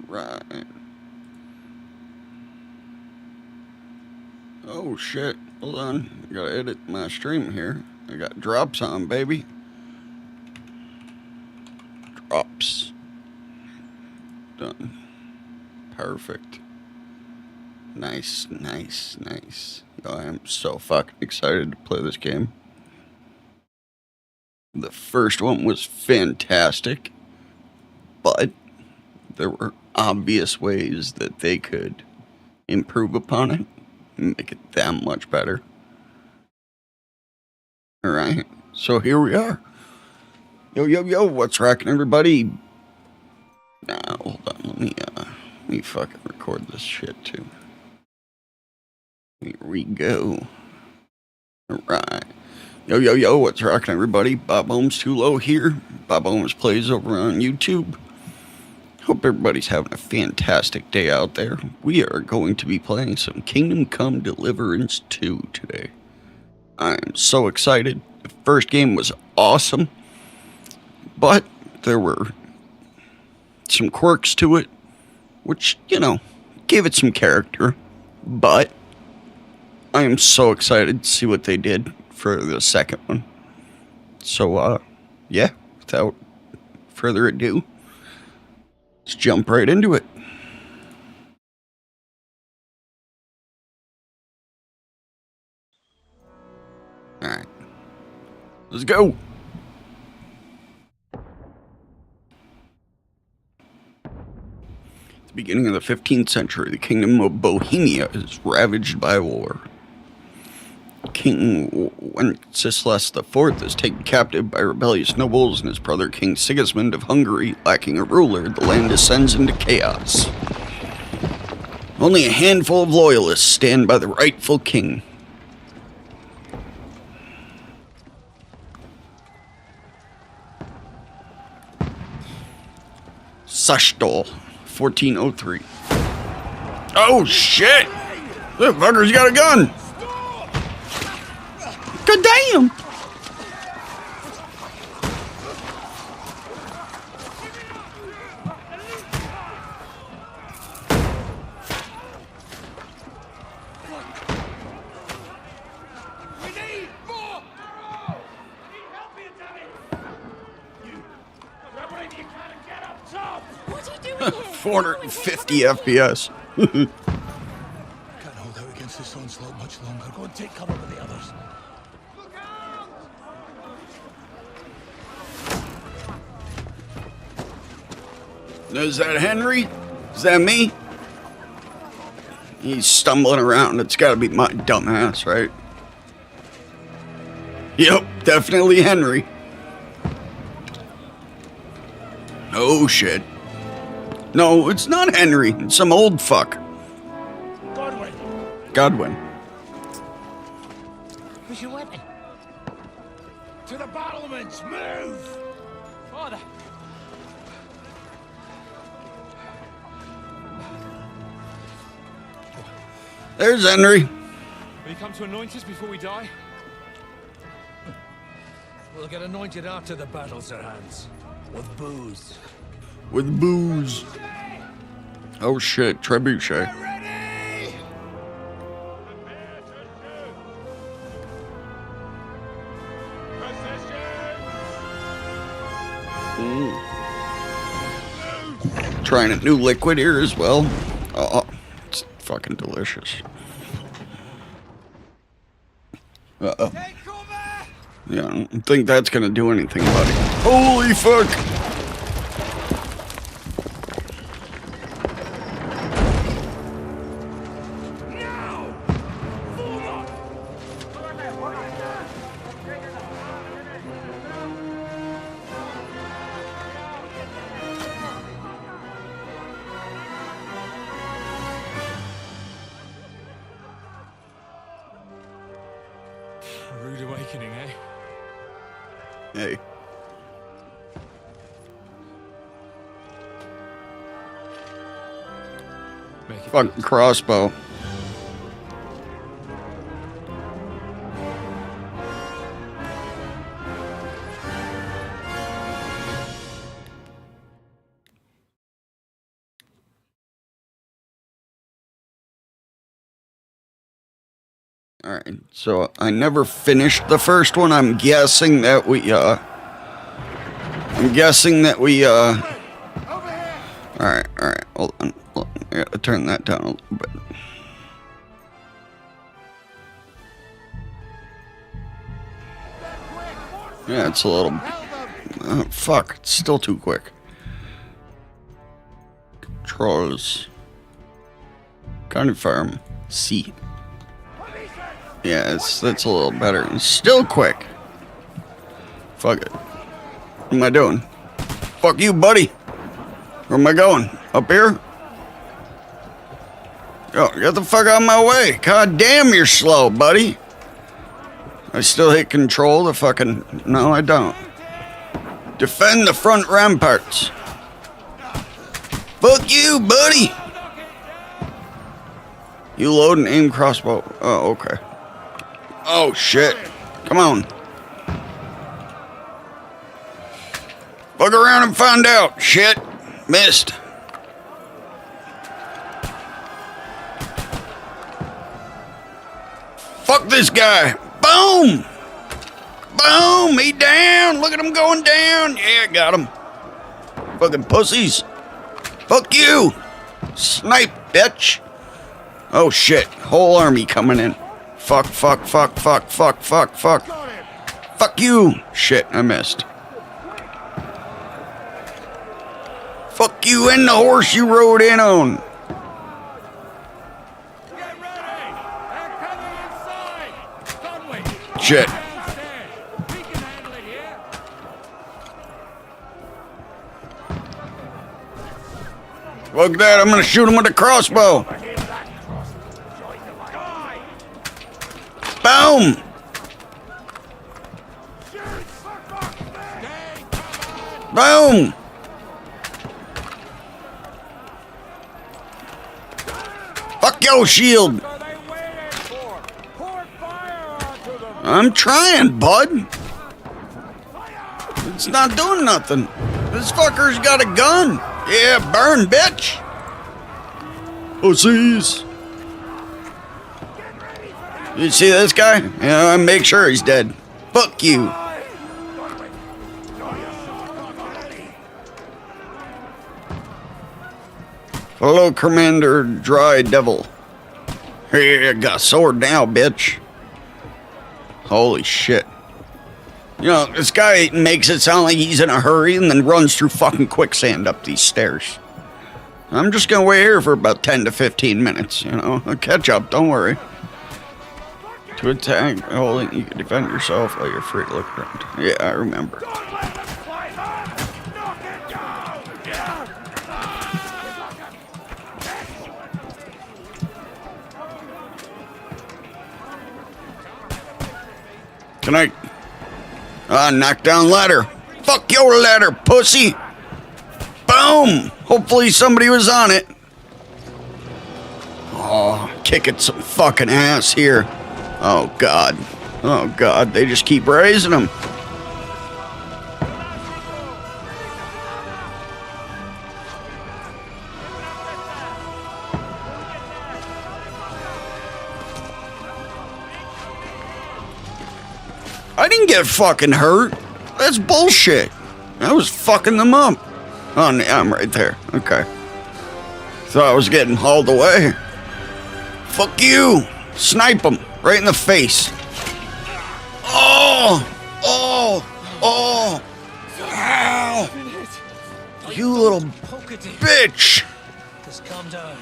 Right. Oh shit. Hold on. I gotta edit my stream here. I got drops on, baby. Drops. Done. Perfect. Nice, nice, nice. I am so fucking excited to play this game. The first one was fantastic, but there were obvious ways that they could improve upon it and make it that much better. Alright, so here we are. Yo, yo, yo, what's rocking, everybody? Now, hold on, let me fucking record this shit, too. Here we go. Alright. Yo, yo, yo, what's rocking, everybody? Bob Ohms Too Low here. Bob Ohms Plays over on YouTube. Hope everybody's having a fantastic day out there. We are going to be playing some Kingdom Come Deliverance 2 today. I am so excited. The first game was awesome, but there were some quirks to it, which, you know, gave it some character. But I am so excited to see what they did for the second one. So, yeah, without further ado, let's jump right into it. Alright. Let's go! At the beginning of the 15th century, the kingdom of Bohemia is ravaged by war. King Wenceslas IV is taken captive by rebellious nobles, and his brother King Sigismund of Hungary, lacking a ruler, the land descends into chaos. Only a handful of loyalists stand by the rightful king. Sashtal, 1403. Oh shit! That fucker's got a gun! God damn! What are you doing here? 450 FPS. Can't hold out against this onslaught much longer. Go and take cover with the others. Is that Henry? Is that me? He's stumbling around. It's gotta be my dumbass, right? Yep, definitely Henry. Oh shit. No, it's not Henry. It's some old fuck. Godwin! Godwin. Where's your weapon? To the battlements! Move! Father! There's Henry. Will you come to anoint us before we die? We'll get anointed after the battles are hands. With booze. With booze. Oh shit, trebuchet. Ready! Trying a new liquid here as well. Oh, it's fucking delicious. Uh-oh. Yeah, I don't think that's gonna do anything, buddy. Holy fuck! A rude awakening, eh? Hey. Make it Fucking crossbow. Alright, so I never finished the first one. I'm guessing that we, Alright, hold on. I gotta turn that down a little bit. Yeah, it's a little... Oh, fuck, it's still too quick. Controls. Confirm. C. Yeah, that's a little better. It's still quick. Fuck it. What am I doing? Fuck you, buddy. Where am I going? Up here? Oh, get the fuck out of my way. God damn, you're slow, buddy. I still hit control to fucking... No, I don't. Defend the front ramparts. Fuck you, buddy. You load and aim crossbow. Oh, okay. Oh, shit. Come on. Fuck around and find out. Shit. Missed. Fuck this guy. Boom! Boom! He down! Look at him going down! Yeah, got him. Fucking pussies. Fuck you! Snipe, bitch! Oh shit. Whole army coming in. Fuck, fuck, fuck, fuck, fuck, fuck, fuck. Fuck you! Shit, I missed. Fuck you and the horse you rode in on. Shit. Fuck that, I'm gonna shoot him with a crossbow. Boom! Boom! Fuck your shield! I'm trying, bud. It's not doing nothing. This fucker's got a gun. Yeah, burn, bitch. Pussies. You see this guy? Yeah, make sure he's dead. Fuck you. Hello, Commander Dry Devil. Here, got a sword now, bitch. Holy shit. You know, this guy makes it sound like he's in a hurry and then runs through fucking quicksand up these stairs. I'm just gonna wait here for about 10 to 15 minutes, you know. I'll catch up, don't worry. To attack, holding, you can defend yourself while you're free to look around. Yeah, I remember. Can I... knock down ladder. Fuck your ladder, pussy. Boom. Hopefully somebody was on it. Oh, kicking some fucking ass here. Oh, God. Oh, God. They just keep raising them. I didn't get fucking hurt. That's bullshit. I was fucking them up. Oh, yeah, I'm right there. Okay. Thought I was getting hauled away. Fuck you. Snipe him right in the face. Oh! Oh! Oh! Ow! You little bitch! Just calm down.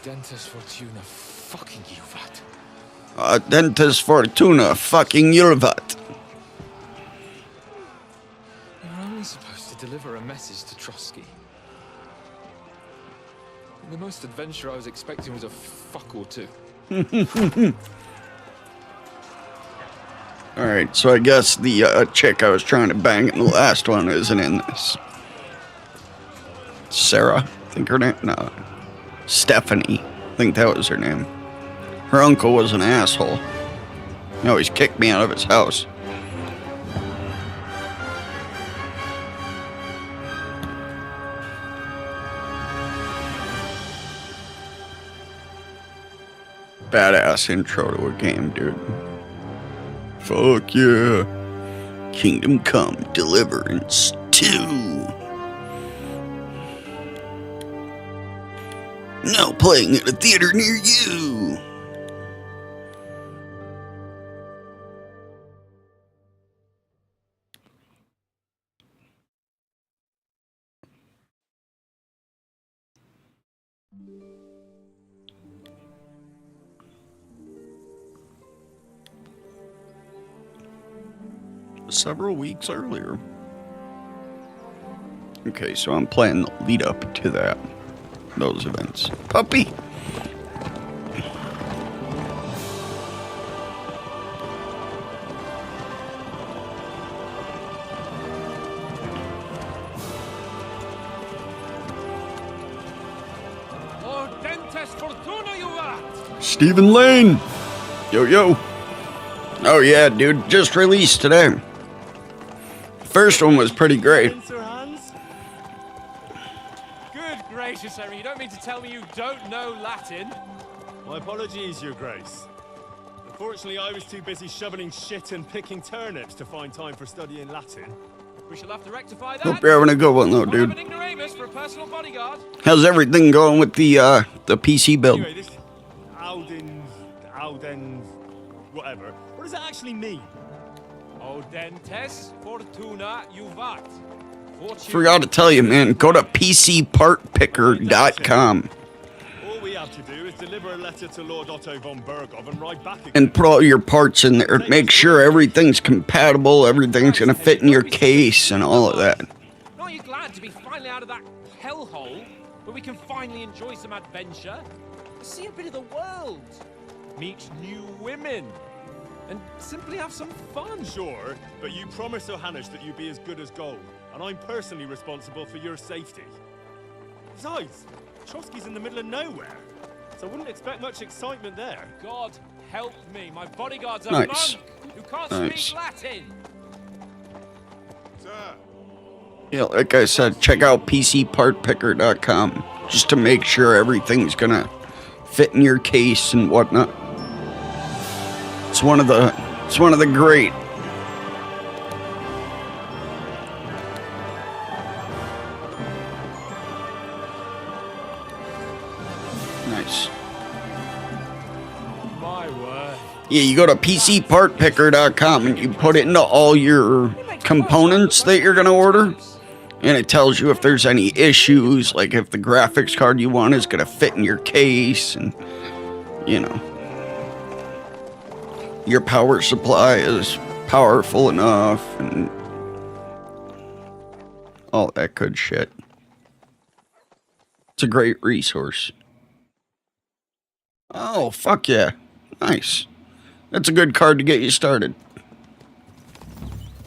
Dentist Fortuna, fucking Juvat. Dentist Fortuna, fucking Juvat. We were only supposed to deliver a message to Trotsky. The most adventure I was expecting was a fuck or two. Alright, so I guess the chick I was trying to bang in the last one isn't in this. Sarah, I think her name? No. Stephanie, I think that was her name. Her uncle was an asshole. He always kicked me out of his house. Badass intro to a game, dude. Fuck yeah. Kingdom Come Deliverance 2. Now playing at a theater near you. Several weeks earlier. Okay, so I'm playing the lead up to those events. Puppy! Stephen Lane! Yo, yo. Oh yeah, dude, just released today. First one was pretty great. Good gracious, Henry, you don't mean to tell me you don't know Latin? My apologies, Your Grace. Unfortunately, I was too busy shoveling shit and picking turnips to find time for studying Latin. We shall have to rectify that. Hope you're having a good one though, dude. An ignoramus for a personal bodyguard. How's everything going with the PC build? Anyway, this Audens, whatever. What does that actually mean? Audentes fortuna juvat. Forgot to tell you, man. Go to PCPartPicker.com. All we have to do is deliver a letter to Lord Otto von Bergov and ride back again. And put all your parts in there. Make sure everything's compatible, everything's gonna fit in your case, and all of that. Aren't you glad to be finally out of that hellhole where we can finally enjoy some adventure? See a bit of the world, meet new women, and simply have some fun. Sure, but you promised Johannes that you'd be as good as gold, and I'm personally responsible for your safety. Besides, Trotsky's in the middle of nowhere, so I wouldn't expect much excitement there. God help me, my bodyguard's a Nice. monk who can't Nice. speak Latin. Sir, Yeah, like I said, check out PCPartPicker.com just to make sure everything's gonna fit in your case and whatnot. It's one of the great. Nice. My word. Yeah, you go to PCPartPicker.com and you put it into all your components that you're gonna order, and it tells you if there's any issues, like if the graphics card you want is gonna fit in your case, and you know, your power supply is powerful enough, and all that good shit. It's a great resource. Oh, fuck yeah. Nice. That's a good card to get you started.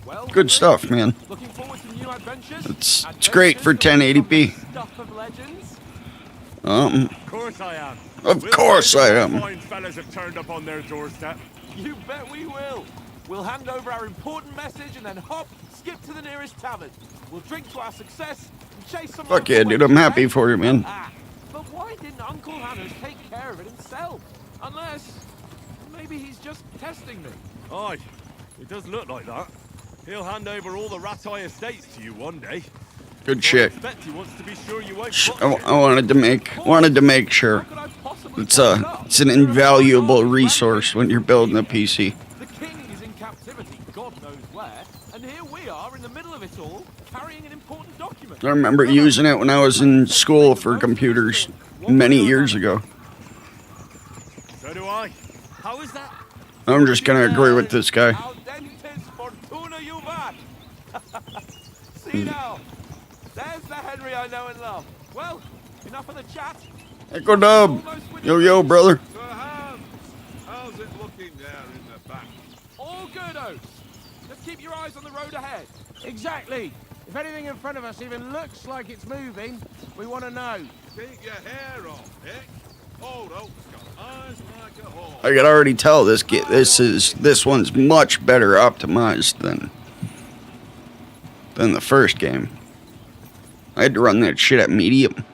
Well, Good stuff, man. looking forward to new adventures. It's great for 1080p. Stuff of legends. Of course I am. Of course I am. Fine fellas have turned up on their doorstep. You bet we will. We'll hand over our important message and then hop, skip to the nearest tavern. We'll drink to our success and chase some. Fuck yeah, dude. I'm happy for you, man. But why didn't Uncle Hannes take care of it himself? Unless maybe he's just testing me. Aye, it does look like that. He'll hand over all the Ratai estates to you one day. Good I shit. expect he wants to be sure you won't. I wanted to make sure. How could I possibly It's fuck it up? an invaluable resource when you're building a PC. The king is in captivity, God knows where, and here we are in the middle of it all, carrying an important document. I remember using it when I was in school for computers many years ago. So do I. How is that? I'm just gonna agree with this guy. Audentes fortuna juvat. See now, there's the Henry I know and love. Well, enough of the chat. Echo Dub. Yo, yo, brother. Sir Hans, how's it looking there in the back? All good, Oates. Just keep your eyes on the road ahead. Exactly. If anything in front of us even looks like it's moving, we want to know. Take your hair off, eh? Old Oak's got eyes like a hawk. I can already tell this one's much better optimized than the first game. I had to run that shit at medium.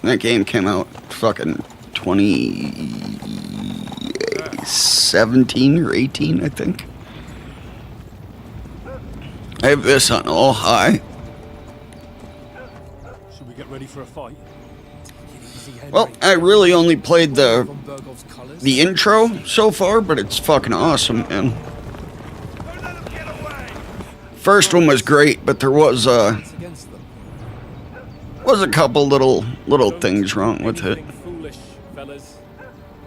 That game came out fucking 2017 or 18, I think. I have this on all high. Should we get ready for a fight? Well, I really only played the intro so far, but it's fucking awesome, man. First one was great, but there was a couple little things wrong with it.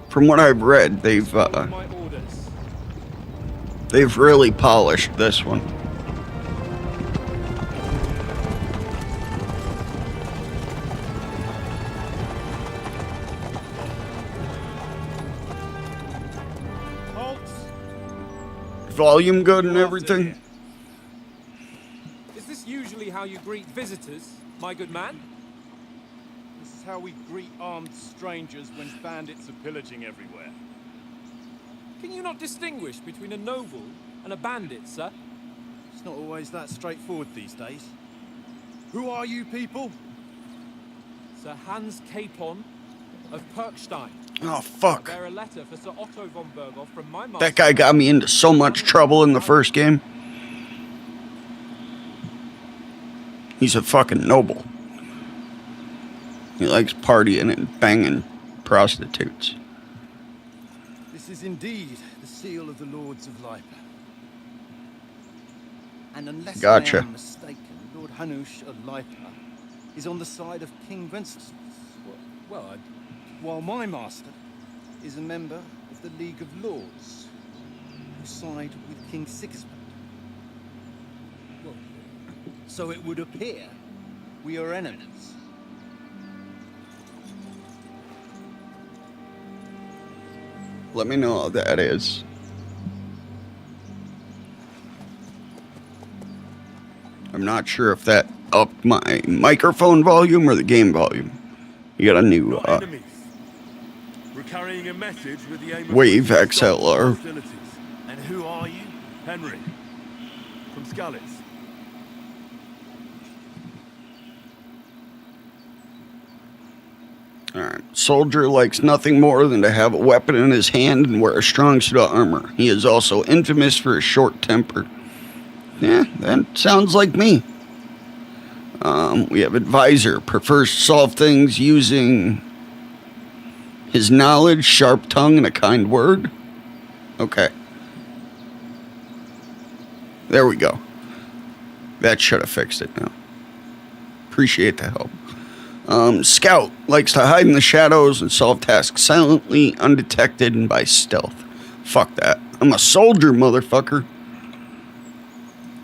From what I've read, they've really polished this one. Volume good and everything. Is this usually how you greet visitors, my good man? This is how we greet armed strangers when bandits are pillaging everywhere. Can you not distinguish between a noble and a bandit, sir? It's not always that straightforward these days. Who are you people? Sir Hans Capon of Perkstein. Oh, fuck. I bear a letter for Sir Otto von Berghoff from my master. That guy got me into so much trouble in the first game. He's a fucking noble. He likes partying and banging prostitutes. This is indeed the seal of the Lords of Lipa. And unless Gotcha. I am mistaken, Lord Hanush of Lipa is on the side of King Wenceslas. Well, While my master is a member of the League of Lords, who side with King Sigismund. Well, so it would appear we are enemies. Let me know how that is. I'm not sure if that upped my microphone volume or the game volume. You got a new Not enemies. We're carrying a message with the aim of Wave bringing stop to XLR. hostilities. And who are you? Henry, from Skalitz. Alright. Soldier likes nothing more than to have a weapon in his hand and wear a strong suit of armor. He is also infamous for his short temper. Yeah, that sounds like me. We have advisor. Prefers to solve things using his knowledge, sharp tongue, and a kind word. Okay. There we go. That should have fixed it now. Appreciate the help. Scout likes to hide in the shadows and solve tasks silently, undetected, and by stealth. Fuck that. I'm a soldier, motherfucker.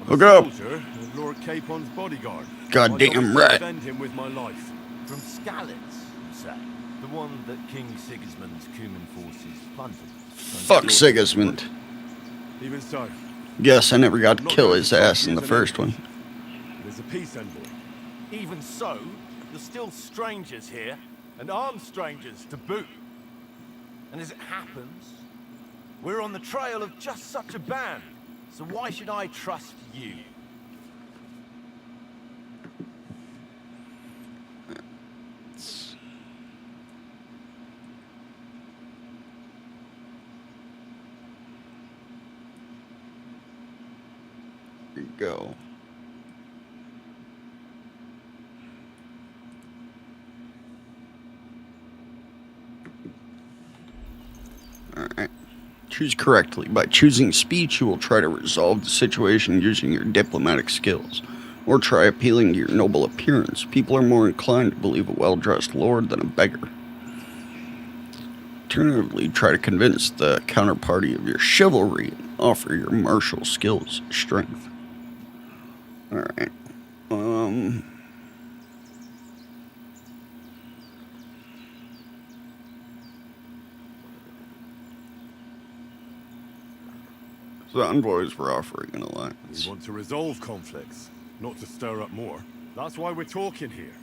Look up. Soldier and Lord Capon's bodyguard. Goddamn right. Defend him with my life. From Skalitz, you say? The one that King Sigismund's Cuman forces plundered? Fuck Sigismund. Even so, Guess I never got to kill his ass in the first one. there's a peace envoy. Even so, you're still strangers here, and armed strangers to boot. And as it happens, we're on the trail of just such a band. So why should I trust you? Here you go. Alright. Choose correctly. By choosing speech, you will try to resolve the situation using your diplomatic skills, or try appealing to your noble appearance. People are more inclined to believe a well-dressed lord than a beggar. Alternatively, try to convince the counterparty of your chivalry and offer your martial skills strength. Alright. The envoys were offering an alliance. We want to resolve conflicts, not to stir up more. That's why we're talking here.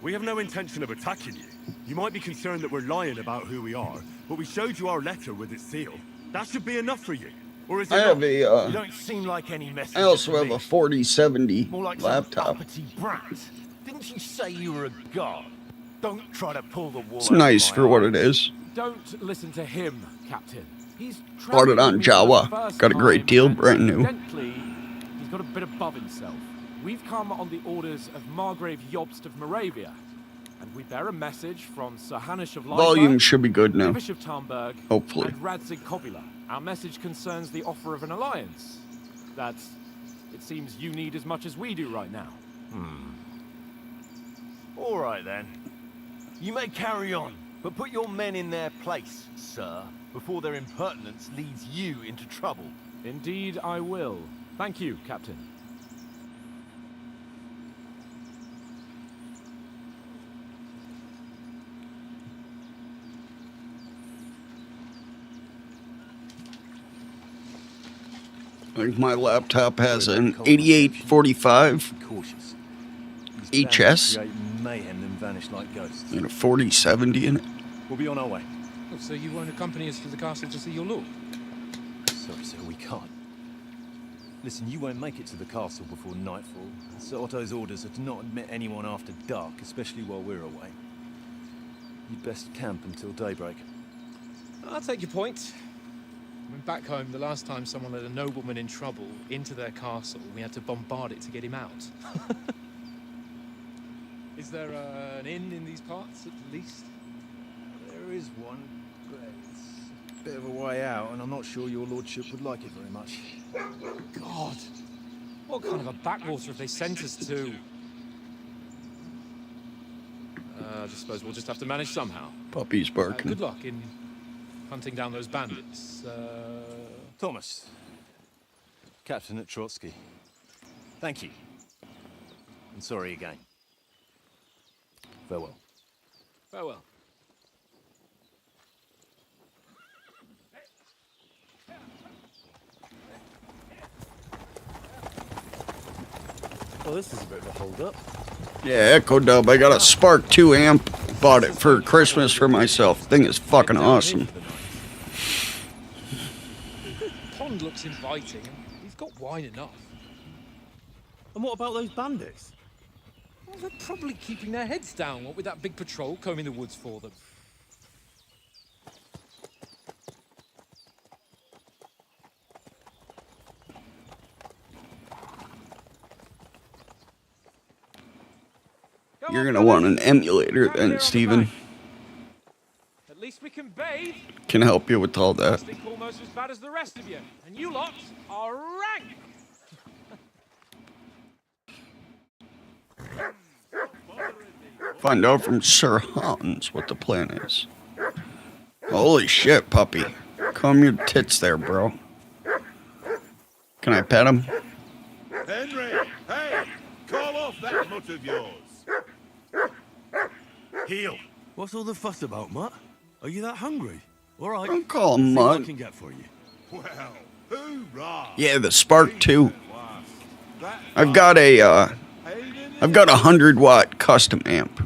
We have no intention of attacking you. You might be concerned that we're lying about who we are, but we showed you our letter with its seal. That should be enough for you. Or is it I have not? a, You don't seem like any messenger. I also to have me. a 4070 More like laptop. some uppity brat. Didn't you say you were a god? Don't try to pull the wool It's over nice my for what it eyes. is. Don't listen to him, Captain. He's Bought it travelling on with me for the Jawa. first Got a great time, deal, and brand new. evidently, he's got a bit above himself. We've come on the orders of Margrave Jobst of Moravia, and we bear a message from Sir Hanush of Volume Lineberg, should be good now. Bishop of Tarnberg, Hopefully. and Radzig Kovila. Our message concerns the offer of an alliance that it seems you need as much as we do right now. All right then. You may carry on, but put your men in their place, sir, before their impertinence leads you into trouble. Indeed, I will. Thank you, Captain. Like my laptop has an 8845 Cautious. HS Mayhem then vanish like ghosts. and a 4070 in it. We'll be on our way. Oh, so you won't accompany us to the castle to see your lord? Sorry, sir, we can't. Listen, you won't make it to the castle before nightfall. Sir Otto's orders are to not admit anyone after dark, especially while we're away. You'd best camp until daybreak. I'll take your point. When back home, the last time someone let a nobleman in trouble into their castle, we had to bombard it to get him out. Is there an inn in these parts, at least? There is one, but it's a bit of a way out, and I'm not sure your lordship would like it very much. God, what kind of a backwater have they sent us to? I suppose we'll just have to manage somehow. Puppies barking. Good luck in hunting down those bandits. Thomas. Captain at Trotsky. Thank you. And sorry again. Farewell. Farewell. Well, this is a bit of a hold-up. Yeah, Echo Dub. I got a Spark 2 amp. Bought it for Christmas for myself. Thing is fucking awesome. The pond looks inviting, and we've got wine enough. And what about those bandits? Well, they're probably keeping their heads down, what with that big patrol combing the woods for them. You're gonna want an emulator then, Steven. At least we can bathe. Can help you with all that. Stink almost as bad as the rest of you, and you lot are rank. Find out from Sir Hans what the plan is. Holy shit, puppy. Comb your tits there, bro. Can I pet him? Henry, hey, call off that mutt of yours. Heel. What's all the fuss about, Mutt? Are you that hungry? All right. Don't call him See what I Mutt. can get for you. Well, hoorah. Yeah, the Spark 2. I've got a 100-watt custom amp.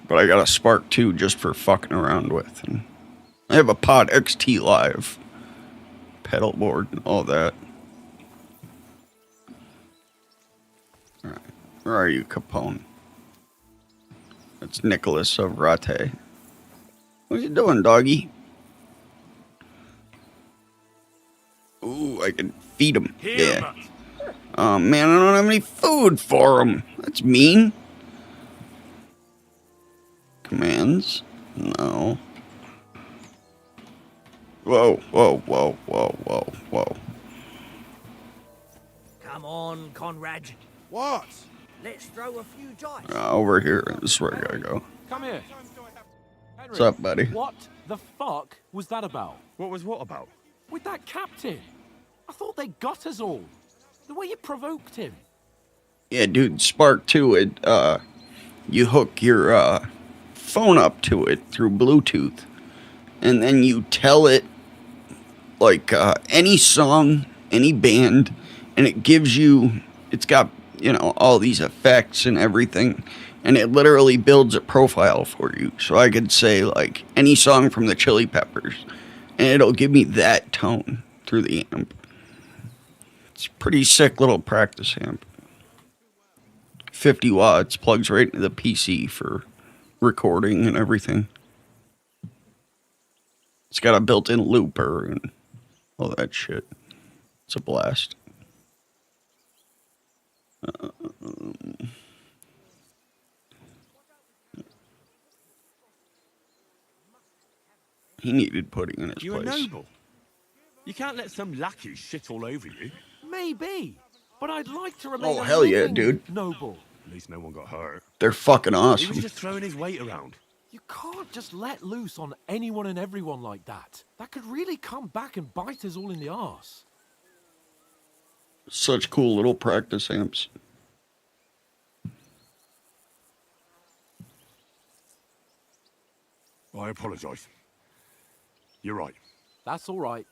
But I got a Spark 2 just for fucking around with. And I have a Pod XT Live. Pedal board and all that. Alright. Where are you, Capone? That's Nicholas of Rate. What you doing, doggy? Ooh, I can feed him. Yeah. Oh, man, I don't have any food for him. That's mean. Commands? No. Whoa, whoa, whoa, whoa, whoa, whoa. Come on, Conrad. What? Let's throw a few dice. Over here. This is where I gotta go. Come here. What's up, buddy? What the fuck was that about? What was what about? With that captain? I thought they got us all. The way you provoked him. Yeah, dude, Spark 2, it, you hook your, phone up to it through Bluetooth. And then you tell it, like, any song, any band, and it gives you, it's got, you know, all these effects and everything, and it literally builds a profile for you. So I could say, like, any song from the Chili Peppers, and it'll give me that tone through the amp. It's a pretty sick little practice amp. 50 watts, plugs right into the PC for recording and everything. It's got a built-in looper and all that shit. It's a blast. He needed putting in his You're place. a noble. You can't let some lackey shit all over you. Maybe, but I'd like to remain Oh, a hell yeah, living dude. noble. At least no one got hurt. They're fucking He was awesome. just throwing his weight around. You can't just let loose on anyone and everyone like that. That could really come back and bite us all in the arse. Such cool little practice amps. I apologise. You're right. That's all right.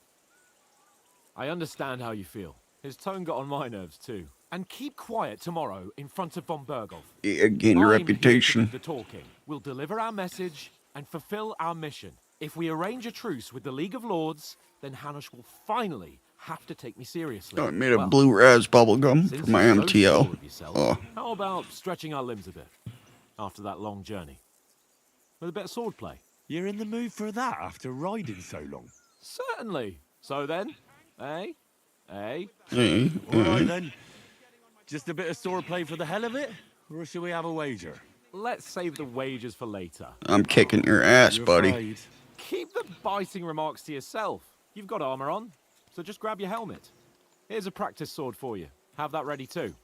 I understand how you feel. His tone got on my nerves too. And keep quiet tomorrow in front of von Berghoff. Yeah, gain your I'm here to reputation. do the talking. We'll deliver our message and fulfill our mission. If we arrange a truce with the League of Lords, then Hanush will finally have to take me seriously. Oh, I made a Well, blue raz bubblegum since for my you're so MTL. sure of yourself, Oh, how about stretching our limbs a bit after that long journey? With a bit of swordplay. You're in the mood for that after riding so long. Certainly. So then, eh? hey, All right then. Just a bit of swordplay for the hell of it? Or should we have a wager? Let's save the wagers for later. I'm kicking your ass, You're buddy. afraid? Keep the biting remarks to yourself. You've got armor on, so just grab your helmet. Here's a practice sword for you. Have that ready too.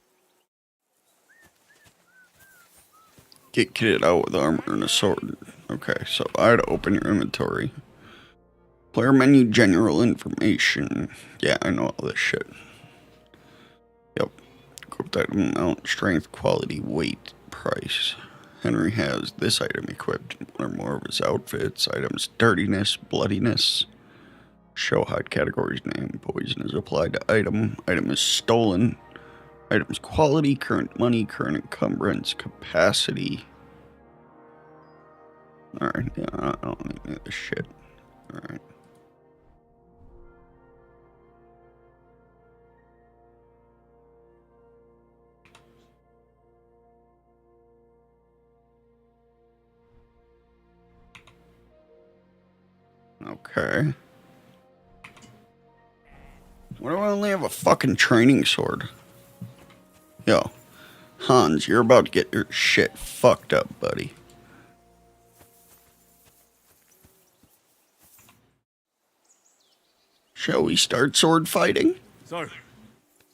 Get kitted out with armor and a sword. Okay, so I had to open your inventory. Player menu, general information. Yeah, I know all this shit. Yep. Equipped item amount, strength, quality, weight, price. Henry has this item equipped in one or more of his outfits. Items, dirtiness, bloodiness. Show hide categories name. Poison is applied to item. Item is stolen. Items quality, current money, current encumbrance, capacity. Alright, yeah, I don't need any of this shit. Alright. Okay. Why do I only have a fucking training sword? Yo, Hans, you're about to get your shit fucked up, buddy. Shall we start sword fighting? So,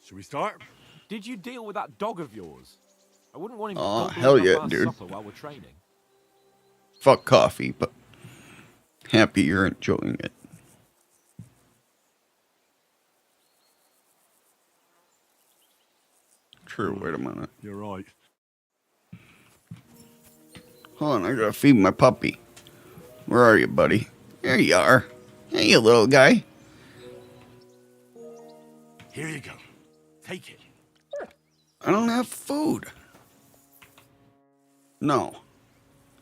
should we start? Did you deal with that dog of yours? I wouldn't want him to Aw, gobble hell up yeah, our dude. supper while we're training. Fuck coffee, but happy you're enjoying it. True, wait a minute. You're right. Hold on, I gotta feed my puppy. Where are you, buddy? There you are. Hey, you little guy. Here you go. Take it. I don't have food. No.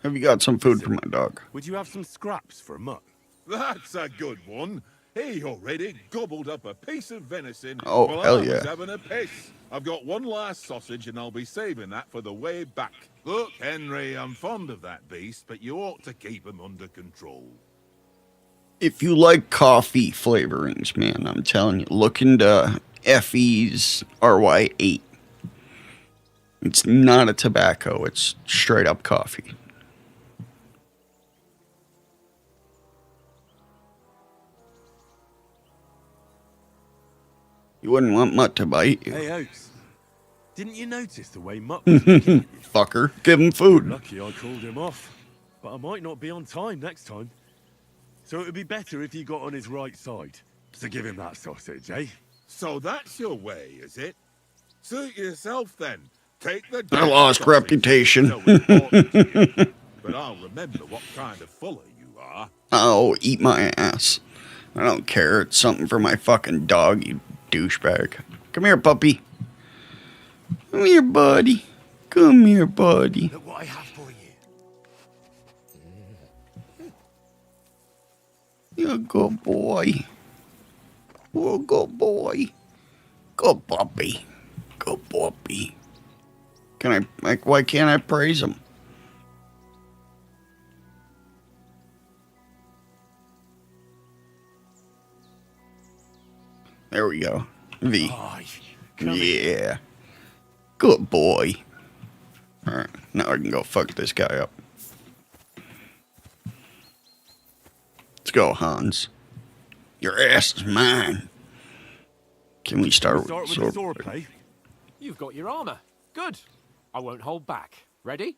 Have you got some food for my dog? Would you have some scraps for a mutt? That's a good one. He already gobbled up a piece of venison Oh, while hell I yeah. was having a piss. I've got one last sausage and I'll be saving that for the way back. Look, Henry, I'm fond of that beast, but you ought to keep him under control. If you like coffee flavorings, man, I'm telling you, look into FE's RY8. It's not a tobacco, it's straight up coffee. You wouldn't want Mutt to bite you. Hey, Oaks. Didn't you notice the way Mutt was looking at you? Fucker, give him food. Lucky I called him off. But I might not be on time next time. So it would be better if you got on his right side. So give him that sausage, eh? So that's your way, is it? Suit yourself then. Take the I lost sausage. reputation. So important to you. But I'll remember what kind of fuller you are. Oh, eat my ass. I don't care. It's something for my fucking dog, you douchebag. Come here, puppy. Come here, buddy. Come here, buddy. Look what I have for you. You're a good boy. You're a good boy. Good puppy. Good puppy. Why can't I praise him? There we go. V. Yeah. Good boy. Alright, now I can go fuck this guy up. Let's go, Hans. Your ass is mine. Can we start with the sword play? You've got your armor. Good. I won't hold back. Ready?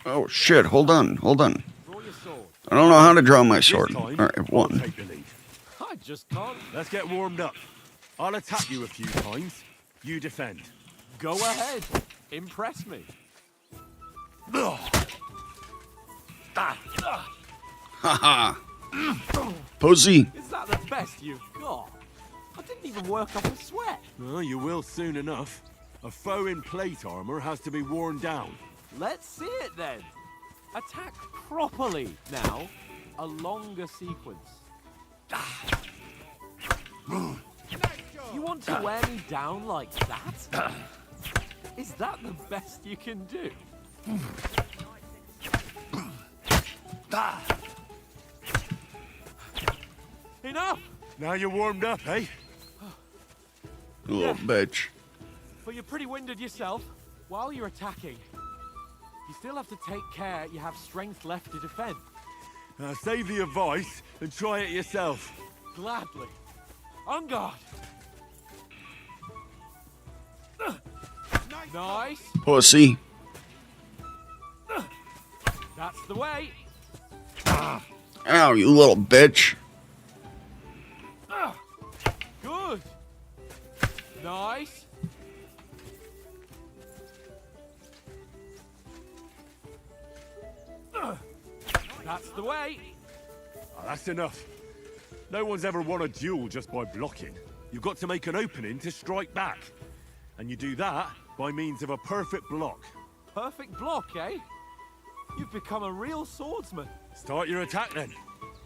Oh shit, hold on. Draw your sword. I don't know how to draw my sword. Alright, one. Take the lead. I just can't. Let's get warmed up. I'll attack you a few times. You defend. Go ahead. Impress me. Haha. Pussy. Is that the best you've got? I didn't even work up a sweat. Well, you will soon enough. A foe in plate armor has to be worn down. Let's see it then. Attack properly now. A longer sequence. You want to wear me down like that? Is that the best you can do? Enough! Now you're warmed up, eh? You little bitch. But you're pretty winded yourself. While you're attacking, you still have to take care you have strength left to defend. Save the advice and try it yourself. Gladly. On guard. Nice. Pussy. That's the way. Ow, you little bitch. Good. Nice. That's the way. That's enough. No one's ever won a duel just by blocking. You've got to make an opening to strike back. And you do that by means of a perfect block. Perfect block, eh? You've become a real swordsman. Start your attack then.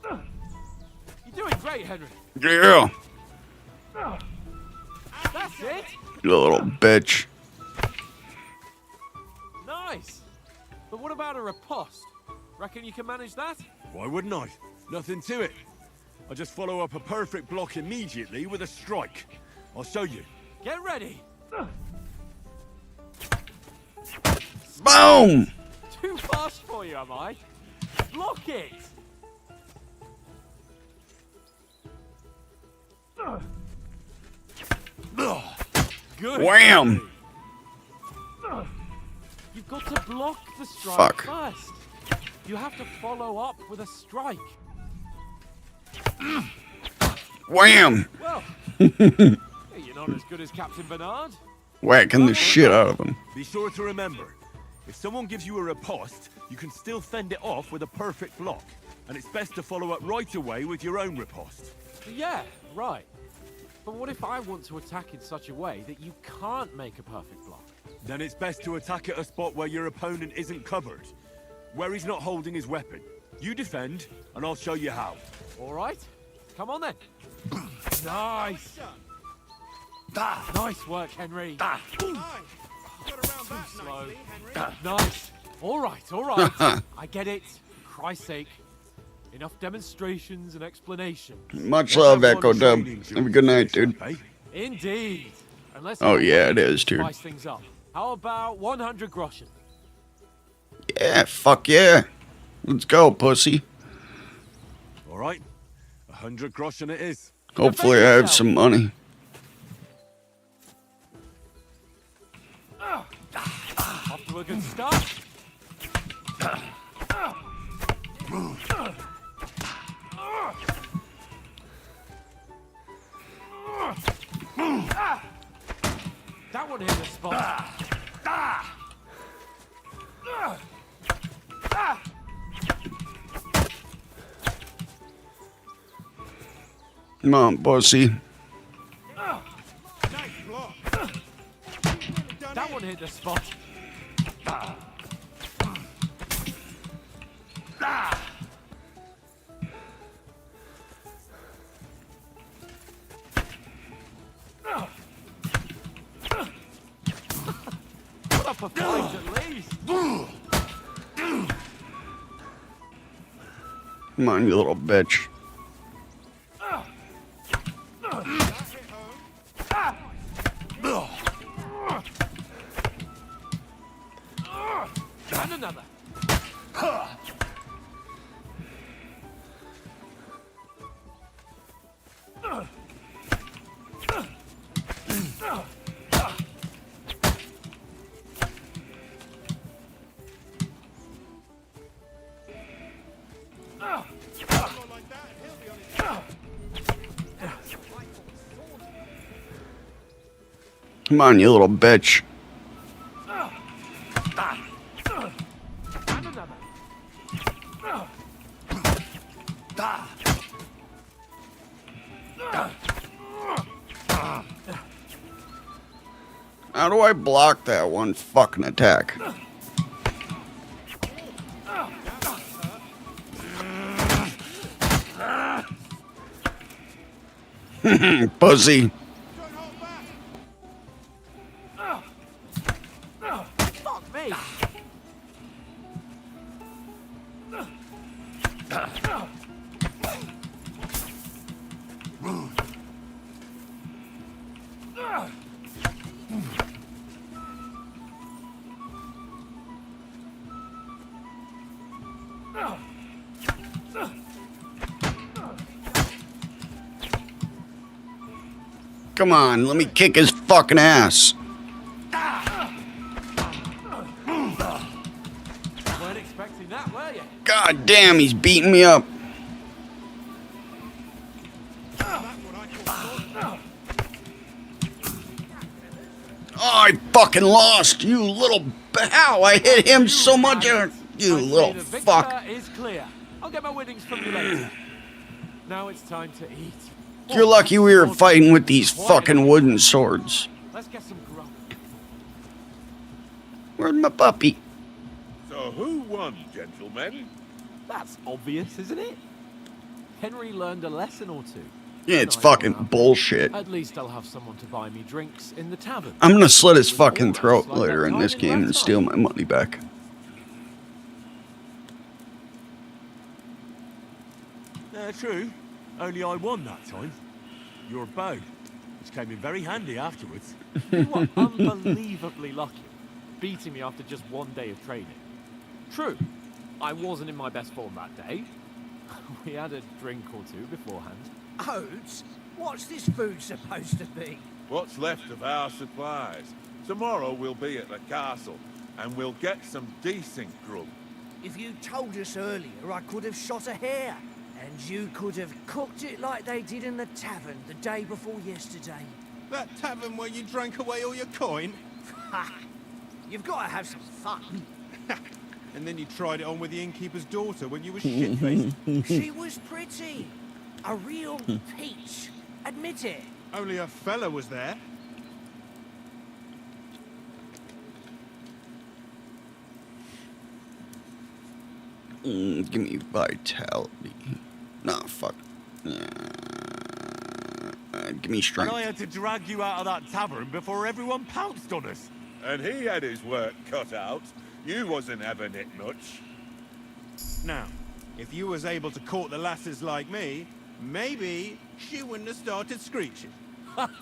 You're doing great, Henry. Yeah. That's it. You little bitch. Nice. But what about a riposte? Reckon you can manage that? Why wouldn't I? Nothing to it. I just follow up a perfect block immediately with a strike. I'll show you. Get ready. Boom! Too fast for you, am I? Block it. Good. Wham! You've got to block the strike Fuck. first. You have to follow up with a strike. Wham! Well, you're not as good as Captain Bernard. Whacking the shit out of him. Be sure to remember, if someone gives you a riposte, you can still fend it off with a perfect block. And it's best to follow up right away with your own riposte. Yeah, right. But what if I want to attack in such a way that you can't make a perfect block? Then it's best to attack at a spot where your opponent isn't covered. Where he's not holding his weapon. You defend, and I'll show you how. All right. Come on then. Nice. Nice work, Henry. Too slow. Nice. All right, all right. I get it. For Christ's sake. Enough demonstrations and explanation. Much love, Echo Dub. Have a good night, dude. Indeed. Unless Oh, yeah, it is, dude. Spice things up. How about 100 groschen? Yeah, fuck yeah. Let's go, pussy. All right. 100 groschen it is. Hopefully I have some money. Off to a good start. That one hit the spot. Come on, pussy. That one hit the spot. a fight at least. Come on, you little bitch. And another. Come on, you little bitch. And another. How do I block that one fucking attack? Pussy. Fuck me. Come on, let me kick his fucking ass. Weren't expecting that, were you? God damn, he's beating me up. Oh, I fucking lost, you little... How? I hit him so much. You little The fuck. victor is clear. I'll get my winnings from you later. Now it's time to eat. You're lucky we were fighting with these fucking wooden swords. Let's get some grub. Where's my puppy? So who won, gentlemen? That's obvious, isn't it? Henry learned a lesson or two. Yeah, it's And I fucking won out. bullshit. At least I'll have someone to buy me drinks in the tavern. I'm gonna slit his It was fucking almost throat like later that in time this game and Rathmine. steal my money back. True. Only I won that time. Your bow, which came in very handy afterwards. You were unbelievably lucky, beating me after just one day of training. True, I wasn't in my best form that day. We had a drink or two beforehand. Oats? What's this food supposed to be? What's left of our supplies? Tomorrow we'll be at the castle, and we'll get some decent grub. If you told us earlier, I could have shot a hare. And you could have cooked it like they did in the tavern the day before yesterday. That tavern where you drank away all your coin? Ha! You've got to have some fun. And then you tried it on with the innkeeper's daughter when you were shit-faced. She was pretty. A real peach. Admit it. Only a fella was there. Give me vitality. Nah, fuck. Give me And strength. I had to drag you out of that tavern before everyone pounced on us. And he had his work cut out. You wasn't having it much. Now, if you was able to court the lasses like me, maybe she wouldn't have started screeching.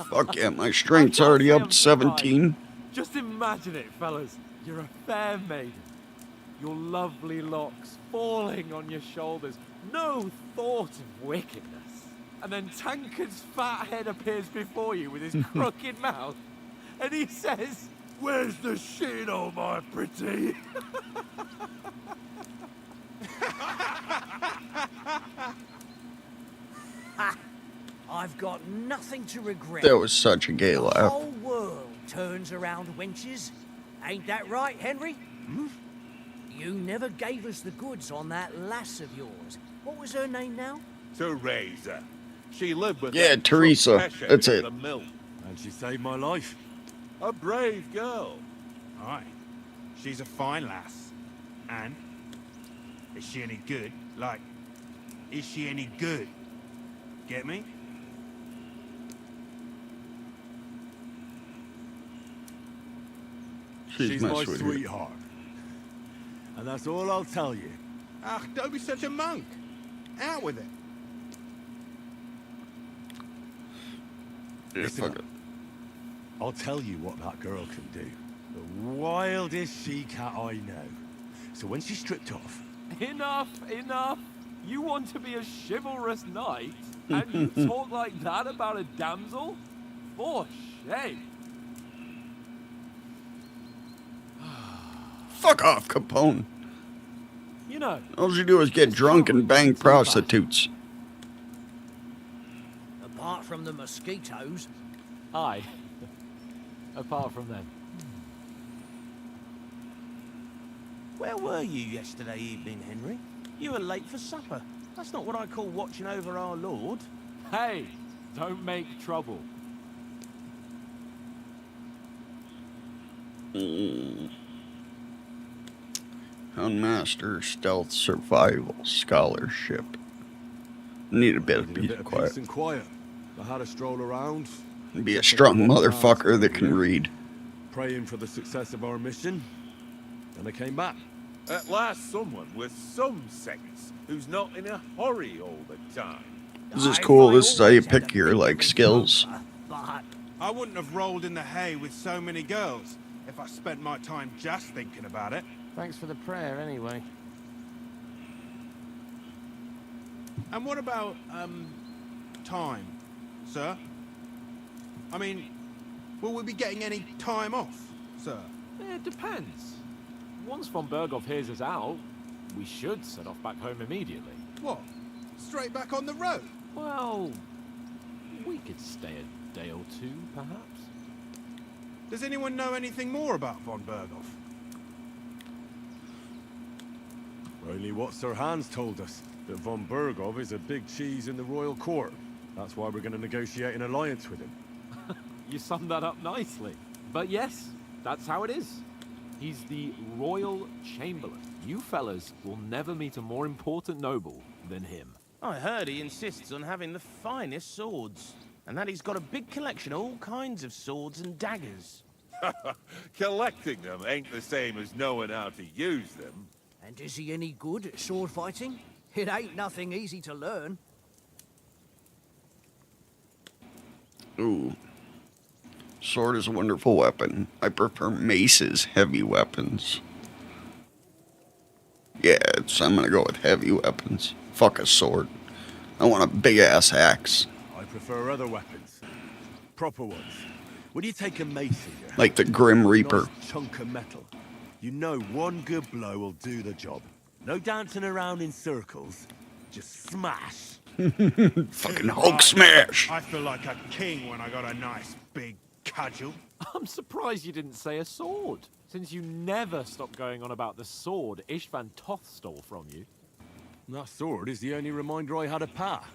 Fuck yeah, my strength's already up to 17. Just imagine it, fellas. You're a fair maiden. Your lovely locks falling on your shoulders. No thought of wickedness. And then Tankard's fat head appears before you with his crooked mouth. And he says, "Where's the shit, oh my pretty?" Ha! I've got nothing to regret. That was such a gay The laugh. whole world turns around wenches. Ain't that right, Henry? You never gave us the goods on that lass of yours. What was her name now? Teresa. She lived with Yeah, that Teresa. truck Pesher That's in it. the mill. And she saved my life. A brave girl. Aye. She's a fine lass. And? Is she any good? Like, is she any good? Get me? She's my sweetheart. sweetheart. And that's all I'll tell you. Ah, don't be such a monk. Out with it. Yeah, Listen fuck up. it. I'll tell you what that girl can do. The wildest she-cat I know. So when she's stripped off, Enough, enough. You want to be a chivalrous knight, and you talk like that about a damsel? For shame. Fuck off, Capone. You know, All you do is get drunk and bang prostitutes. Apart from the mosquitoes. aye. Apart from them. Where were you yesterday evening, Henry? You were late for supper. That's not what I call watching over our Lord. Hey, don't make trouble. Houndmaster Stealth Survival Scholarship. Need a bit of needed a peace, bit of quiet. peace and quiet. I had a stroll around, Be a strong motherfucker that can read. praying for the success of our mission, and I came back. At last, someone with some sense who's not in a hurry all the time. This is cool. This is how you pick your, like, skills. But I wouldn't have rolled in the hay with so many girls if I spent my time just thinking about it. Thanks for the prayer, anyway. And what about, time, sir? I mean, will we be getting any time off, sir? It depends. Once von Berghoff hears us out, we should set off back home immediately. What? Straight back on the road? Well, we could stay a day or two, perhaps. Does anyone know anything more about von Berghoff? Only what Sir Hans told us, that von Berghoff is a big cheese in the royal court. That's why we're going to negotiate an alliance with him. You summed that up nicely. But yes, that's how it is. He's the Royal Chamberlain. You fellas will never meet a more important noble than him. I heard he insists on having the finest swords, and that he's got a big collection of all kinds of swords and daggers. Collecting them ain't the same as knowing how to use them. and is he any good at sword fighting? It ain't nothing easy to learn. Ooh. Sword is a wonderful weapon. I prefer maces, heavy weapons. Yeah, I'm gonna go with heavy weapons. Fuck a sword. I want a big ass axe. I prefer other weapons. Proper ones. When you take a mace in your hand, Like the Grim Reaper. nice chunk of metal, you know one good blow will do the job. No dancing around in circles. Just smash. Fucking Hulk smash. I feel like a king when I got a nice big cudgel. I'm surprised you didn't say a sword, since you never stop going on about the sword Ishvan Toth stole from you. That sword is the only reminder I had of Pa.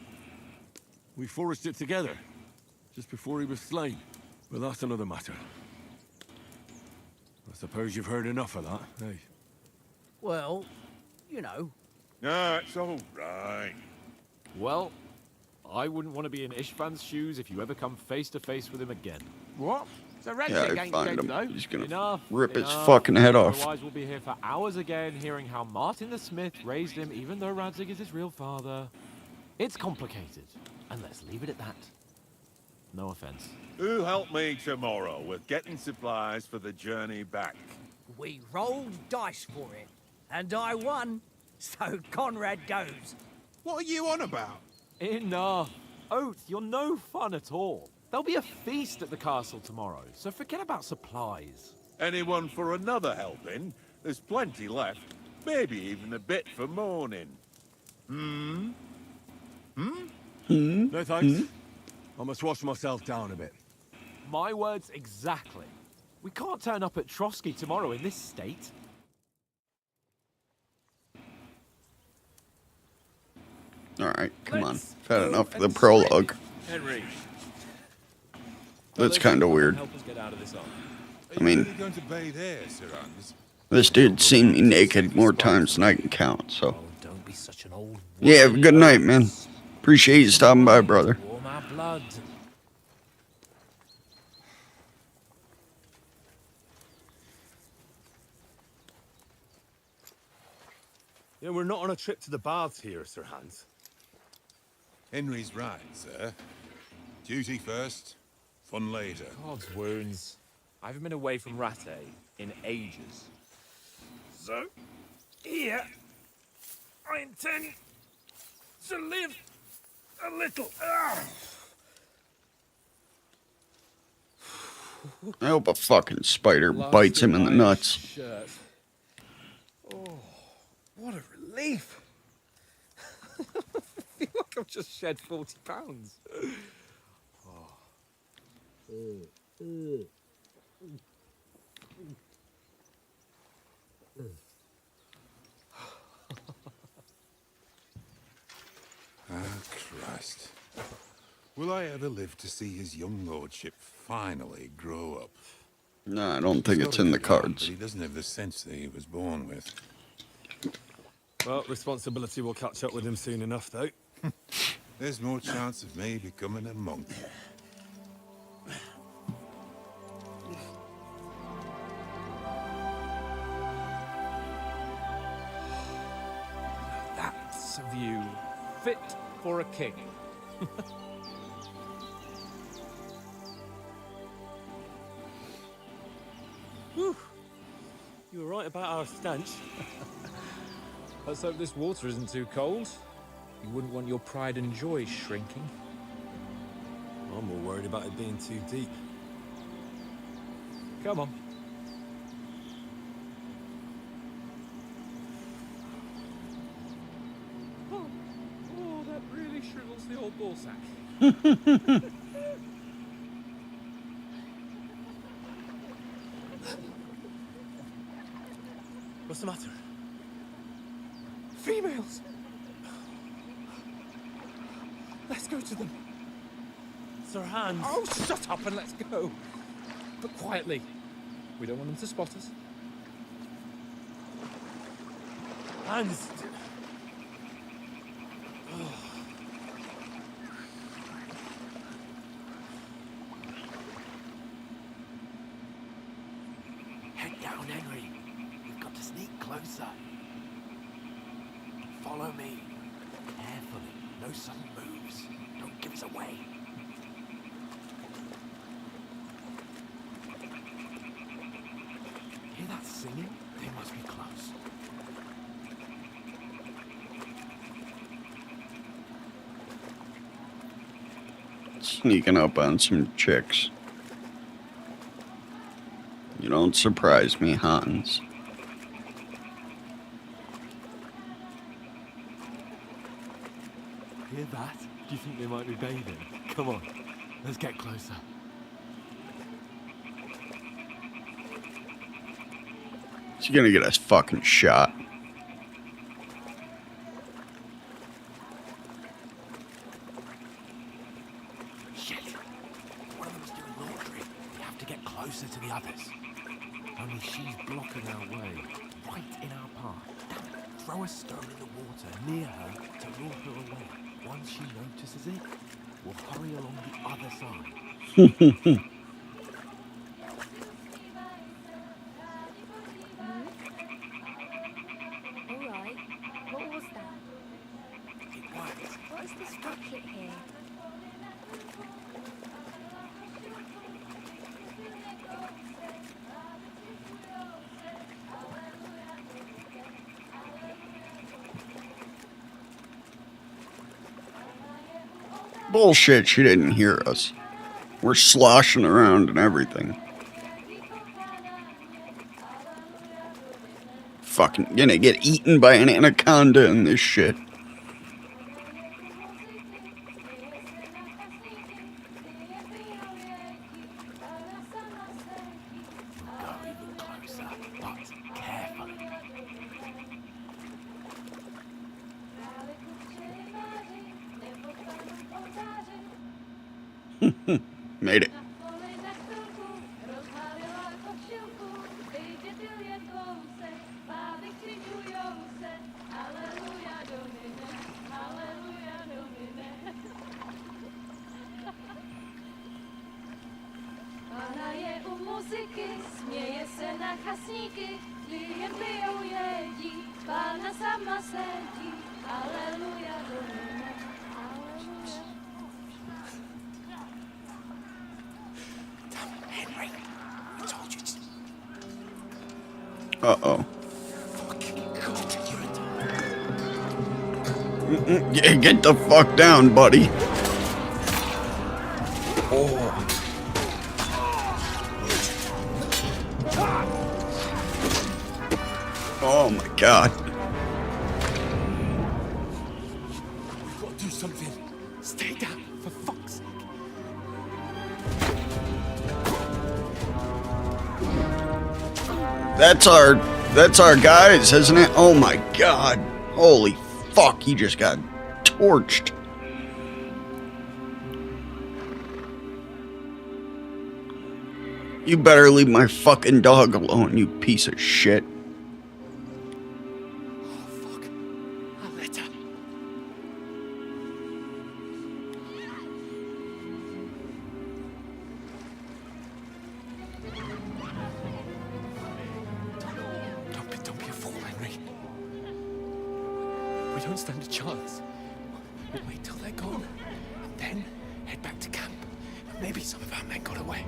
We forged it together, just before he was slain. But that's another matter. I suppose you've heard enough of that, eh? Well, you know. No, it's all right. Well, I wouldn't want to be in Ishvan's shoes if you ever come face to face with him again. What? So Yeah, Redzig I ain't find dead, him. though? He's gonna Enough. rip his enough. fucking head off. Otherwise, we'll be here for hours again, hearing how Martin the Smith raised him, even though Radzig is his real father. It's complicated, and let's leave it at that. No offense. Who'll help me tomorrow with getting supplies for the journey back? We rolled dice for it, and I won, so Conrad goes. What are you on about? Enough. Oath, you're no fun at all. There'll be a feast at the castle tomorrow, so forget about supplies. Anyone for another helping? There's plenty left. Maybe even a bit for morning. No thanks. I must wash myself down a bit. My words exactly. We can't turn up at Trotsky tomorrow in this state. Alright, come on. Let's I've had go enough of the and prologue. Henry. That's kind of weird. Help us get out of this arc. I mean, going to bathe here, Sir Hans? this dude's seen me naked more times than I can count, so. Oh, don't be such an old. Yeah, have a good night, man. Appreciate you stopping by, brother. Warm our blood. No, we're not on a trip to the baths here, Sir Hans. Henry's right, sir. Duty first, fun later. God's wounds. I haven't been away from Rattay in ages. So, here, I intend to live a little. I hope a fucking spider bites him in the nuts. Shirt. Oh, what a relief! I feel like I've just shed 40 pounds. Christ. Will I ever live to see his young lordship finally grow up? No, I don't think He's it's got a in the good arm, cards. but he doesn't have the sense that he was born with. Well, responsibility will catch up with him soon enough, though. There's more chance of me becoming a monk. That's a view fit for a king. Whew. You were right about our stench. Let's hope this water isn't too cold. You wouldn't want your pride and joy shrinking. I'm more worried about it being too deep. Come on. Oh, that really shrivels the old ball sack. What's the matter? Females! Let's go to them. Sir Hans. Oh, shut up and let's go. But quietly. We don't want them to spot us. Hans. Head down, Henry. We've got to sneak closer. Follow me. Carefully. No sudden moves. Don't give us away. Hear that singing? They must be close. Sneaking up on some chicks. You don't surprise me, Hans. Hear that? Do you think they might be bathing? Come on. Let's get closer. He's gonna get us fucking shot. Shit! One of them's doing laundry. We have to get closer to the others. Only she's blocking our way, right in our path. Damn it. Throw a stone in the water near her to lure her away. Once she notices it, we'll hurry along the other side. Alright. What was that? It worked. What is this rocket here? Bullshit, she didn't hear us. We're sloshing around and everything. Fucking gonna get eaten by an anaconda in this shit. Go even closer, but carefully. Made it. Hraje u muzyky, śmieje se na chasniki, klient wyjął jedzi, Henry, I told you to... Uh-oh. Fucking God, Yeah, get the fuck down, buddy. Oh. Oh my God. We've got to do something. Stay down, for fuck's sake. That's our guys, isn't it? Oh my God. Holy fuck, he just got torched. You better leave my fucking dog alone, you piece of shit. Oh, fuck. Our letter. Don't be a fool, Henry. We don't stand a chance. We'll wait till they're gone, and then head back to camp. Maybe some of our men got away.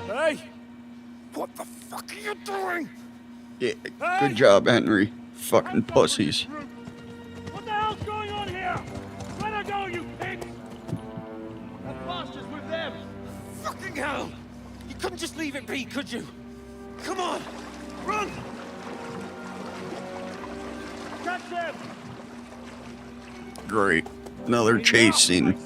Hey! What the fuck are you doing? Yeah, good job, Henry. Fucking pussies. What the hell's going on here? Let her go, you pigs! That bastard's with them! Fucking hell! You couldn't just leave it be, could you? Come on! Run! Catch them! Great. Another chase scene.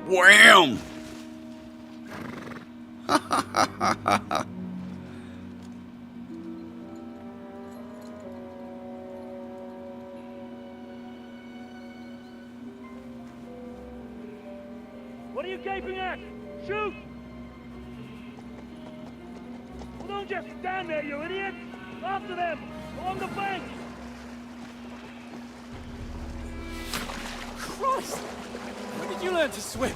Wham! What are you gaping at? Shoot! Well, don't just stand there, you idiot! After them! Along the bank! Christ! When did you learn to swim?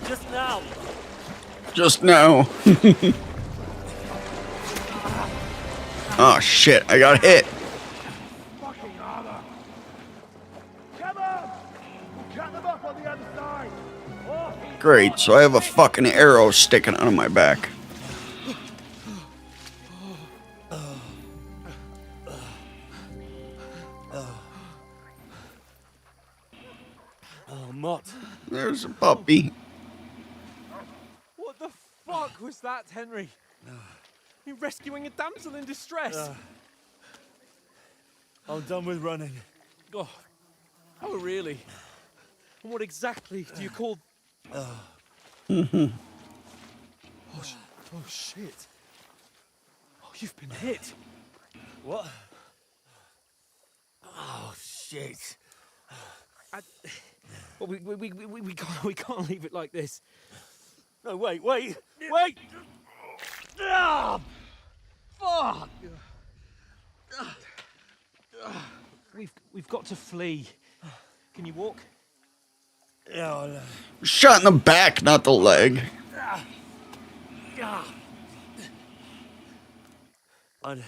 Just now! Just now. Oh shit, I got hit. Fucking harder! Come on! We'll cut them off on the other side! Great, so I have a fucking arrow sticking out of my back. Oh, Mott. There's a puppy. What the fuck was that, Henry? You rescuing a damsel in distress? I'm done with running. Oh, really? And what exactly do you call... oh, shit. Oh, you've been hit. What? Oh, shit. Well, we can't leave it like this. No, wait! Ah, fuck! We've got to flee. Can you walk? Yeah, Shot in the back, not the leg. I'd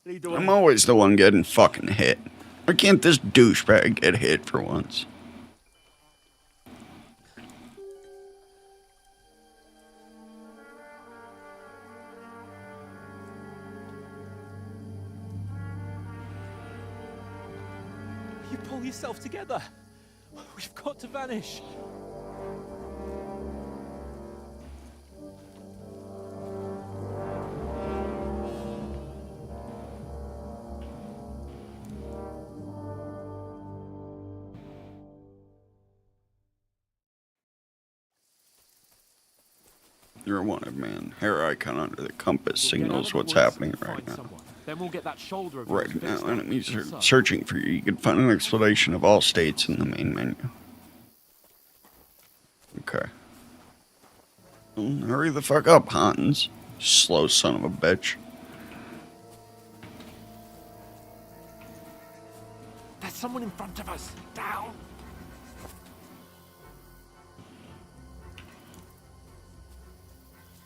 lead the way. I'm always the one getting fucking hit. Why can't this douchebag get hit for once? You pull yourself together. We've got to vanish. You're a wanted man. Hair icon under the compass signals what's happening right now. Then we'll get that shoulder of Right now, enemies are searching for you. You can find an explanation of all states in the main menu. Okay. Well, hurry the fuck up, Hans. Slow son of a bitch. There's someone in front of us. Down.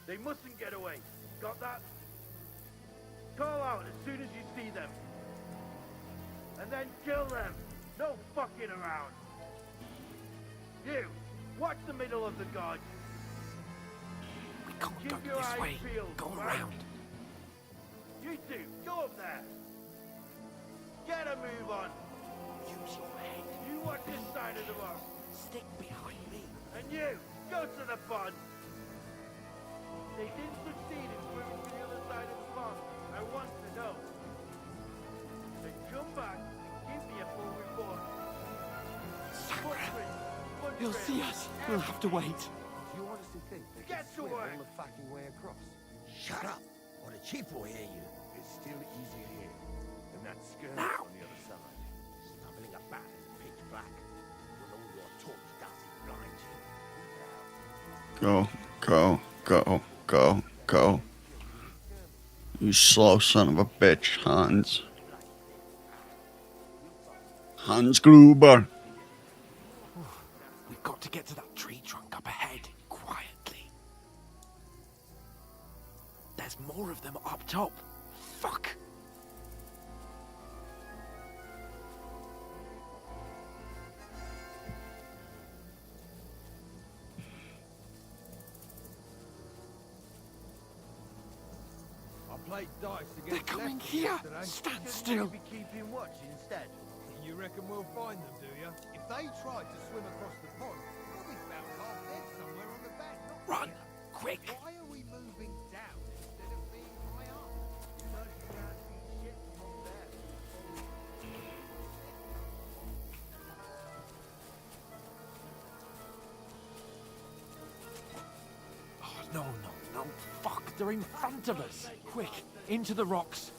They mustn't get away. Got that? Call out as soon as you see them. And then kill them. No fucking around. You, watch the middle of the guard. We can't Keep go your this eyes way. peeled, Go right? around. You two, go up there. Get a move on. Use your head. You watch this side of the box. Stick behind me. And you, go to the pond. They didn't succeed in swimming to the other side of the pond. I want to know. Then come back and give me a full report. Footprints, He'll see us. We'll have to wait. Do you honestly think they Get can swim to work. all the fucking way across? Shut up, or the chief will hear you. It's still easier here than that skirmish Now. on the other side. Stumbling about in the pitch black. When all your torch does is blind you. Go. You slow son of a bitch, Hans. Hans Gruber. We've got to get to that tree trunk up ahead, quietly. There's more of them up top. Fuck. I played dice They're against coming Leicester here. yesterday. Stand Shouldn't still. we be keeping watch instead? You reckon we'll find them, do you? If they tried to swim across the pond, they'll be found half dead somewhere on the bank. Not Run, here. quick. Why are we moving down instead of being high up? Because you can't see shit from up there. Oh, no. Fuck, they're in front of us. Quick, into the rocks.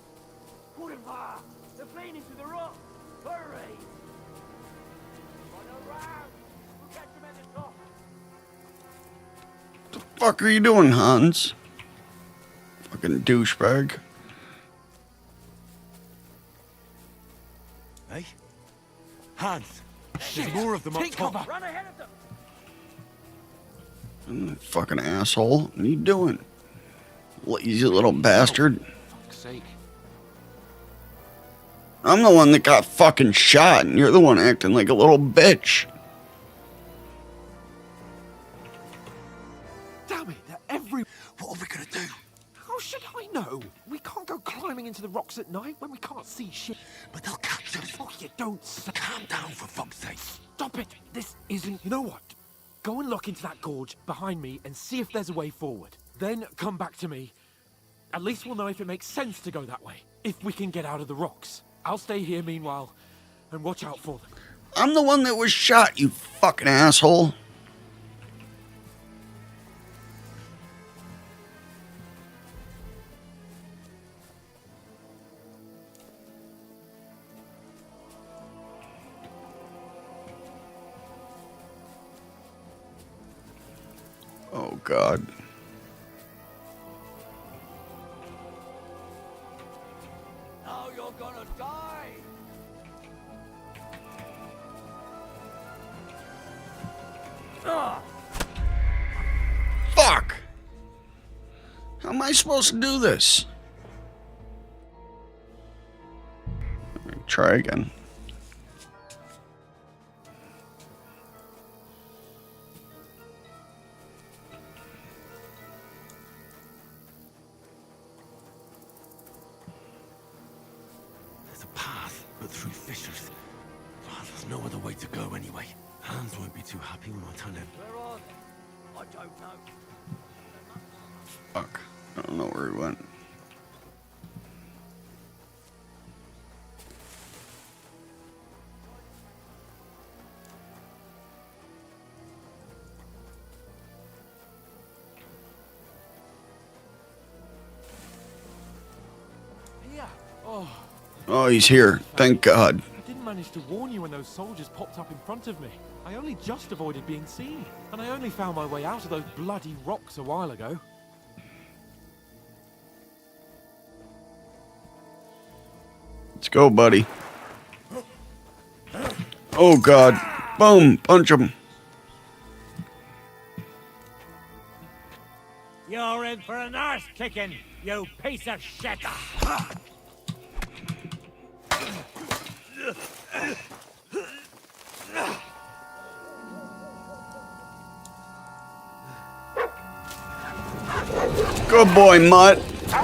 Put him fire! They're playing into the rock! Hurry! Run around! We'll catch them at the top! The fuck are you doing, Hans? Fucking douchebag. Hey? Hans! There's more of them up Take top. cover. Run ahead of them! Fucking asshole. What are you doing? Lazy little bastard. Fuck's sake. I'm the one that got fucking shot, and you're the one acting like a little bitch. Damn it, they're every... What are we gonna do? How should I know? We can't go climbing into the rocks at night when we can't see shit. But they'll catch us. Oh, you don't say. Calm down, for fuck's sake. Stop it. This isn't... You know what? Go and look into that gorge behind me and see if there's a way forward. Then come back to me. At least we'll know if it makes sense to go that way. If we can get out of the rocks. I'll stay here meanwhile and watch out for them. I'm the one that was shot, you fucking asshole. Oh, God. Now you're gonna die. Fuck! How am I supposed to do this? Let me try again. There's a path, but through fissures. Well, there's no other way to go anyway. Hans won't be too happy when I tell him. Where are they? I don't know. Fuck. I don't know where he went. Here. Oh, Oh, he's here. Thank God. I didn't manage to warn you when those soldiers popped up in front of me. I only just avoided being seen. And I only found my way out of those bloody rocks a while ago. Let's go, buddy. Oh, God. Boom. Punch him. You're in for an arse kicking, you piece of shit! Good boy, Mutt.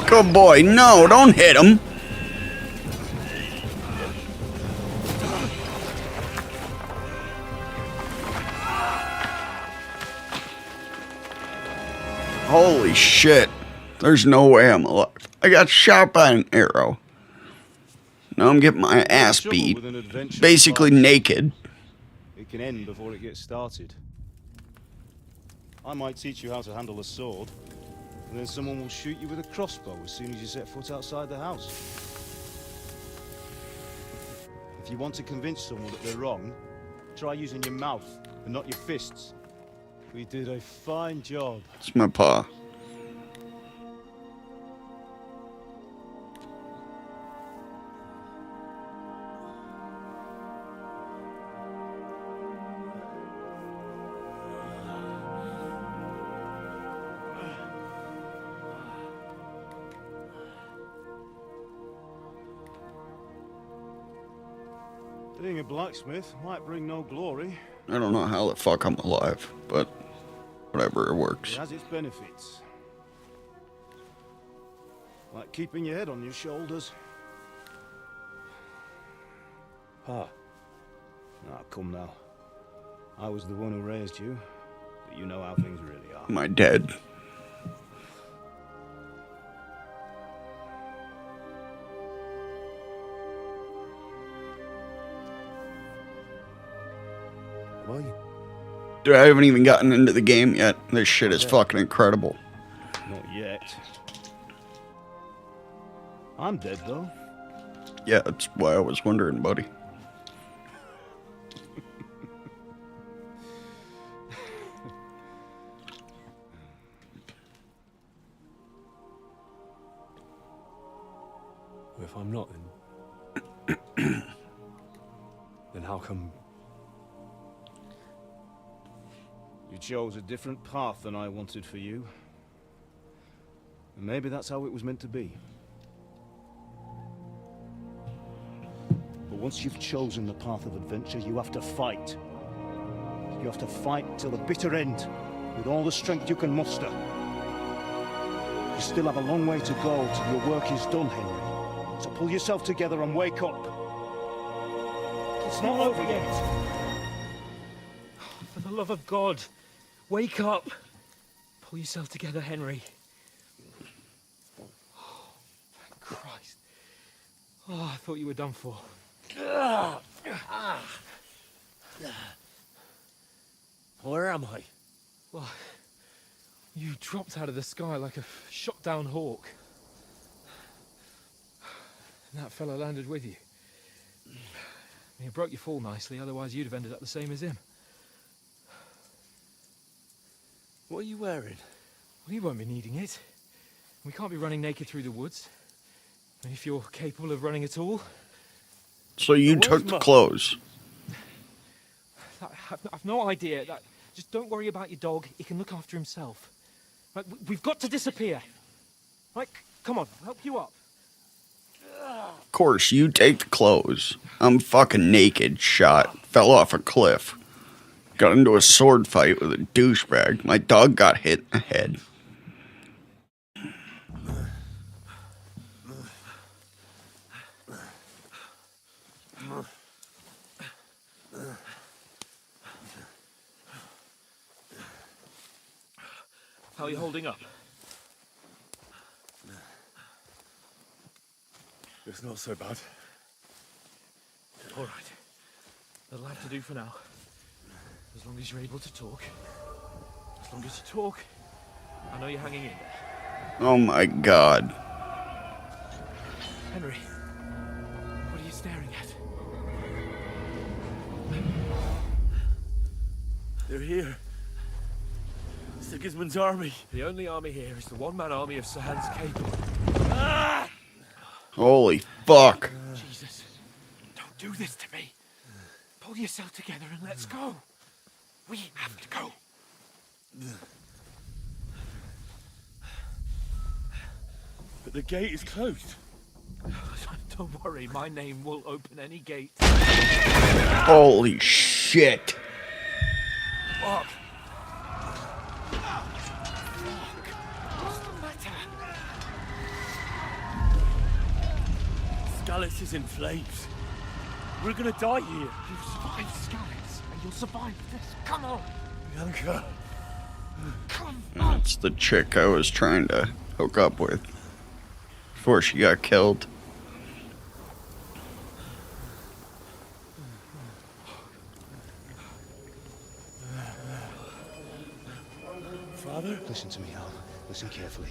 Good boy. No, don't hit him. Holy shit. There's no way I'm alive. I got shot by an arrow. Now I'm getting my ass beat. Basically naked. It can end before it gets started. I might teach you how to handle a sword, and then someone will shoot you with a crossbow as soon as you set foot outside the house. If you want to convince someone that they're wrong, try using your mouth and not your fists. We did a fine job. It's my paw. Being a blacksmith might bring no glory. I don't know how the fuck I'm alive, but whatever, it works. It has its benefits. Like keeping your head on your shoulders. Ah, come now. I was the one who raised you, but you know how things really are. Am I dead? Well, you... Dude, I haven't even gotten into the game yet. This shit is fucking incredible. Not yet. I'm dead, though. Yeah, that's why I was wondering, buddy. Well, if I'm not, then how come... You chose a different path than I wanted for you. And maybe that's how it was meant to be. But once you've chosen the path of adventure, you have to fight. You have to fight till the bitter end, with all the strength you can muster. You still have a long way to go till your work is done, Henry. So pull yourself together and wake up. It's not over yet. For the love of God, wake up. Pull yourself together, Henry. Oh, thank Christ. Oh, I thought you were done for. Where am I? Well, you dropped out of the sky like a shot-down hawk. And that fella landed with you. You broke your fall nicely, otherwise you'd have ended up the same as him. What are you wearing? Well, you won't be needing it. We can't be running naked through the woods. And if you're capable of running at all... So you took the clothes. I've no idea. Just don't worry about your dog. He can look after himself. Right, we've got to disappear. Right, come on, I'll help you up. Of course, you take the clothes. I'm fucking naked, shot, fell off a cliff. Got into a sword fight with a douchebag. My dog got hit in the head. How are you holding up? It's not so bad. All right. That'll have to do for now. As long as you're able to talk. As long as you talk, I know you're hanging in there. Oh my God. Henry, what are you staring at? They're here. Sigismund's army. The only army here is the one-man army of Sir Hans Capel. Holy fuck. Jesus. do this to me. Pull yourself together and let's go. We have to go. But the gate is closed. Don't worry, my name will open any gate. Holy shit. Fuck. What's the matter? Skalitz is in flames. We're gonna die here. You survived Skalitz, and you'll survive this. Come on. Bianca. Come on. That's the chick I was trying to hook up with before she got killed. Father? Listen to me, Al. Listen carefully.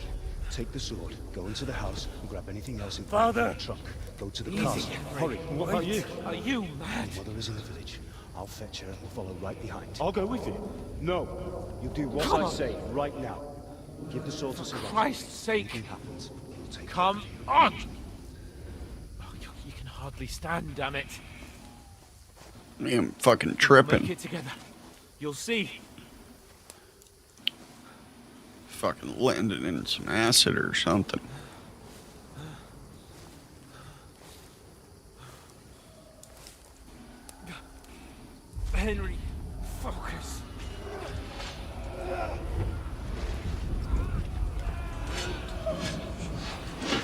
Take the sword, go into the house, and grab anything else in Father! the trunk. Go to the Easy, castle. Henry. Hurry. What about you? Are you mad? Your mother is in the village. I'll fetch her and we'll follow right behind. I'll go with you. No. You do what Come I on. say right now. Give the sword to For Siraj. Christ's sake. Anything happens, we'll take Come on! Oh, you can hardly stand, damn it. I'm fucking Make tripping. it together. You'll see. Fucking landed in some acid or something. Henry, focus.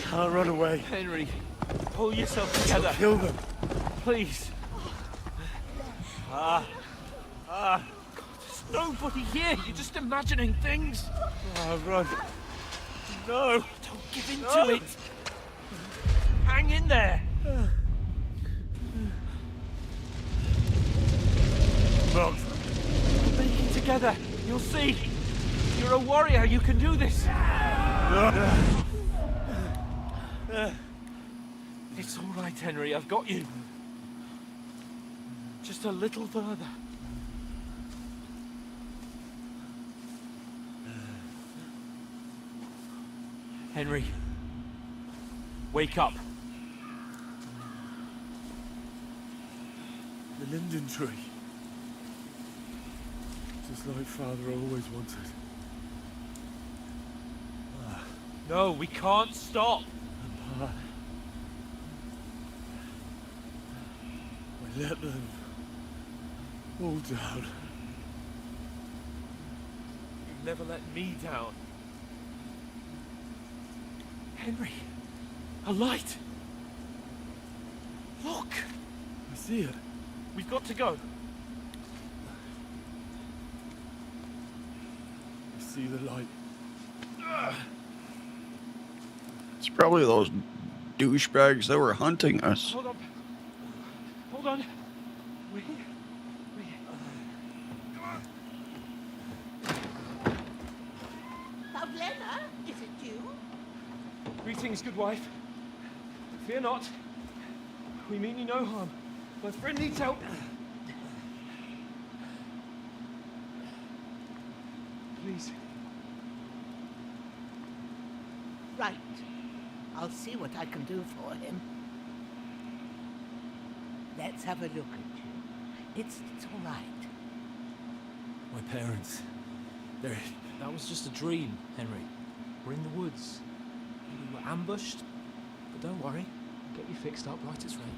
Can't run away. Henry, pull yourself together. Kill them. Please. God, there's nobody here. You're just imagining things. Run. No. Don't give in to it. Hang in there. Mom. Make it together. You'll see. You're a warrior. You can do this. It's all right, Henry. I've got you. Just a little further. Henry, wake up. The linden tree. Just like Father always wanted. No, we can't stop. I let them all down. You've never let me down. Henry, a light. Look. I see it. We've got to go. I see the light. It's probably those douchebags that were hunting us. Hold on. Hold on. Wait. Pavlena, is it you? Greetings, good wife. Fear not. We mean you no harm. My friend needs help. Please. Right. I'll see what I can do for him. Let's have a look at you. It's all right. My parents. That was just a dream, Henry. We're in the woods. We were ambushed. But don't worry. I'll get you fixed up right as rain.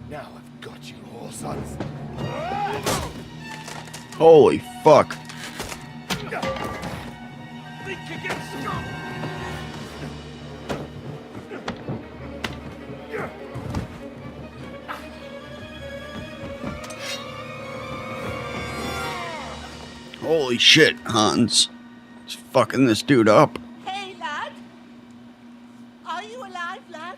Now I've got you, all sons. Holy fuck. Think again, Scott! Holy shit, Hans. He's fucking this dude up. Hey, lad. Are you alive, lad?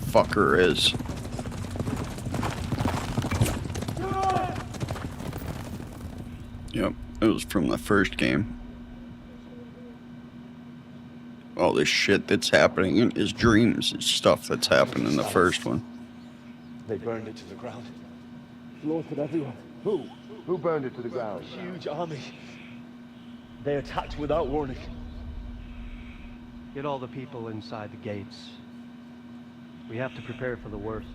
fucker is. Yep, it was from the first game. All this shit that's happening in his dreams is stuff that's happened in the first one. They burned it to the ground. Slaughtered everyone. Who? Who burned it to the ground? Huge army. They attacked without warning. Get all the people inside the gates. We have to prepare for the worst.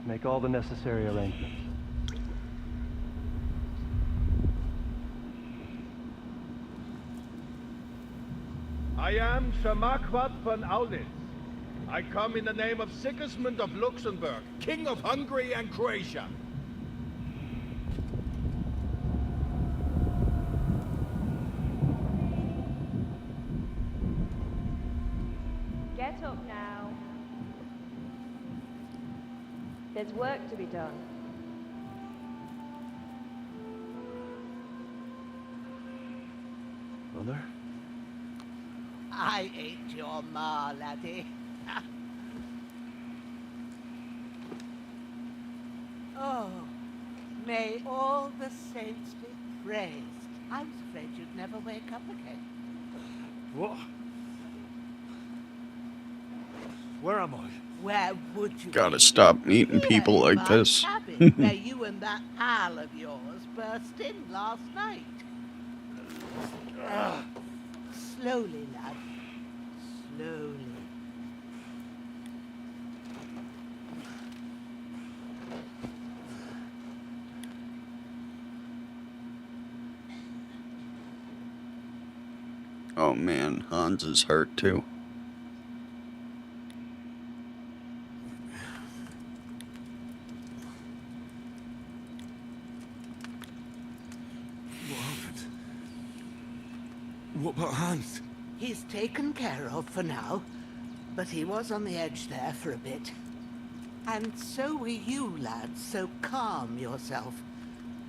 Make all the necessary arrangements. I am Shamakwat von Aulitz. I come in the name of Sigismund of Luxembourg, King of Hungary and Croatia. Get up now. There's work to be done. Mother? I ain't your ma, laddie. Oh, may all the saints be praised. I was afraid you'd never wake up again. What? Where am I? Where would you Gotta be? stop meeting people Here in like my this. cabin, where you and that pal of yours burst in last night. Slowly, lad. Slowly. Oh man, Hans is hurt too. What happened? What about Hans? He's taken care of for now, but he was on the edge there for a bit. And so were you, lads, so calm yourself.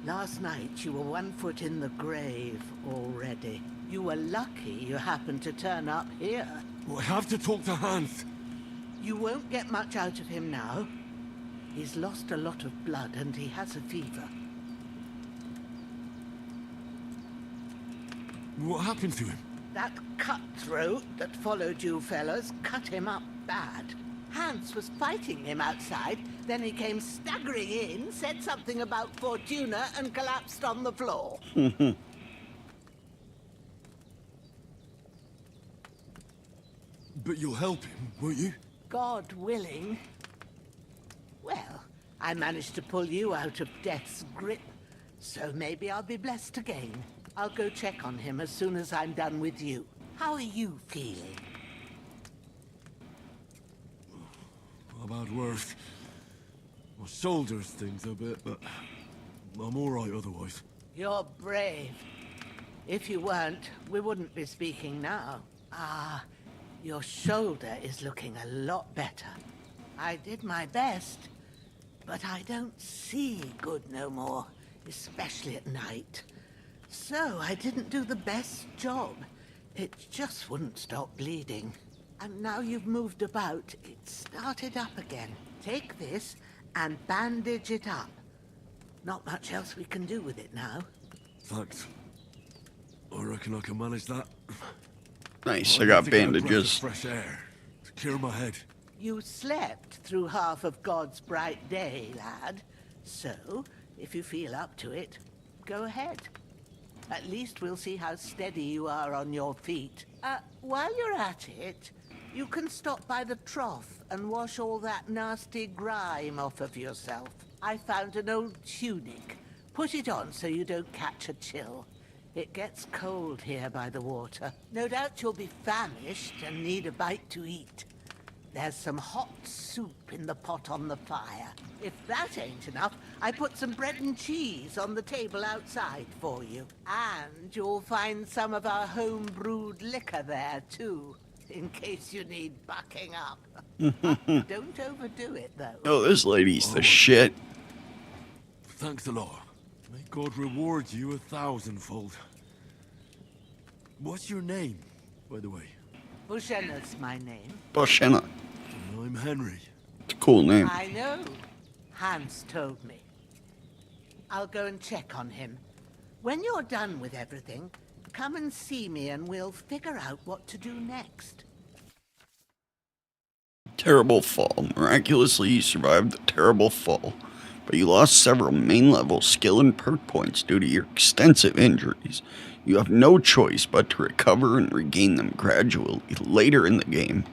Last night you were 1 foot in the grave already. You were lucky you happened to turn up here. Well, I have to talk to Hans. You won't get much out of him now. He's lost a lot of blood and he has a fever. What happened to him? That cutthroat that followed you fellas cut him up bad. Hans was fighting him outside, then he came staggering in, said something about Fortuna, and collapsed on the floor. But you'll help him, won't you? God willing. Well, I managed to pull you out of death's grip, so maybe I'll be blessed again. I'll go check on him as soon as I'm done with you. How are you feeling? About worse. My shoulders stings a bit, but I'm all right otherwise. You're brave. If you weren't, we wouldn't be speaking now. Ah, your shoulder is looking a lot better. I did my best, but I don't see good no more, especially at night. So I didn't do the best job. It just wouldn't stop bleeding. And now you've moved about, it started up again. Take this and bandage it up. Not much else we can do with it now. Thanks. I reckon I can manage that. Nice, I got need to get a breath of bandages. fresh air to clear my head. You slept through half of God's bright day, lad. So, if you feel up to it, go ahead. At least we'll see how steady you are on your feet. While you're at it, you can stop by the trough and wash all that nasty grime off of yourself. I found an old tunic. Put it on so you don't catch a chill. It gets cold here by the water. No doubt you'll be famished and need a bite to eat. There's some hot soup in the pot on the fire. If that ain't enough, I put some bread and cheese on the table outside for you. And you'll find some of our home-brewed liquor there, too, in case you need bucking up. Don't overdo it, though. Oh, this lady's the shit. Thanks a lot. May God reward you 1,000-fold. What's your name, by the way? Bushenna's my name. Bushenna. I'm Henry. It's a cool name. I know. Hans told me. I'll go and check on him. When you're done with everything, come and see me and we'll figure out what to do next. Terrible fall. Miraculously, you survived the terrible fall, but you lost several main-level skill and perk points due to your extensive injuries. You have no choice but to recover and regain them gradually later in the game.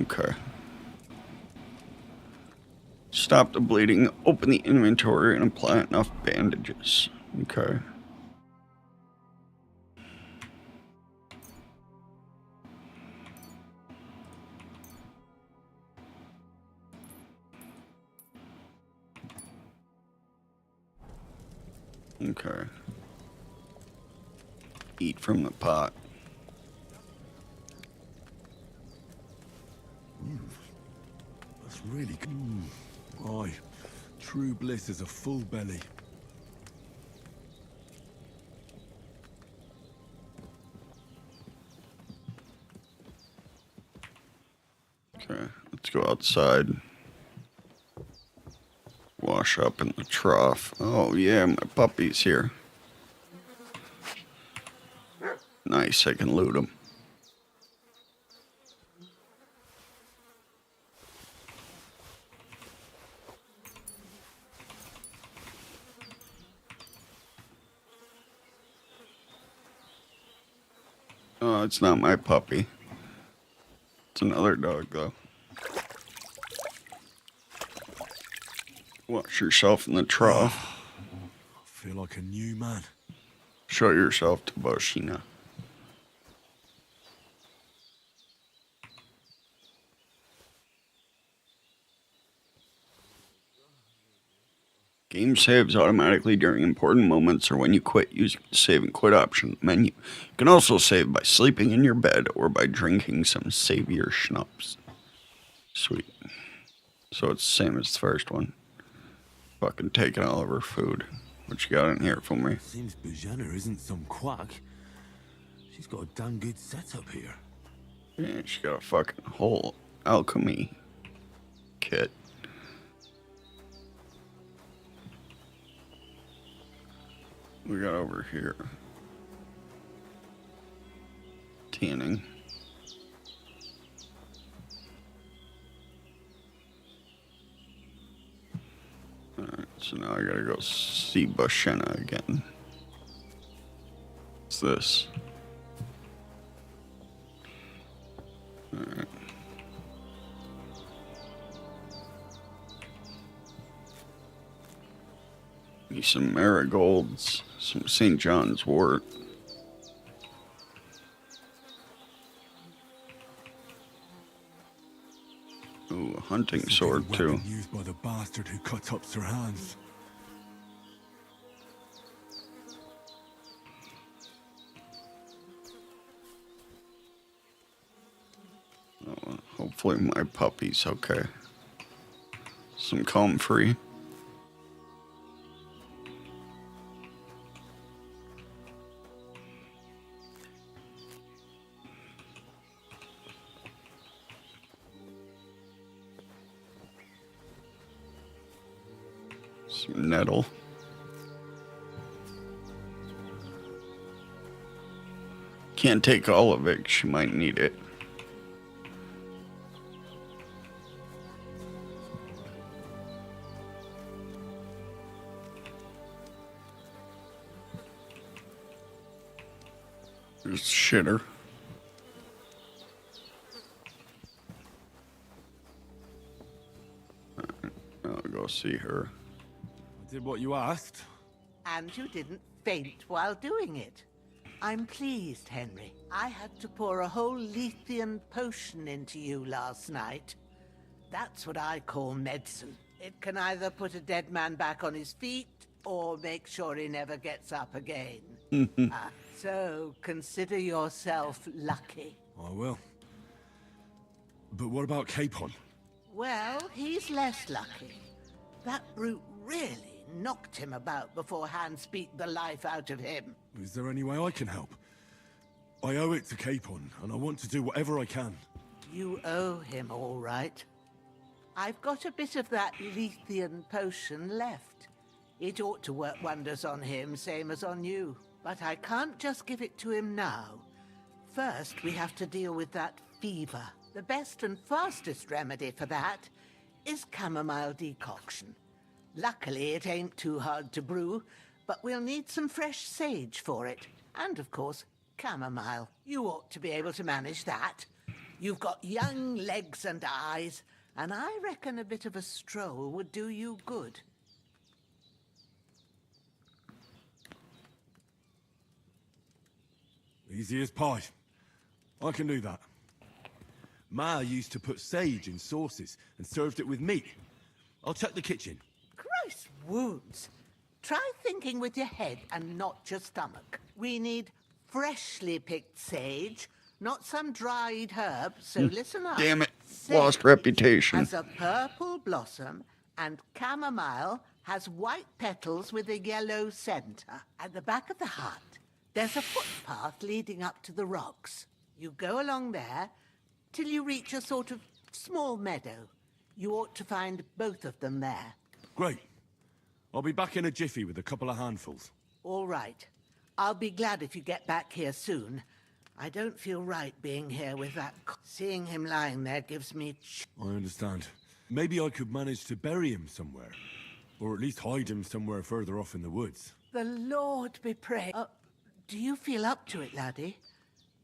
Okay. Stop the bleeding, open the inventory, and apply enough bandages. Okay. Okay. Eat from the pot. That's really good. Aye. True bliss is a full belly. Okay, let's go outside. Wash up in the trough. Oh yeah, my puppy's here. Nice, I can loot him. Oh, it's not my puppy. It's another dog, though. Wash yourself in the trough. I feel like a new man. Show yourself to Boshina. Game saves automatically during important moments or when you quit using the save and quit option menu. You can also save by sleeping in your bed or by drinking some savior schnapps. Sweet. So it's the same as the first one. Fucking taking all of her food. What you got in here for me? Seems Bujana isn't some quack. She's got a damn good setup here. Yeah, she got a fucking whole alchemy kit. We got over here. Tanning. Alright, so now I gotta go see Bushenna again. What's this? Alright. Need some marigolds, some St. John's wort. Ooh, a hunting sword too. Used by the bastard who cut up Sir Hans. Oh, hopefully my puppy's okay. Some comfrey. Some nettle. Can't take all of it. She might need it. There's shitter. I'll go see her. I did what you asked. And you didn't faint while doing it. I'm pleased, Henry. I had to pour a whole Lethean potion into you last night. That's what I call medicine. It can either put a dead man back on his feet, or make sure he never gets up again. So, consider yourself lucky. I will. But what about Capon? Well, he's less lucky. That brute really knocked him about before Hans beat the life out of him. Is there any way I can help? I owe it to Capon, and I want to do whatever I can. You owe him, all right. I've got a bit of that Lethean potion left. It ought to work wonders on him, same as on you. But I can't just give it to him now. First, we have to deal with that fever. The best and fastest remedy for that is chamomile decoction. Luckily, it ain't too hard to brew, but we'll need some fresh sage for it. And, of course, chamomile. You ought to be able to manage that. You've got young legs and eyes, and I reckon a bit of a stroll would do you good. Easy as pie. I can do that. Ma used to put sage in sauces and served it with meat. I'll check the kitchen. Christ wounds. Try thinking with your head and not your stomach. We need freshly picked sage, not some dried herb, so listen up. Damn it. Sage Lost reputation. has a purple blossom, and chamomile has white petals with a yellow center. At the back of the hut, there's a footpath leading up to the rocks. You go along there till you reach a sort of small meadow. You ought to find both of them there. Great. I'll be back in a jiffy with a couple of handfuls. All right. I'll be glad if you get back here soon. I don't feel right being here with that. Seeing him lying there gives me... I understand. Maybe I could manage to bury him somewhere. Or at least hide him somewhere further off in the woods. The Lord be praised. Do you feel up to it, laddie?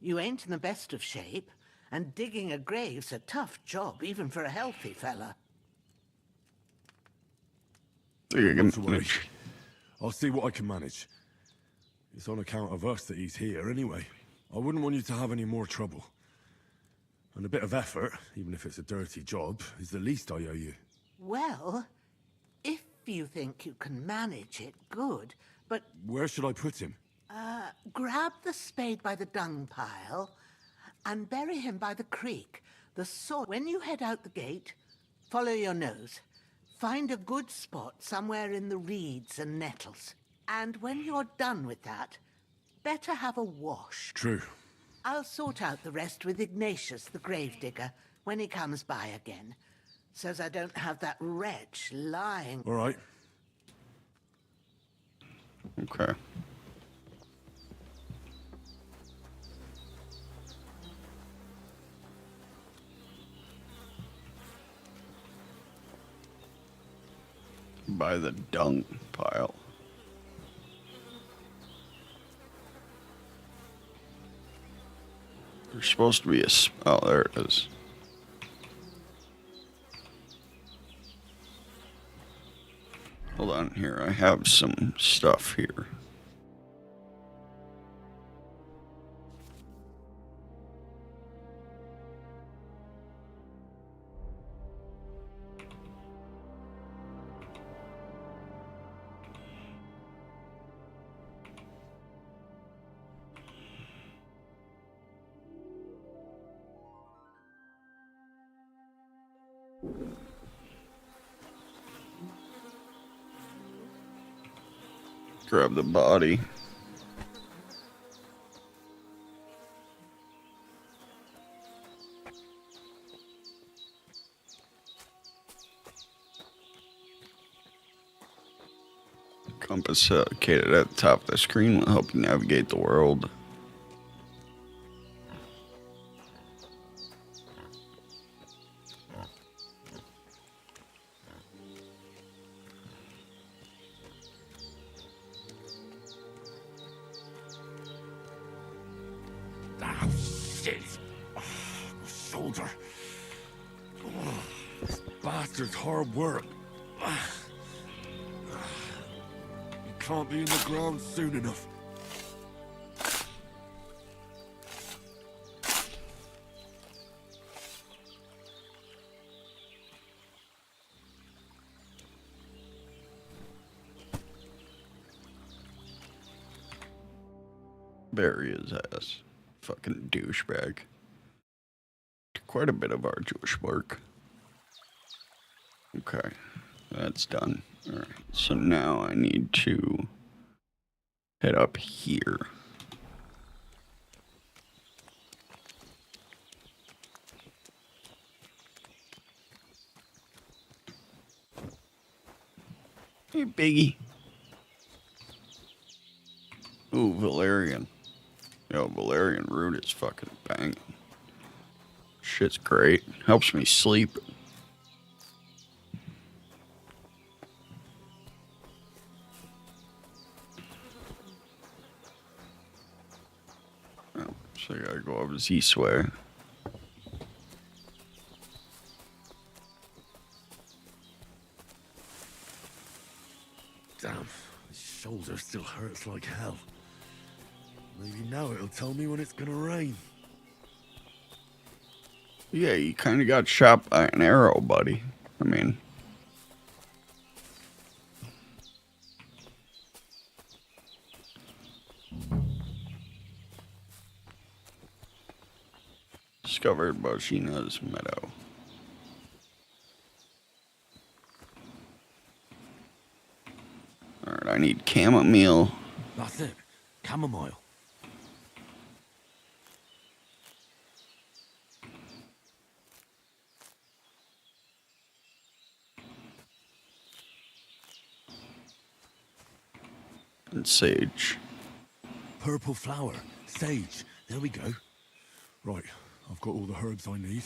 You ain't in the best of shape, and digging a grave's a tough job, even for a healthy fella. Not to worry. I'll see what I can manage. It's on account of us that he's here anyway. I wouldn't want you to have any more trouble. And a bit of effort, even if it's a dirty job, is the least I owe you. Well, if you think you can manage it, good, but... Where should I put him? Grab the spade by the dung pile and bury him by the creek. The soil. When you head out the gate, follow your nose. Find a good spot somewhere in the reeds and nettles. And when you're done with that, better have a wash. True. I'll sort out the rest with Ignatius, the gravedigger, when he comes by again. So's I don't have that wretch lying... All right. Okay. By the dung pile. There's supposed to be a... Oh, there it is. Hold on here. I have some stuff here. Grab the body. Compass located at the top of the screen will help you navigate the world. Ah, shit! Oh, my shoulder. Oh, this bastard's hard work. You can't be in the ground soon enough. Bury his ass. Fucking douchebag. Quite a bit of arduous work. Okay, that's done. Alright, so now I need to head up here. Hey, Biggie. Ooh, Valerian. Yo, Valerian root is fucking banging. Shit's great. Helps me sleep. Oh, so I gotta go over this east way. Damn, my shoulder still hurts like hell. Maybe now it'll tell me when it's gonna rain. Yeah, you kind of got shot by an arrow, buddy. I mean... Discovered Boshina's meadow. Alright, I need chamomile. That's it. Chamomile. And sage. Purple flower. Sage. There we go. Right, I've got all the herbs I need.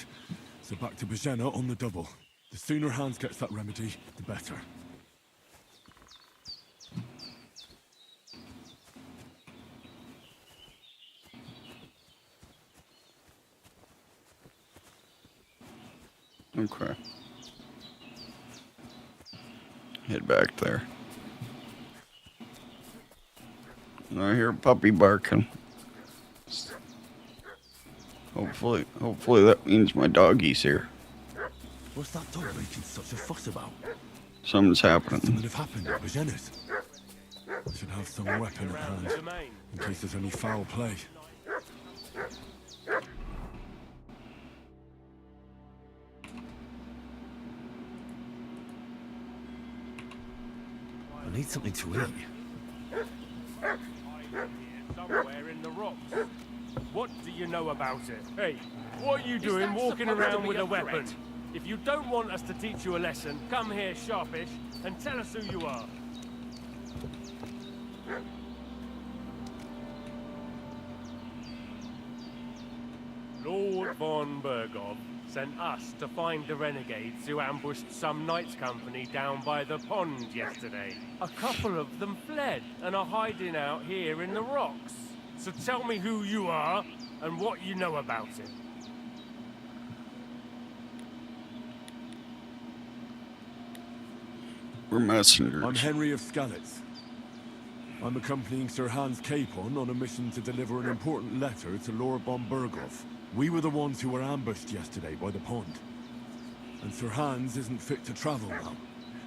So back to Bajena on the double. The sooner Hans gets that remedy, the better. Okay. Head back there. I hear a puppy barking. Hopefully that means my doggy's here. What's that dog making such a fuss about? Something's happening. Something have happened at Bajena's. I should have some weapon at hand, in case there's any foul play. I need something to eat. Somewhere in the rocks. What do you know about it? Hey, what are you doing walking around with a weapon? If you don't want us to teach you a lesson, come here, sharpish, and tell us who you are. Lord von Bergov sent us to find the renegades who ambushed some knights' company down by the pond yesterday. A couple of them fled and are hiding out here in the rocks. So tell me who you are and what you know about it. We're messengers. I'm Henry of Skalitz. I'm accompanying Sir Hans Capon on a mission to deliver an important letter to Lord von Bergov. We were the ones who were ambushed yesterday by the pond. And Sir Hans isn't fit to travel now.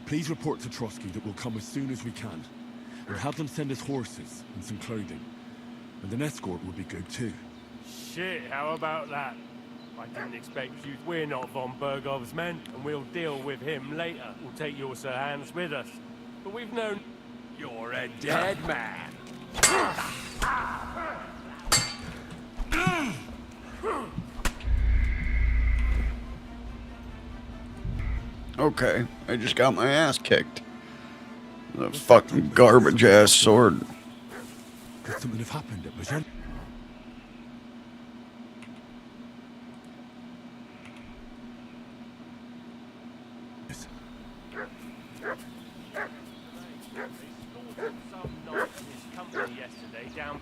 Please report to Trotsky that we'll come as soon as we can. And have them send us horses and some clothing. And an escort would be good too. Shit, how about that? I didn't expect you. We're not von Bergov's men, and we'll deal with him later. We'll take your Sir Hans with us. But we've known... You're a dead man. Okay, I just got my ass kicked. The fucking garbage ass sword. Could something have happened at Bajena?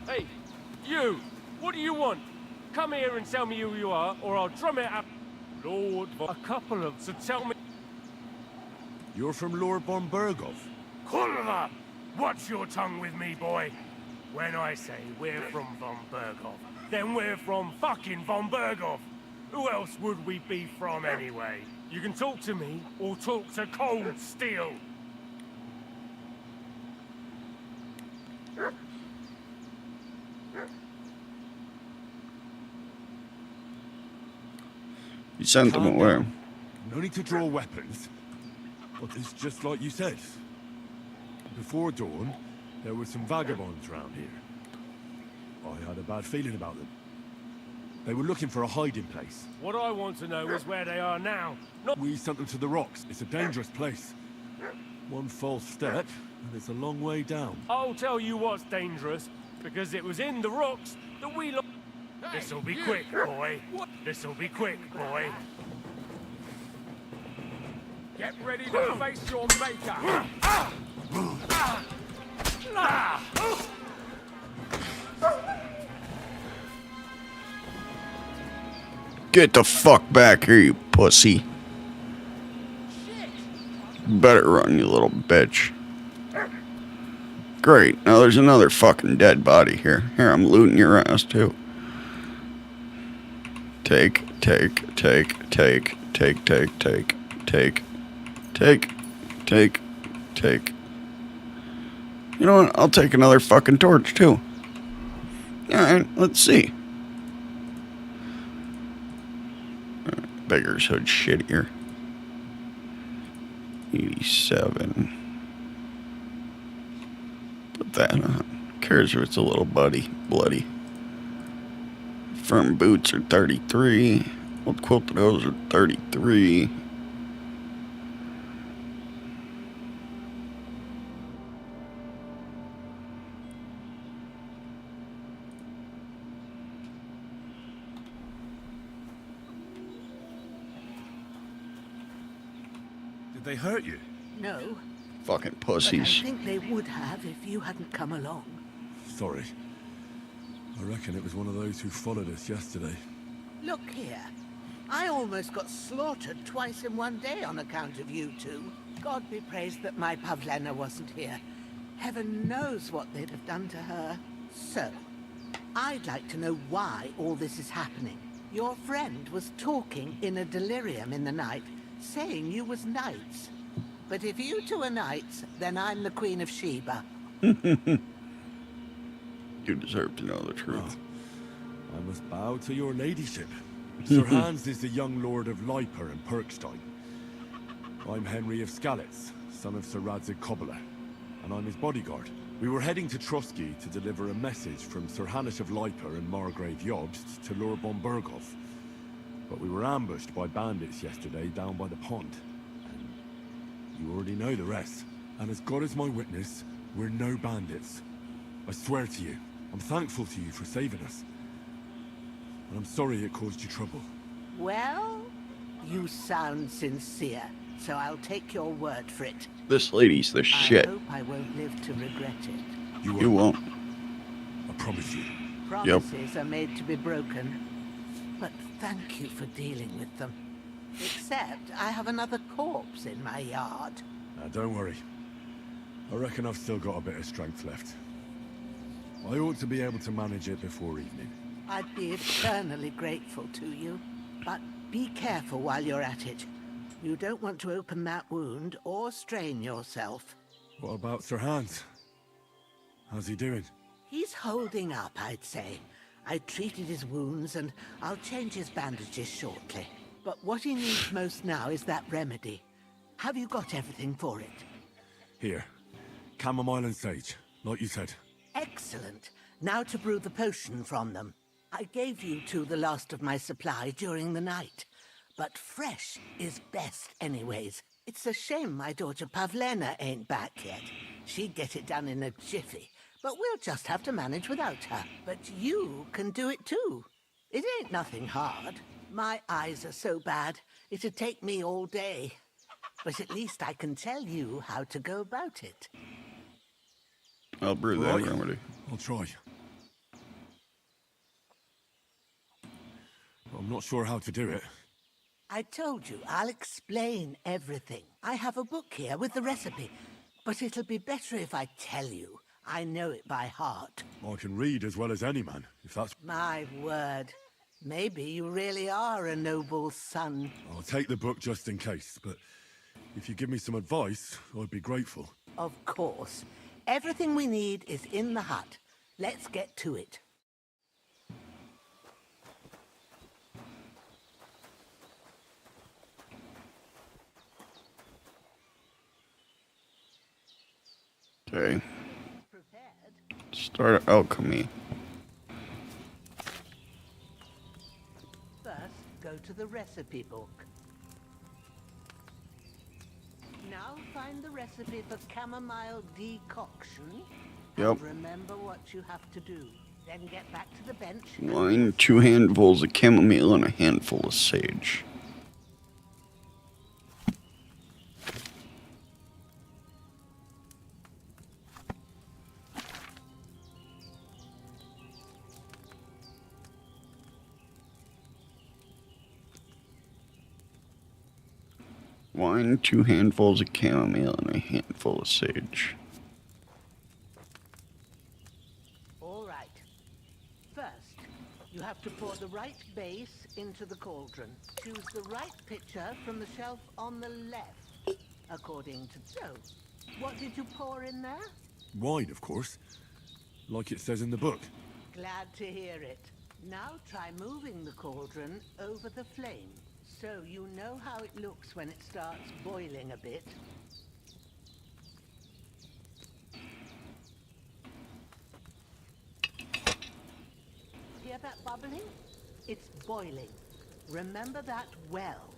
Hey, you! What do you want? Come here and tell me who you are, or I'll drum it up. Lord, a couple of... So tell me... You're from Lord von Bergov? Kulva! Watch your tongue with me, boy. When I say we're from von Bergov, then we're from fucking von Bergov. Who else would we be from anyway? You can talk to me, or talk to cold steel. You sent them away. No need to draw weapons. But it's just like you said. Before dawn, there were some vagabonds around here. I had a bad feeling about them. They were looking for a hiding place. What I want to know is where they are now. We sent them to the rocks. It's a dangerous place. One false step, and it's a long way down. I'll tell you what's dangerous, because it was in the rocks that we lost. This'll be quick, boy. This'll be quick, boy. Get ready to face your maker. Get the fuck back here, you pussy. Better run, you little bitch. Great, now there's another fucking dead body here. Here, I'm looting your ass, too. Take. You know what? I'll take another fucking torch, too. Alright, let's see. Beggar's Hood shit here. 87. Put that on. Cares if it's a little bloody. Firm boots are 33. Old quilted hose are 33. Did they hurt you? No. Fucking But pussies. I think they would have if you hadn't come along. Sorry. I reckon it was one of those who followed us yesterday. Look here. I almost got slaughtered twice in one day on account of you two. God be praised that my Pavlena wasn't here. Heaven knows what they'd have done to her. So, I'd like to know why all this is happening. Your friend was talking in a delirium in the night, saying you was knights. But if you two are knights, then I'm the Queen of Sheba. You deserve to know the truth. I must bow to your ladyship. Sir Hans is the young lord of Leiper and Perkstein. I'm Henry of Skalitz, son of Sir Radzig Kobyla, and I'm his bodyguard. We were heading to Trotsky to deliver a message from Sir Hanish of Leiper and Margrave Jobst to Lord Bombergov. But we were ambushed by bandits yesterday down by the pond. And you already know the rest. And as God is my witness, we're no bandits. I swear to you, I'm thankful to you for saving us. And I'm sorry it caused you trouble. Well, you sound sincere, so I'll take your word for it. This lady's the shit. I hope I won't live to regret it. You won't. I promise you. Promises are made to be broken. But thank you for dealing with them. Except I have another corpse in my yard. Don't worry. I reckon I've still got a bit of strength left. I ought to be able to manage it before evening. I'd be eternally grateful to you. But be careful while you're at it. You don't want to open that wound or strain yourself. What about Sir Hans? How's he doing? He's holding up, I'd say. I treated his wounds and I'll change his bandages shortly. But what he needs most now is that remedy. Have you got everything for it? Here. Chamomile and sage, like you said. Excellent. Now to brew the potion from them. I gave you two the last of my supply during the night. But fresh is best anyways. It's a shame my daughter Pavlena ain't back yet. She'd get it done in a jiffy. But we'll just have to manage without her. But you can do it too. It ain't nothing hard. My eyes are so bad, it'd take me all day. But at least I can tell you how to go about it. I'll brew that remedy. I'll try. I'm not sure how to do it. I told you, I'll explain everything. I have a book here with the recipe, but it'll be better if I tell you. I know it by heart. I can read as well as any man, if that's... My word. Maybe you really are a noble son. I'll take the book just in case, but if you give me some advice, I'd be grateful. Of course. Everything we need is in the hut. Let's get to it. Okay. Start alchemy. First, go to the recipe book. Now find the recipe for chamomile decoction? Yep. And remember what you have to do. Then get back to the bench. Wine, 2 handfuls of chamomile, and a handful of sage. Wine, 2 handfuls of chamomile, and a handful of sage. All right. First, you have to pour the right base into the cauldron. Choose the right pitcher from the shelf on the left, according to... So, what did you pour in there? Wine, of course. Like it says in the book. Glad to hear it. Now try moving the cauldron over the flame, so you know how it looks when it starts boiling a bit. Hear that bubbling? It's boiling. Remember that well.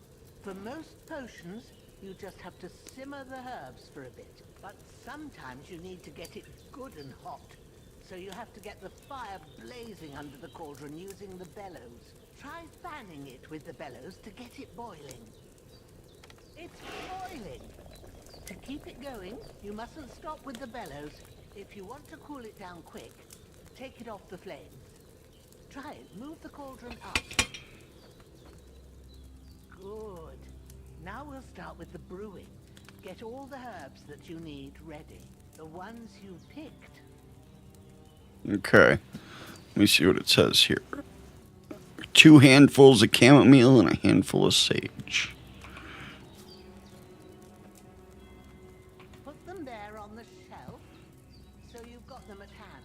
For most potions, you just have to simmer the herbs for a bit. But sometimes you need to get it good and hot. So you have to get the fire blazing under the cauldron using the bellows. Try fanning it with the bellows to get it boiling. It's boiling! To keep it going, you mustn't stop with the bellows. If you want to cool it down quick, take it off the flames. Try it. Move the cauldron up. Good. Now we'll start with the brewing. Get all the herbs that you need ready. The ones you picked. Okay. Let me see what it says here. 2 handfuls of chamomile and a handful of sage. Put them there on the shelf, so you've got them at hand.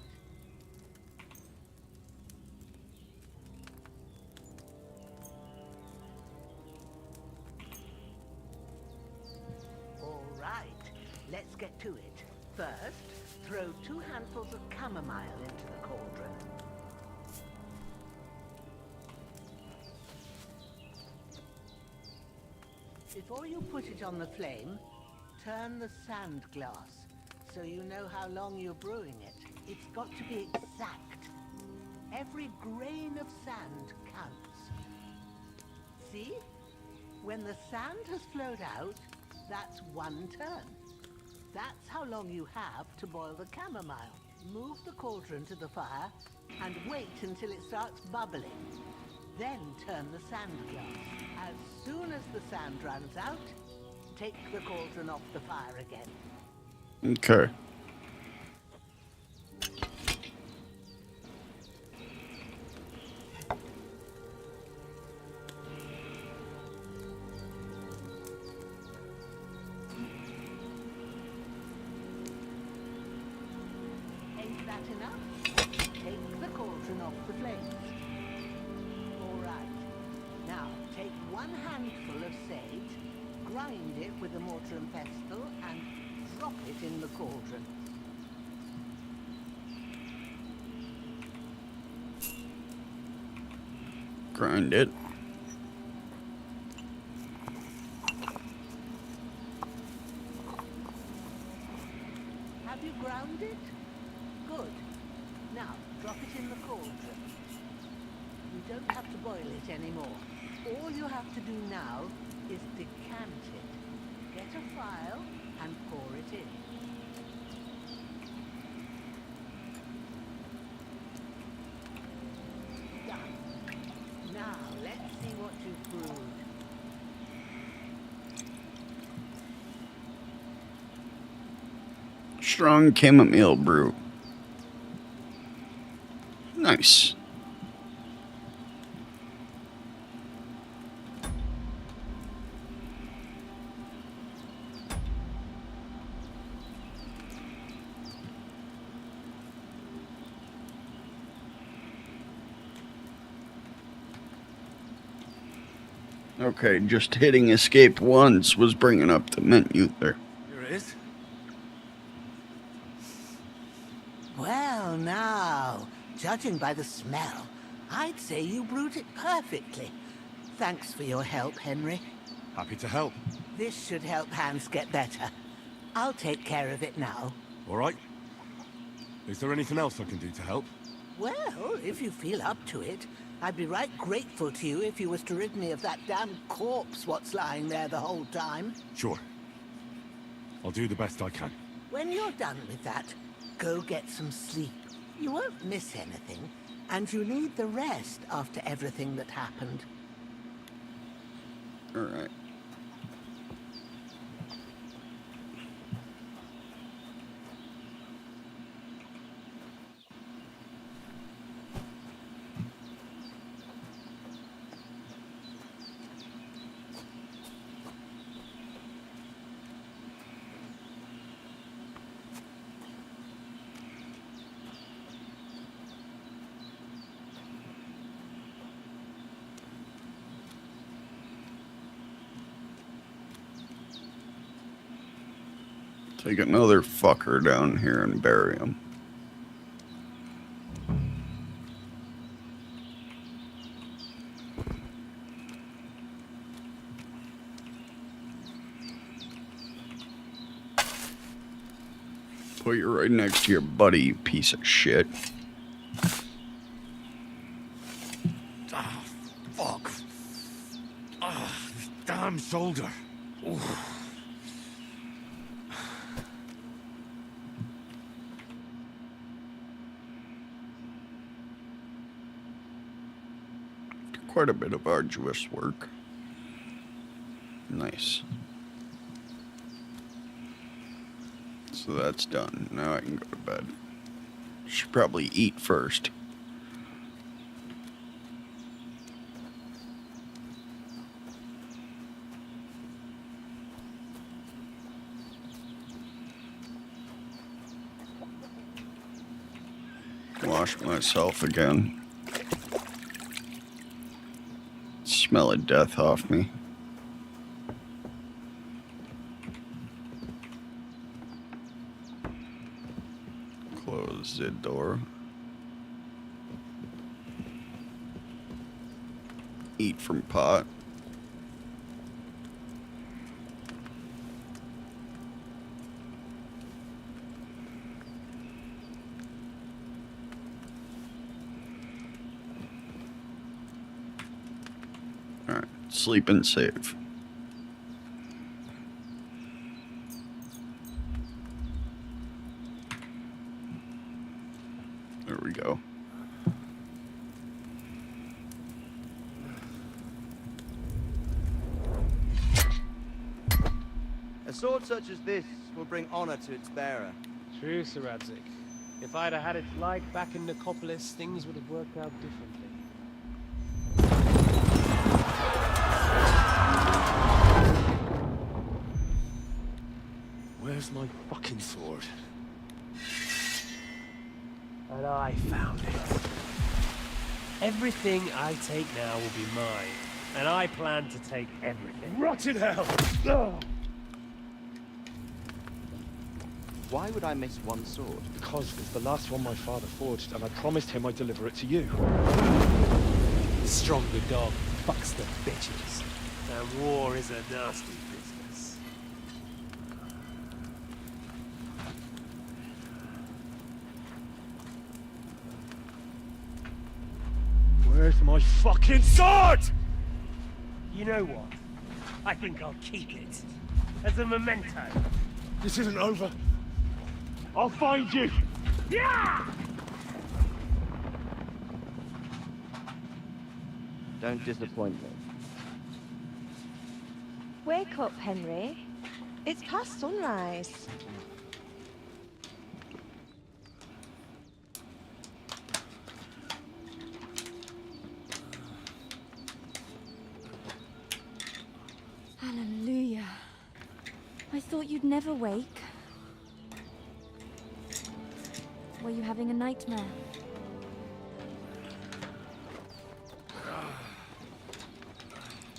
All right, let's get to it. First, throw 2 handfuls of chamomile into the cauldron. Before you put it on the flame, turn the sand glass so you know how long you're brewing it. It's got to be exact. Every grain of sand counts. See? When the sand has flowed out, that's 1 turn. That's how long you have to boil the chamomile. Move the cauldron to the fire and wait until it starts bubbling. Then turn the sand glass. As soon as the sand runs out, take the cauldron off the fire again. Okay. Ain't that enough? Take the cauldron off the flames. All right. Now, take 1 handful of sage, grind it with a mortar and pestle, and drop it in the cauldron. Grind it. Have you ground it? Good. Now, drop it in the cauldron. You don't have to boil it anymore. All you have to do now is decant it. Get a phial and pour it in. Done. Now, let's see what you've brewed. Strong chamomile brew. Nice. Okay, just hitting escape once was bringing up the menu there. Here it is. Well, now, judging by the smell, I'd say you brewed it perfectly. Thanks for your help, Henry. Happy to help. This should help Hans get better. I'll take care of it now. All right. Is there anything else I can do to help? Well, if you feel up to it, I'd be right grateful to you if you was to rid me of that damn corpse what's lying there the whole time. Sure. I'll do the best I can. When you're done with that, go get some sleep. You won't miss anything, and you need the rest after everything that happened. All right. Take another fucker down here and bury him. Put you right next to your buddy, you piece of shit. Ah, fuck. Ah, this damn shoulder. Ooh. Quite a bit of arduous work. Nice. So that's done. Now I can go to bed. Should probably eat first. Wash myself again. Smell of death off me. Close the door. Eat from pot. Alright, sleep and save. There we go. A sword such as this will bring honor to its bearer. True, Sir Radzik. If I'd have had its like back in Nicopolis, things would have worked out differently. Where's my fucking sword? And I found it. Everything I take now will be mine, and I plan to take everything. Rot in hell! Oh. Why would I miss one sword? Because it's the last one my father forged, and I promised him I'd deliver it to you. Stronger dog fucks the bitches, and war is a nasty business. Where's my fucking sword? You know what? I think I'll keep it as a memento. This isn't over. I'll find you! Yeah! Don't disappoint me. Wake up, Henry. It's past sunrise. Hallelujah. I thought you'd never wake. Were you having a nightmare?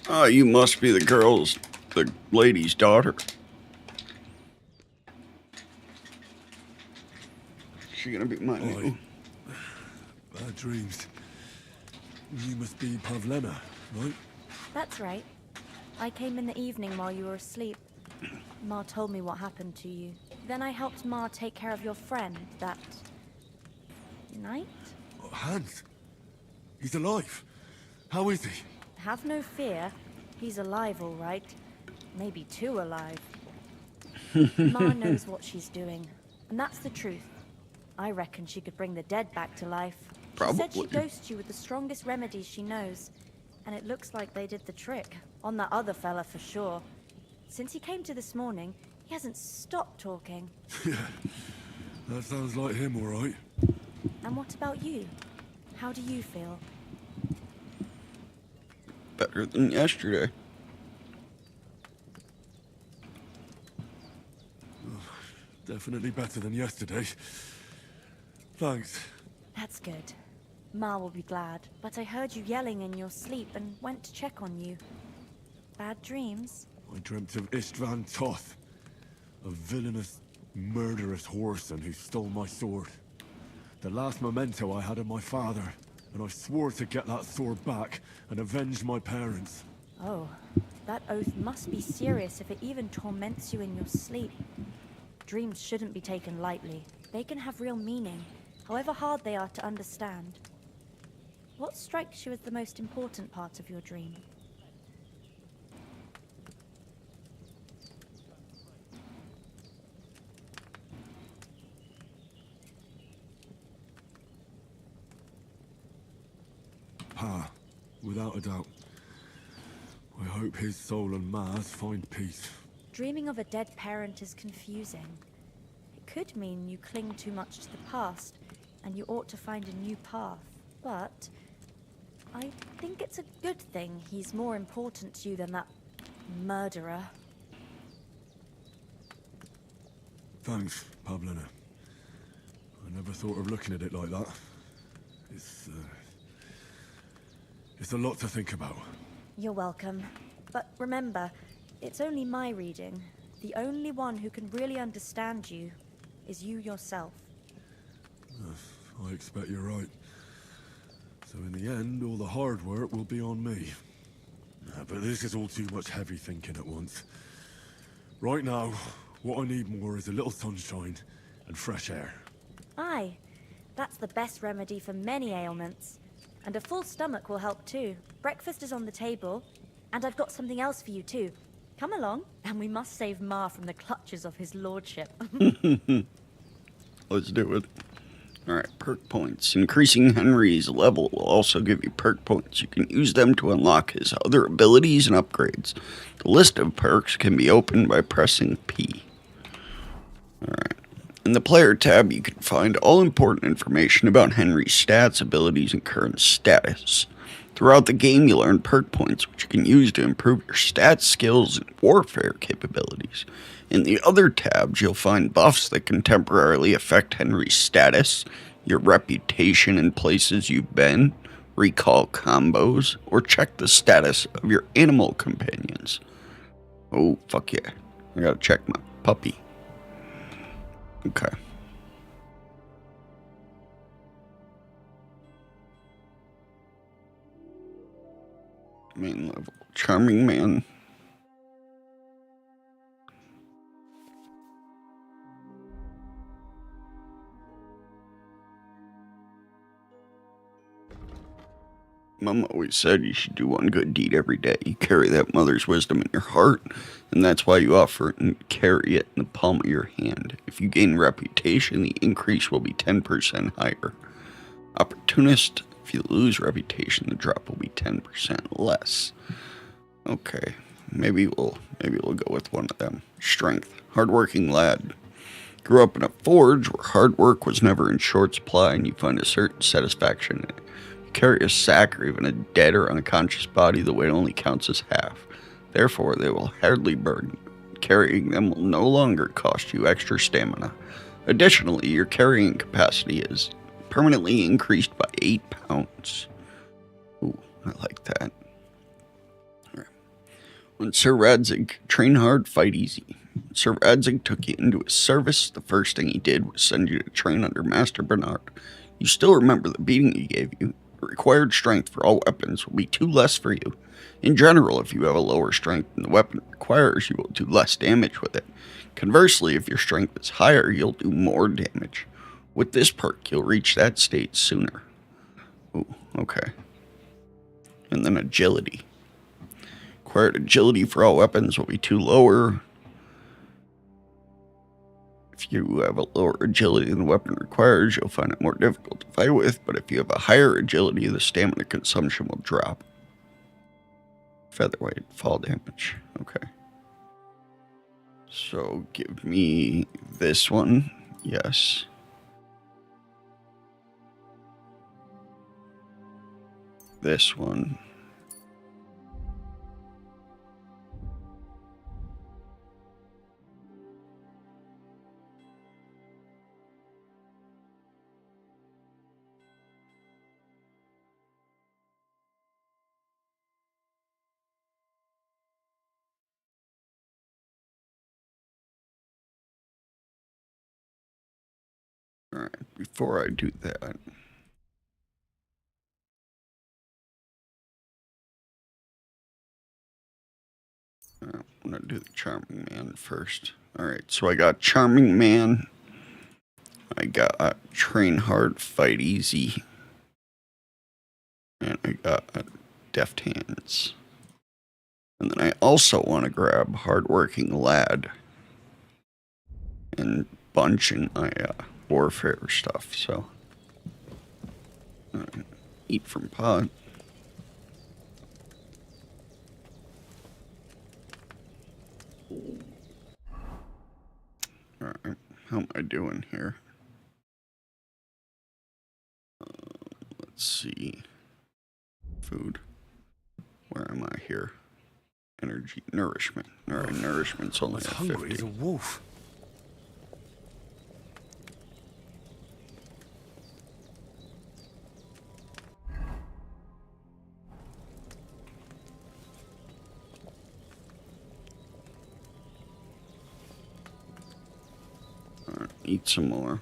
Oh, you must be the lady's daughter. She gonna be my new? Bad dreams. You must be Pavlena, right? That's right. I came in the evening while you were asleep. Ma told me what happened to you. Then I helped Ma take care of your friend that night. Oh, Hans. He's alive. How is he? Have no fear. He's alive, all right. Maybe too alive. Ma knows what she's doing, and that's the truth. I reckon she could bring the dead back to life. She said she dosed you with the strongest remedies she knows, and it looks like they did the trick. On that other fella for sure. Since he came to this morning, he hasn't stopped talking. Yeah, that sounds like him, all right. And what about you? How do you feel? Better than yesterday. Definitely better than yesterday. Thanks. That's good. Ma will be glad, but I heard you yelling in your sleep and went to check on you. Bad dreams? I dreamt of Istvan Toth, a villainous, murderous whoreson who stole my sword. The last memento I had of my father, and I swore to get that sword back and avenge my parents. Oh, that oath must be serious if it even torments you in your sleep. Dreams shouldn't be taken lightly. They can have real meaning, however hard they are to understand. What strikes you as the most important part of your dream? Pa, without a doubt. I hope his soul and Ma's find peace. Dreaming of a dead parent is confusing. It could mean you cling too much to the past, and you ought to find a new path. But I think it's a good thing he's more important to you than that murderer. Thanks, Pavlina. I never thought of looking at it like that. It's a lot to think about. You're welcome. But remember, it's only my reading. The only one who can really understand you is you yourself. I expect you're right. So in the end, all the hard work will be on me. But this is all too much heavy thinking at once. Right now, what I need more is a little sunshine and fresh air. Aye, that's the best remedy for many ailments. And a full stomach will help too. Breakfast is on the table, and I've got something else for you too. Come along, and we must save Ma from the clutches of his lordship. Let's do it. Alright, perk points. Increasing Henry's level will also give you perk points. You can use them to unlock his other abilities and upgrades. The list of perks can be opened by pressing P. Alright. In the player tab, you can find all important information about Henry's stats, abilities, and current status. Throughout the game, you'll earn perk points, which you can use to improve your stats, skills, and warfare capabilities. In the other tabs, you'll find buffs that can temporarily affect Henry's status, your reputation in places you've been, recall combos, or check the status of your animal companions. Oh, fuck yeah. I gotta check my puppy. Okay. Main level. Charming man. Mom always said you should do one good deed every day. You carry that mother's wisdom in your heart, and that's why you offer it and carry it in the palm of your hand. If you gain reputation, the increase will be 10% higher. Opportunist, if you lose reputation, the drop will be 10% less. Okay, maybe we'll go with one of them. Strength, hardworking lad. Grew up in a forge where hard work was never in short supply, and you find a certain satisfaction in it. Carry a sack or even a dead or unconscious body, the weight only counts as half. Therefore, they will hardly burden you. Carrying them will no longer cost you extra stamina. Additionally, your carrying capacity is permanently increased by 8 pounds. Ooh, I like that. Right. When Sir Radzig, train hard, fight easy. When Sir Radzig took you into his service, the first thing he did was send you to train under Master Bernard. You still remember the beating he gave you. The required strength for all weapons will be 2 less for you. In general, if you have a lower strength than the weapon requires, you will do less damage with it. Conversely, if your strength is higher, you'll do more damage. With this perk, you'll reach that state sooner. Ooh, okay. And then agility. Required agility for all weapons will be 2 lower. If you have a lower agility than the weapon requires, you'll find it more difficult to fight with, but if you have a higher agility, the stamina consumption will drop. Featherweight, fall damage. Okay. So give me this one. Yes. This one. Alright, before I do that, I'm gonna do the Charming Man first. Alright, so I got Charming Man. I got Train Hard, Fight Easy. And I got Deft Hands. And then I also want to grab Hardworking Lad and Bunch in my warfare stuff, so eat from pot. Alright, how am I doing here? Let's see. Food. Where am I here? Energy, nourishment. Alright, nourishment's only at 50. Hungry as a wolf. Eat some more.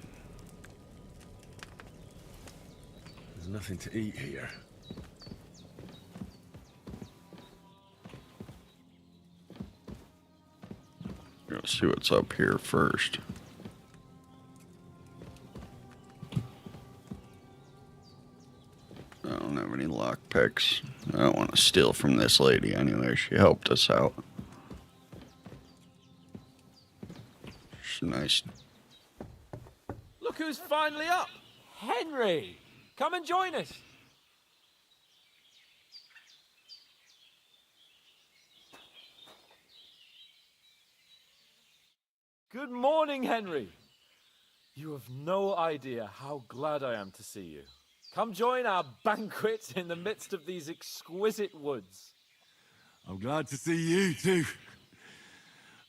There's nothing to eat here. Let's see what's up here first. I don't have any lockpicks. I don't want to steal from this lady anyway. She helped us out. She's nice. Look who's finally up! Henry! Come and join us! Good morning, Henry! You have no idea how glad I am to see you. Come join our banquet in the midst of these exquisite woods. I'm glad to see you too.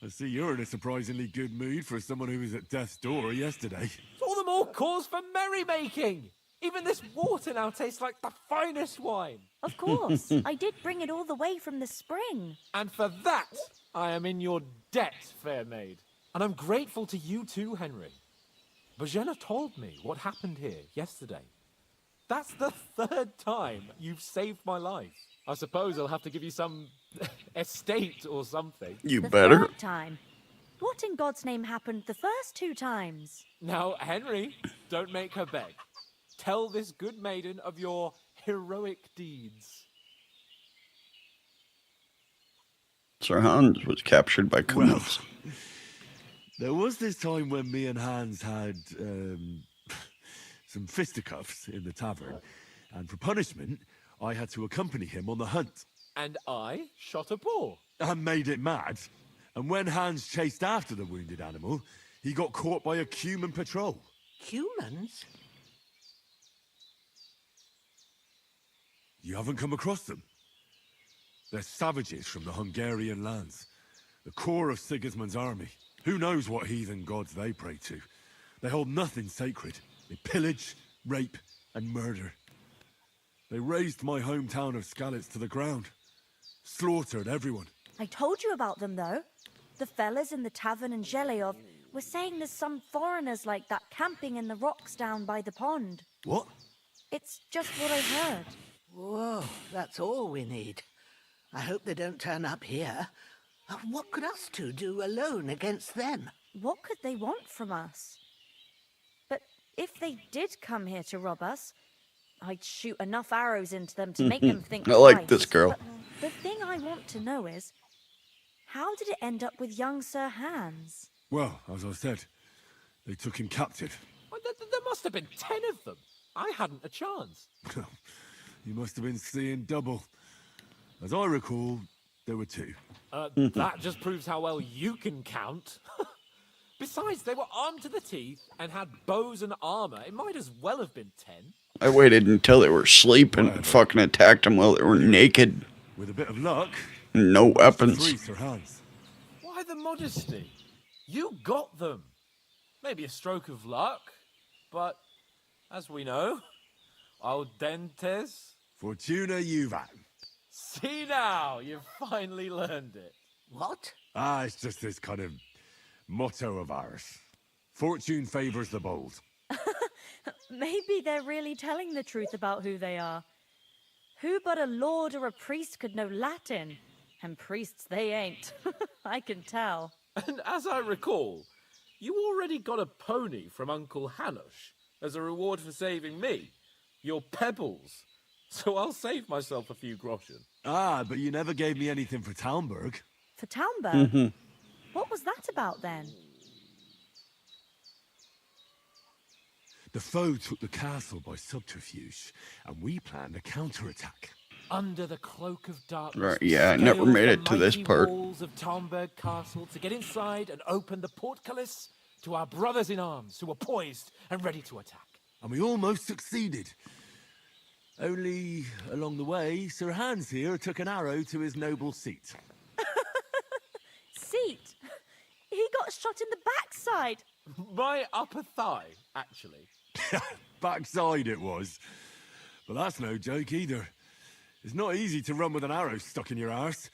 I see you're in a surprisingly good mood for someone who was at death's door yesterday. All the more cause for merrymaking! Even this water now tastes like the finest wine. Of course. I did bring it all the way from the spring. And for that, I am in your debt, fair maid. And I'm grateful to you too, Henry. Bojena told me what happened here yesterday. That's the 3rd time you've saved my life. I suppose I'll have to give you some estate or something. You The better. 3rd time. What in God's name happened the first 2 times? Now, Henry, don't make her beg. Tell this good maiden of your heroic deeds. Sir Hans was captured by Kumans. Well, there was this time when me and Hans had some fisticuffs in the tavern, and for punishment, I had to accompany him on the hunt. And I shot a boar. And made it mad. And when Hans chased after the wounded animal, he got caught by a Cuman patrol. Humans? You haven't come across them? They're savages from the Hungarian lands. The core of Sigismund's army. Who knows what heathen gods they pray to? They hold nothing sacred. They pillage, rape, and murder. They razed my hometown of Skalitz to the ground. Slaughtered everyone. I told you about them, though. The fellas in the tavern in Zheleov were saying there's some foreigners like that camping in the rocks down by the pond. What? It's just what I heard. Whoa, that's all we need. I hope they don't turn up here. What could us two do alone against them? What could they want from us? But if they did come here to rob us, I'd shoot enough arrows into them to make them think I like twice. this girl. But the thing I want to know is, how did it end up with young Sir Hans? Well, as I said, they took him captive. Well, there must have been 10 of them. I hadn't a chance. You must have been seeing double. As I recall, there were 2. That just proves how well you can count. Besides, they were armed to the teeth and had bows and armor. It might as well have been 10. I waited until they were asleep and fucking attacked them while they were naked. With a bit of luck, no weapons. 3 Sir Hans. Why the modesty? You got them. Maybe a stroke of luck, but as we know, al dentes. Fortuna juvat. See now, you've finally learned it. What? It's just this kind of motto of ours. Fortune favors the bold. Maybe they're really telling the truth about who they are. Who but a lord or a priest could know Latin? And priests they ain't. I can tell. And as I recall, you already got a pony from Uncle Hanush as a reward for saving me. Your pebbles. So I'll save myself a few groschen. But you never gave me anything for Talmberg. For Talmberg? What was that about then? The foe took the castle by subterfuge, and we planned a counterattack. Under the cloak of darkness. Right, yeah, I never made it to this part. Walls of Talmberg Castle to get inside and open the portcullis to our brothers in arms who were poised and ready to attack. And we almost succeeded. Only, along the way, Sir Hans here took an arrow to his noble seat. Seat? He got shot in the backside. My upper thigh, actually. Backside it was. But that's no joke either. It's not easy to run with an arrow stuck in your arse.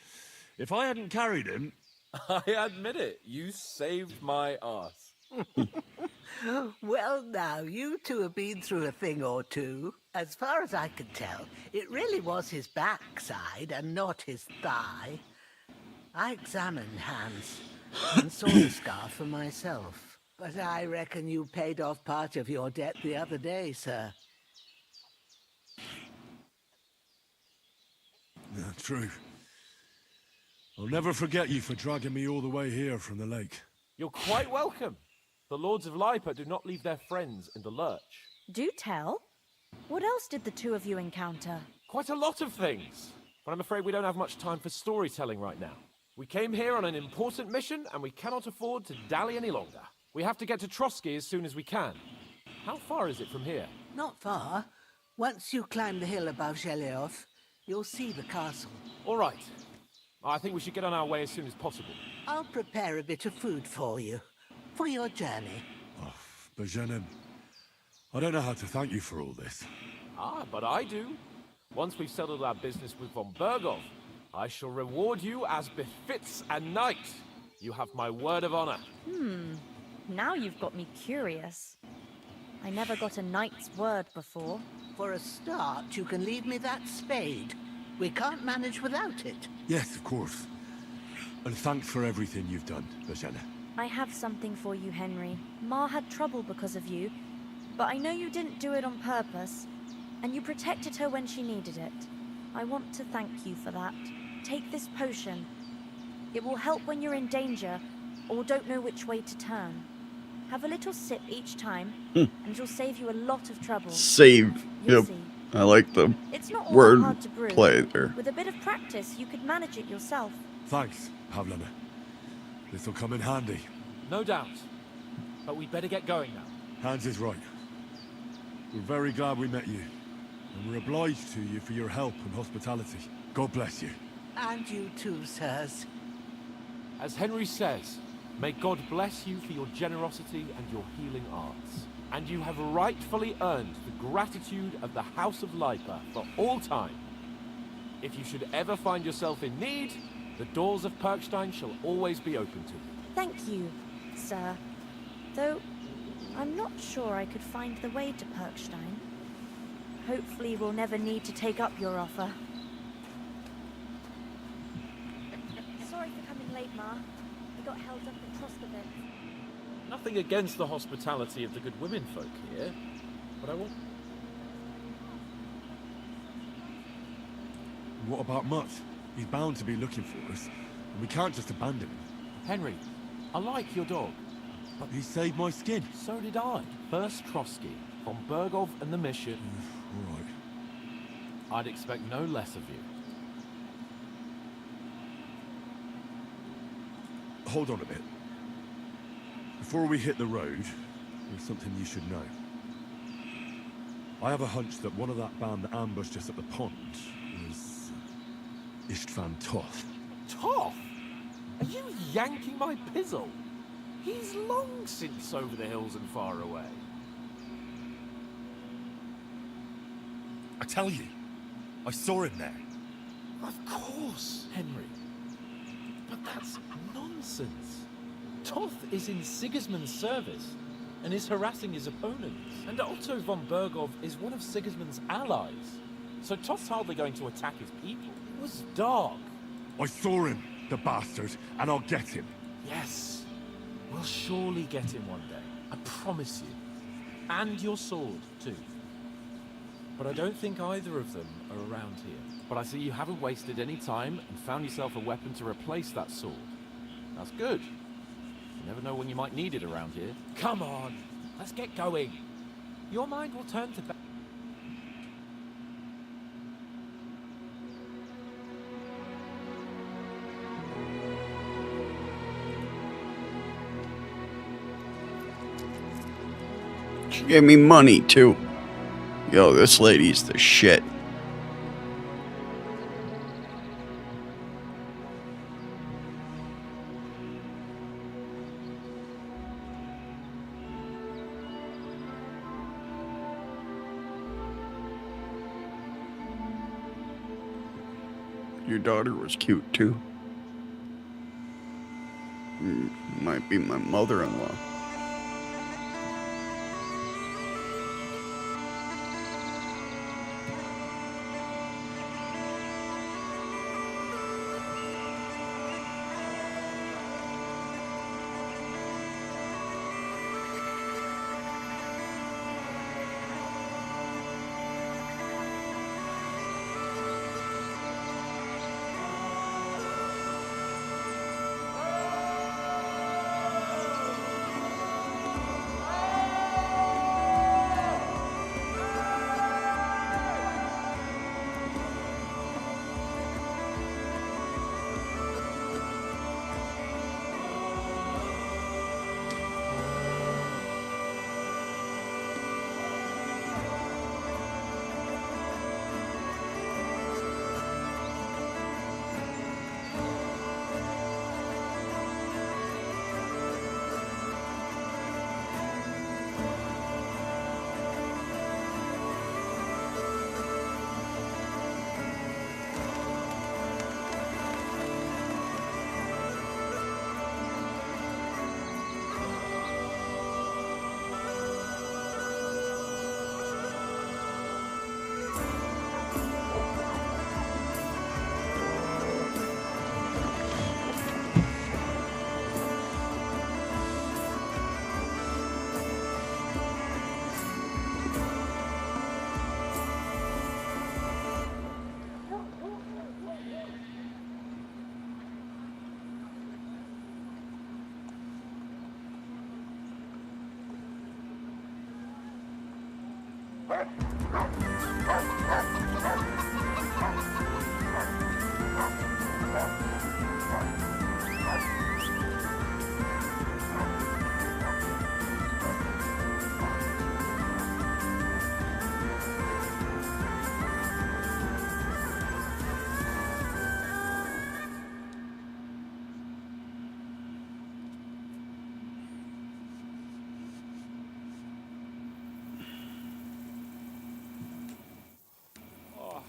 If I hadn't carried him... I admit it, you saved my arse. Well, now, you two have been through a thing or two. As far as I can tell, it really was his backside and not his thigh. I examined Hans and saw the scar for myself. But I reckon you paid off part of your debt the other day, sir. True. I'll never forget you for dragging me all the way here from the lake. You're quite welcome. The Lords of Lipa do not leave their friends in the lurch. Do tell. What else did the two of you encounter? Quite a lot of things. But I'm afraid we don't have much time for storytelling right now. We came here on an important mission, and we cannot afford to dally any longer. We have to get to Trotsky as soon as we can. How far is it from here? Not far. Once you climb the hill above Zhelioth, you'll see the castle. All right. I think we should get on our way as soon as possible. I'll prepare a bit of food for you, for your journey. Bajenim, I don't know how to thank you for all this. But I do. Once we've settled our business with von Bergov, I shall reward you as befits a knight. You have my word of honor. Now you've got me curious. I never got a knight's word before. For a start, you can leave me that spade. We can't manage without it. Yes, of course. And thanks for everything you've done, Bajena. I have something for you, Henry. Ma had trouble because of you, but I know you didn't do it on purpose, and you protected her when she needed it. I want to thank you for that. Take this potion. It will help when you're in danger or don't know which way to turn. Have a little sip each time, and it'll save you a lot of trouble. Save. You'll Yep. see. I like the It's not all word hard to brew. play there. With a bit of practice, you could manage it yourself. Thanks, Pavlena. This'll come in handy. No doubt. But we'd better get going now. Hans is right. We're very glad we met you. And we're obliged to you for your help and hospitality. God bless you. And you too, sirs. As Henry says, may God bless you for your generosity and your healing arts. And you have rightfully earned the gratitude of the House of Lipa for all time. If you should ever find yourself in need, the doors of Perkstein shall always be open to you. Thank you, sir. Though, I'm not sure I could find the way to Perkstein. Hopefully we'll never need to take up your offer. Sorry for coming late, Ma. I got held up in Troskovitz. Nothing against the hospitality of the good women folk here, but I want... What about Mutt? He's bound to be looking for us, and we can't just abandon him. Henry, I like your dog. But he saved my skin. So did I. First Trotsky, from Bergov and the mission. All right. I'd expect no less of you. Hold on a bit. Before we hit the road, there's something you should know. I have a hunch that one of that band that ambushed us at the pond was Istvan Toth. Toth? Are you yanking my pizzle? He's long since over the hills and far away. I tell you, I saw him there. Of course, Henry. But that's nonsense. Toth is in Sigismund's service and is harassing his opponents. And Otto von Bergov is one of Sigismund's allies. So Toth's hardly going to attack his people. It was dark. I saw him, the bastard, and I'll get him. Yes. We'll surely get him one day. I promise you. And your sword, too. But I don't think either of them are around here. But I see you haven't wasted any time and found yourself a weapon to replace that sword. That's good. You never know when you might need it around here. Come on, let's get going. Your mind will turn to... She gave me money, too. Yo, this lady's the shit. Your daughter was cute, too. Might be my mother-in-law.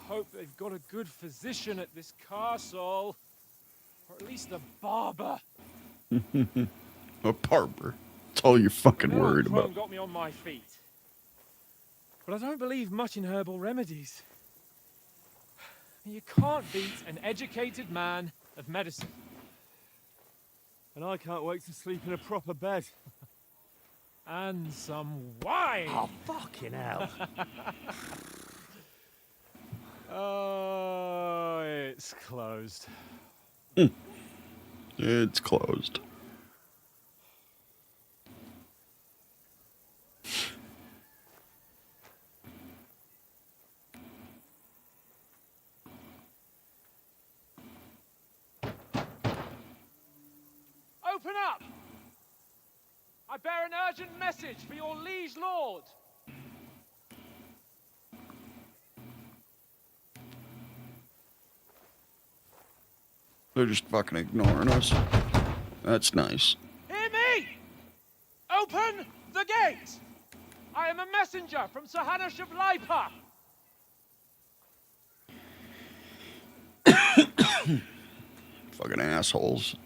Hope they've got a good physician at this castle. Or at least a barber. A barber. That's all you're fucking worried Phone about. got me on my feet. But I don't believe much in herbal remedies. You can't beat an educated man of medicine. And I can't wait to sleep in a proper bed. And some wine! Oh, fucking hell. Oh, it's closed. It's closed. Open up! I bear an urgent message for your liege lord. They're just fucking ignoring us. That's nice. Hear me! Open the gate! I am a messenger from Sir Hanush of Lipa. Fucking assholes.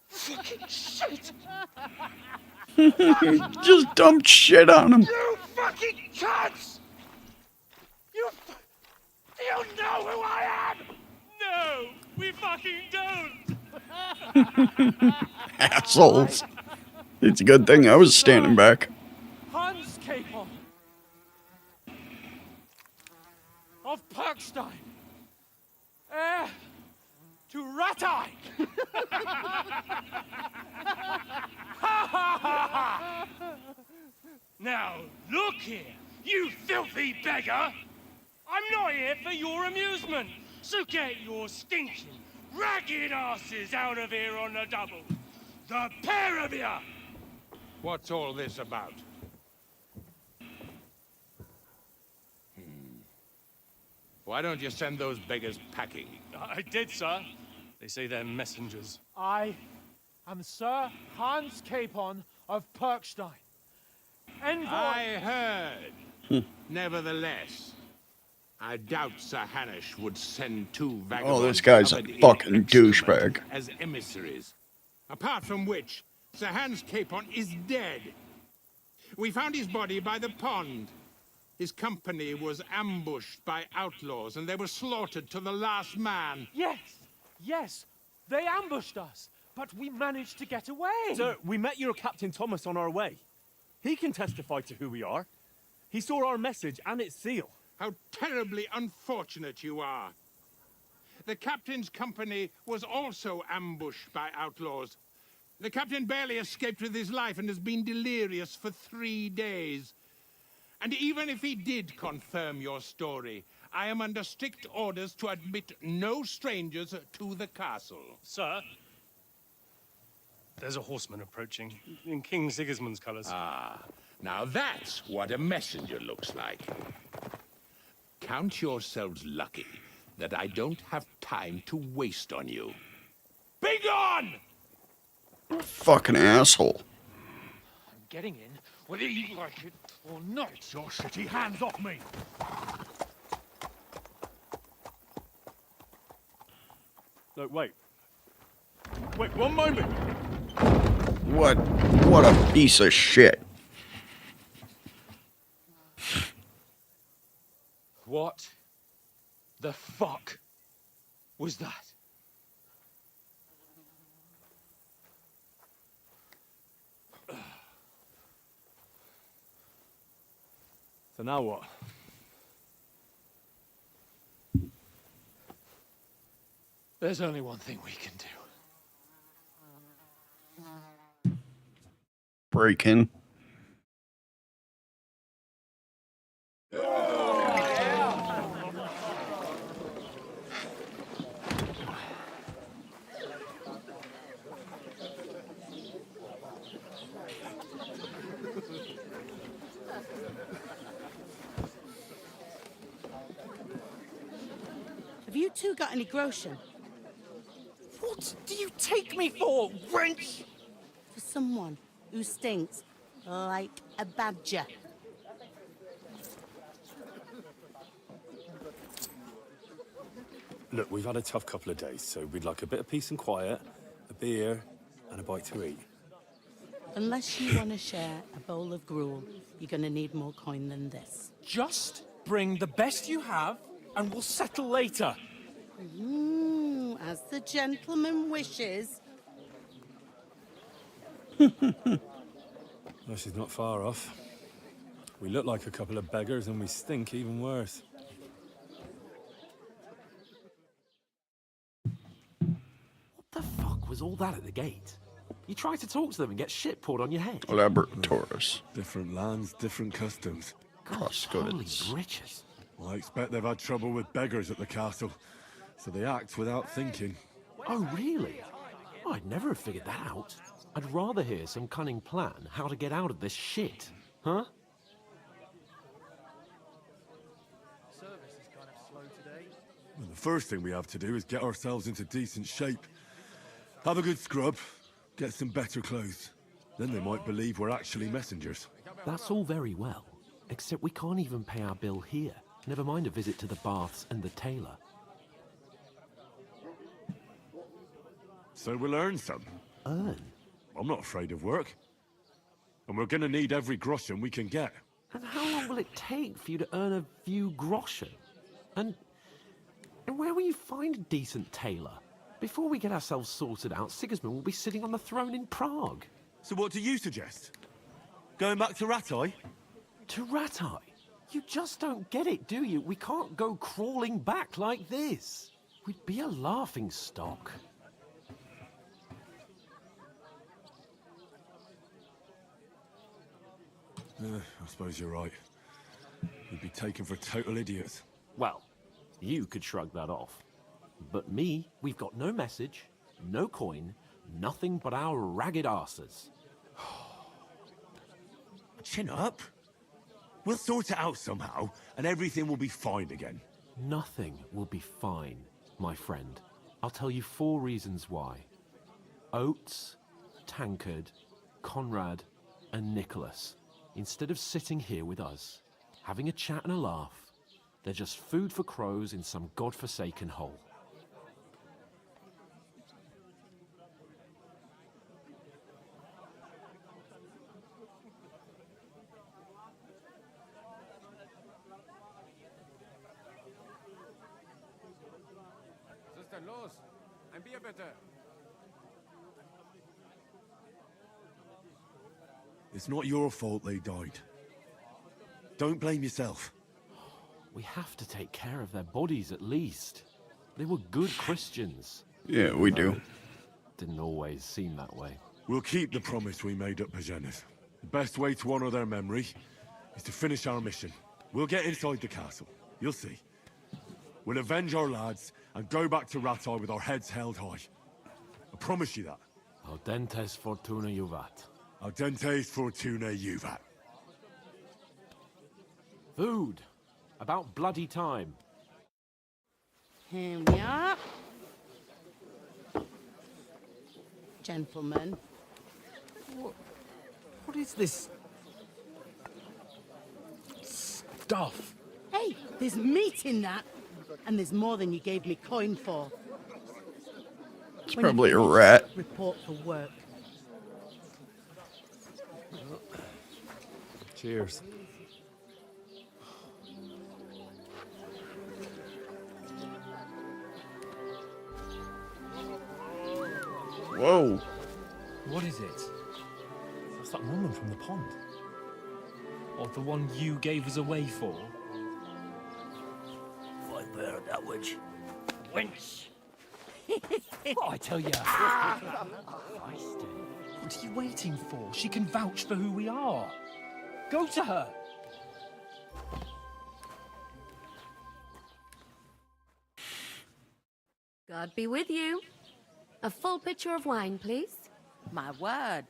Fucking shit! Just dumped shit on him. You fucking cunts! You know who I am? No, we fucking don't! Assholes. It's a good thing I was standing back. Hans Capon of Perkstein, heir to Ratai. Now, look here, you filthy beggar! I'm not here for your amusement, so get your stinking, ragged asses out of here on the double. The pair of you! What's all this about? Why don't you send those beggars packing? I did, sir. They say they're messengers. I am Sir Hans Capon of Perkstein. Envoy. I heard. Nevertheless, I doubt Sir Hanush would send two vagabonds Oh, this guy's a covered in fucking excrement douchebag. as emissaries. Apart from which, Sir Hans Capon is dead. We found his body by the pond. His company was ambushed by outlaws, and they were slaughtered to the last man. Yes, they ambushed us, but we managed to get away. Sir, we met your Captain Thomas on our way. He can testify to who we are. He saw our message and its seal. How terribly unfortunate you are. The captain's company was also ambushed by outlaws. The captain barely escaped with his life and has been delirious for 3 days. And even if he did confirm your story, I am under strict orders to admit no strangers to the castle. Sir, there's a horseman approaching in King Sigismund's colors. Ah, now that's what a messenger looks like. Count yourselves lucky that I don't have time to waste on you. Be gone! Fucking asshole. I'm getting in, whether you like it or not. Your shitty hands off me! No, wait. Wait, one moment! What a piece of shit. What the fuck was that? So now what? There's only one thing we can do. Break in. Have you two got any groschen? What do you take me for, wench? For someone who stinks like a badger. Look, we've had a tough couple of days, so we'd like a bit of peace and quiet, a beer, and a bite to eat. Unless you want to share a bowl of gruel, you're going to need more coin than this. Just bring the best you have, and we'll settle later. As the gentleman wishes. Well, she's not far off. We look like a couple of beggars, and we stink even worse. What the fuck was all that at the gate? You try to talk to them and get shit poured on your head. Laboratories. Different lands, different customs. Cross Holy goods. britches. Well, I expect they've had trouble with beggars at the castle, so they act without thinking. Oh, really? Oh, I'd never have figured that out. I'd rather hear some cunning plan how to get out of this shit. Huh? Service is kind of slow today. Well, the first thing we have to do is get ourselves into decent shape. Have a good scrub, get some better clothes. Then they might believe we're actually messengers. That's all very well, except we can't even pay our bill here. Never mind a visit to the baths and the tailor. So we'll earn some. Earn? I'm not afraid of work. And we're gonna need every groschen we can get. And how long will it take for you to earn a few groschen? And where will you find a decent tailor? Before we get ourselves sorted out, Sigismund will be sitting on the throne in Prague. So what do you suggest? Going back to Ratai? To Ratai? You just don't get it, do you? We can't go crawling back like this. We'd be a laughing stock. I suppose you're right. We'd be taken for total idiots. Well, you could shrug that off. But me, we've got no message, no coin, nothing but our ragged arses. Chin up. We'll sort it out somehow, and everything will be fine again. Nothing will be fine, my friend. I'll tell you 4 reasons why. Oates, Tankard, Conrad, and Nicholas. Instead of sitting here with us, having a chat and a laugh, they're just food for crows in some godforsaken hole. Was ist denn los? Ein Bier bitte. It's not your fault they died. Don't blame yourself. We have to take care of their bodies at least. They were good Christians. Yeah, we do. Didn't always seem that way. We'll keep the promise we made at Pagenes. The best way to honor their memory is to finish our mission. We'll get inside the castle. You'll see. We'll avenge our lads and go back to Ratai with our heads held high. I promise you that. Audentes fortuna juvat. Audentes fortuna juvat. Food. About bloody time. Here we are. Gentlemen. What is this stuff? Hey, there's meat in that. And there's more than you gave me coin for. It's When you probably a finish, rat. Report for work. Cheers. Whoa. What is it? That's that woman from the pond. Or the one you gave us away for? I bear that witch. Wench! What I tell you? What are you waiting for? She can vouch for who we are. Go to her. God be with you. A full pitcher of wine, please. My word,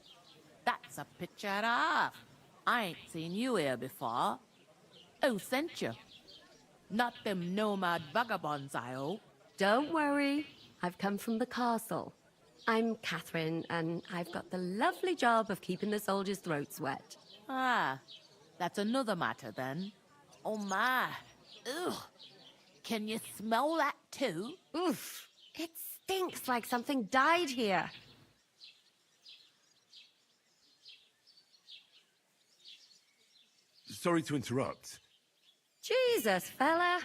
that's a picture and a half. I ain't seen you here before. Who sent you? Not them nomad vagabonds, I hope. Don't worry. I've come from the castle. I'm Catherine, and I've got the lovely job of keeping the soldiers' throats wet. Ah, that's another matter then. Oh my. Ugh. Can you smell that too? Oof. It stinks like something died here. Sorry to interrupt. Jesus, fella.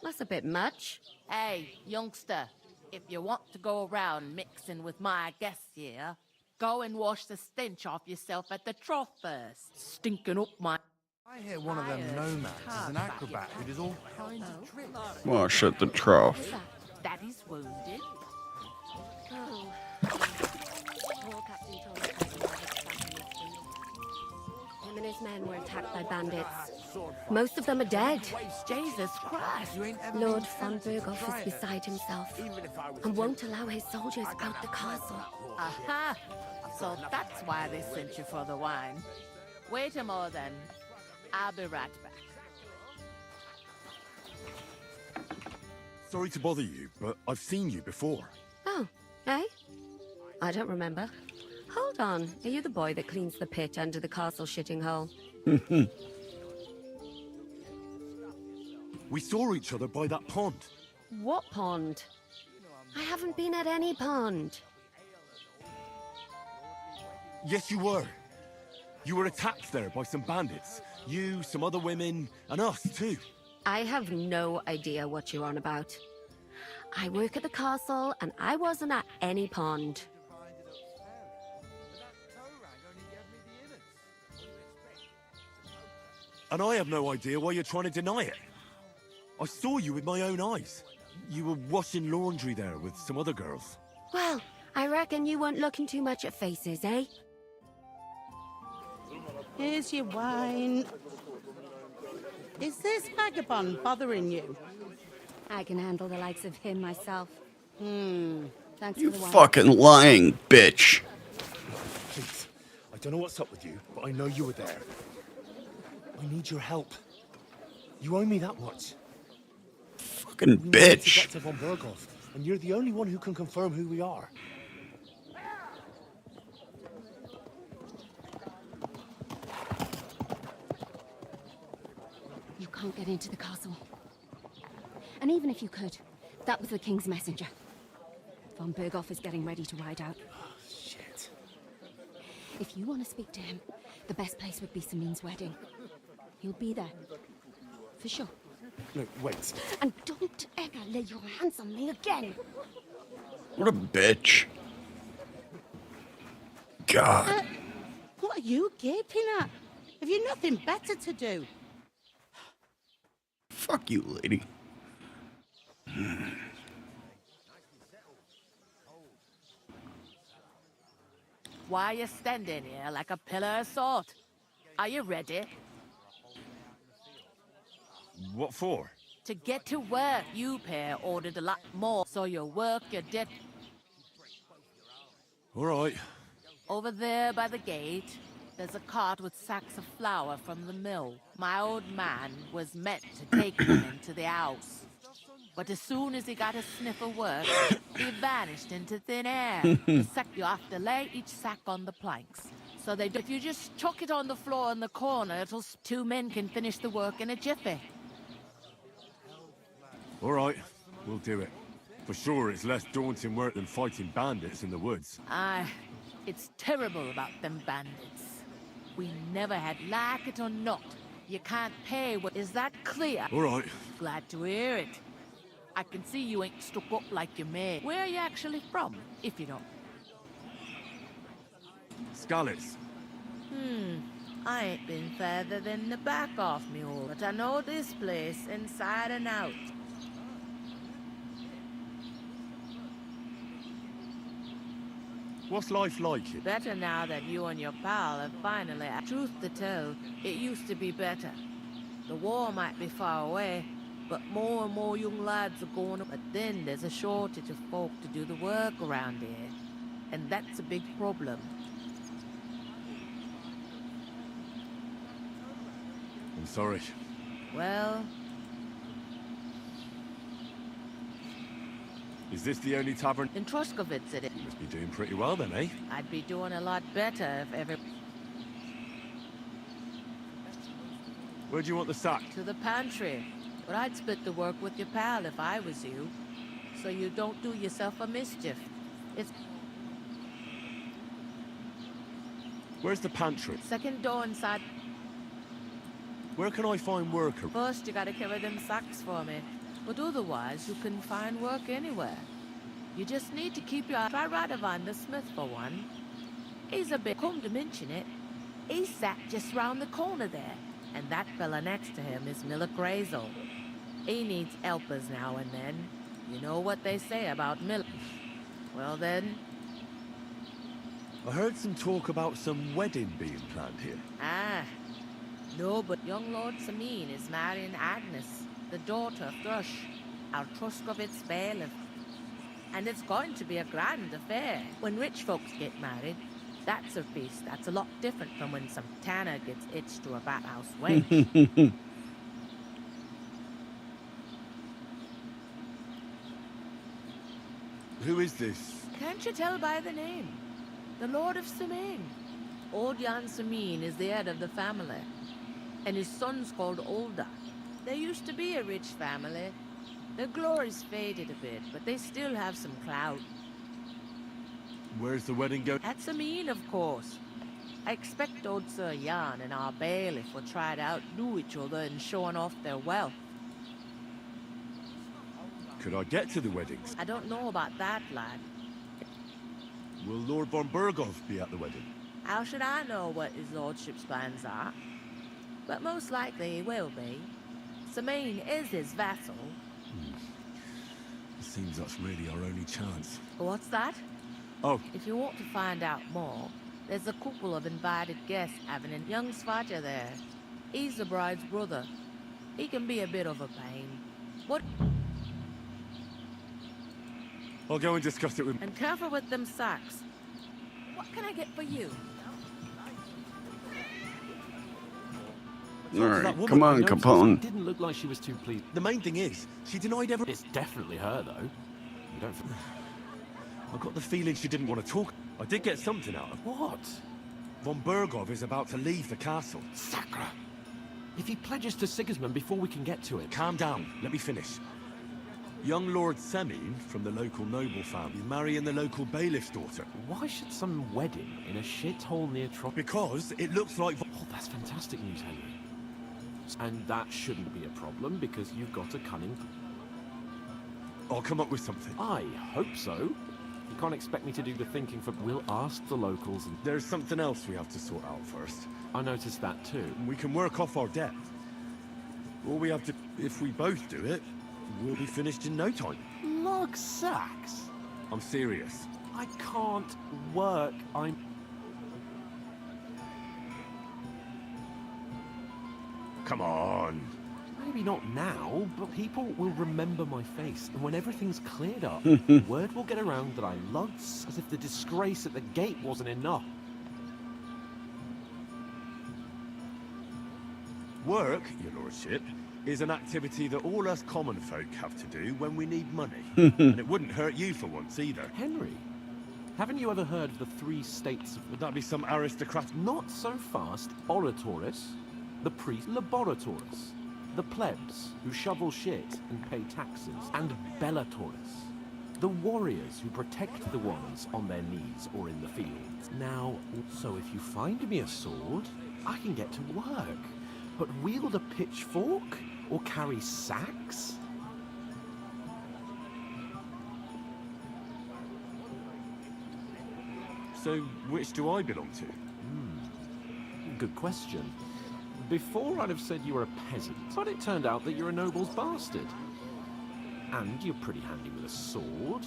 That's a bit much. Hey, youngster, if you want to go around mixing with my guests here, go and wash the stench off yourself at the trough first. Stinking up my... I hear one of them nomads is an acrobat who does all kinds of tricks. Wash at the trough. Daddy's wounded. Oh. Poor Captain told us how to have it back in his boots. Him and his men were attacked by bandits. Most of them are dead. Jesus Christ! Lord von Berghoff is beside himself and won't allow his soldiers out the castle. Aha! So that's why they sent you for the wine. Wait a moment then. I'll be right back. Sorry to bother you, but I've seen you before. Oh, eh? I don't remember. Hold on. Are you the boy that cleans the pit under the castle shitting hole? We saw each other by that pond. What pond? I haven't been at any pond. Yes, you were. You were attacked there by some bandits. You, some other women, and us too. I have no idea what you're on about. I work at the castle, and I wasn't at any pond. And I have no idea why you're trying to deny it. I saw you with my own eyes. You were washing laundry there with some other girls. Well, I reckon you weren't looking too much at faces, eh? Here's your wine. Is this vagabond bothering you? I can handle the likes of him myself. Thanks You for the wine. fucking lying bitch. Please, I don't know what's up with you, but I know you were there. I need your help. You owe me that much. Fucking bitch. Dr. von Berghoff, and you're the only one who can confirm who we are. You can't get into the castle. And even if you could, that was the king's messenger. Von Berghoff is getting ready to ride out. Oh, shit. If you want to speak to him, the best place would be Samin's wedding. He'll be there. For sure. No, wait. And don't ever lay your hands on me again. What a bitch. God. What are you gaping at? Have you nothing better to do? Fuck you, lady. Why are you standing here like a pillar of salt? Are you ready? What for? To get to work, you pair ordered a lot more, so you work your debt. All right. Over there by the gate, there's a cart with sacks of flour from the mill. My old man was meant to take them into the house. But as soon as he got a sniff of work, he vanished into thin air. You have to lay each sack on the planks. So if you just chuck it on the floor in the corner, two men can finish the work in a jiffy. All right, we'll do it. For sure, it's less daunting work than fighting bandits in the woods. Aye, it's terrible about them bandits. We never had like it or not. You can't pay what... Is that clear? All right. Glad to hear it. I can see you ain't stuck up like your mate. Where are you actually from, if you don't? Scallis. I ain't been further than the back off mule, but I know this place inside and out. What's life like here? Better now that you and your pal have finally... Truth to tell, it used to be better. The war might be far away, but more and more young lads are going up. But then there's a shortage of folk to do the work around here. And that's a big problem. I'm sorry. Well... Is this the only tavern? In Troskovitz it is. You must be doing pretty well then, eh? I'd be doing a lot better if every... Where do you want the sack? To the pantry. But I'd split the work with your pal if I was you, so you don't do yourself a mischief. It's... Where's the pantry? Second door inside. Where can I find work? First, you gotta carry them sacks for me. But otherwise, you can find work anywhere. You just need to keep your eye. Try Radovan the smith for one. He's a bit... Come to mention it, he's sat just round the corner there. And that fella next to him is Miller Grazel. He needs helpers now and then. You know what they say about Miller. Well then... I heard some talk about some wedding being planned here. Ah. No, but young Lord Sameen is marrying Agnes, the daughter of Thrush, our Truscovitz bailiff. And it's going to be a grand affair. When rich folks get married, that's a feast that's a lot different from when some tanner gets hitched to a bathhouse wench. Who is this? Can't you tell by the name? The Lord of Sameen. Old Jan Sameen is the head of the family, and his son's called Olda. They used to be a rich family. Their glory's faded a bit, but they still have some clout. Where's the wedding going? At Sameen, of course. I expect old Sir Jan and our bailiff will try to outdo each other in showing off their wealth. Could I get to the weddings? I don't know about that, lad. Will Lord von Burgov be at the wedding? How should I know what his lordship's plans are? But most likely he will be. Sameen is his vassal. It seems that's really our only chance. What's that? Oh. If you want to find out more, there's a couple of invited guests having a young Svaja there. He's the bride's brother. He can be a bit of a pain. What? I'll go and discuss it with... And careful with them sacks. What can I get for you? Alright, come on, Capone. Didn't look like she was too pleased. The main thing is, she denied everything. It's definitely her, though. You don't... I got the feeling she didn't want to talk. I did get something out of... What? Von Burgov is about to leave the castle. Sacra! If he pledges to Sigismund before we can get to it... Calm down. Let me finish. Young Lord Semine, from the local noble family, marrying the local bailiff's daughter. Why should some wedding in a shithole near Because it looks like... Oh, that's fantastic news, Henry. And that shouldn't be a problem, because you've got a cunning... I'll come up with something. I hope so. You can't expect me to do the thinking for... We'll ask the locals and... There's something else we have to sort out first. I noticed that too. We can work off our debt. All we have to... If we both do it, we'll be finished in no time. Lug sacks? I'm serious. I can't work. I'm... Come on. Maybe not now, but people will remember my face. And when everything's cleared up, word will get around that I lugged as if the disgrace at the gate wasn't enough. Work, your lordship, is an activity that all us common folk have to do when we need money. And it wouldn't hurt you for once either. Henry, haven't you ever heard of the 3 states of... Would that be some aristocrat? Not so fast. Oratores, the priest, laboratories, the plebs who shovel shit and pay taxes, and bellatores, the warriors who protect the ones on their knees or in the fields. Now, so if you find me a sword, I can get to work. But wield a pitchfork or carry sacks? So, which do I belong to? Good question. Before I'd have said you were a peasant, but it turned out that you're a noble's bastard. And you're pretty handy with a sword.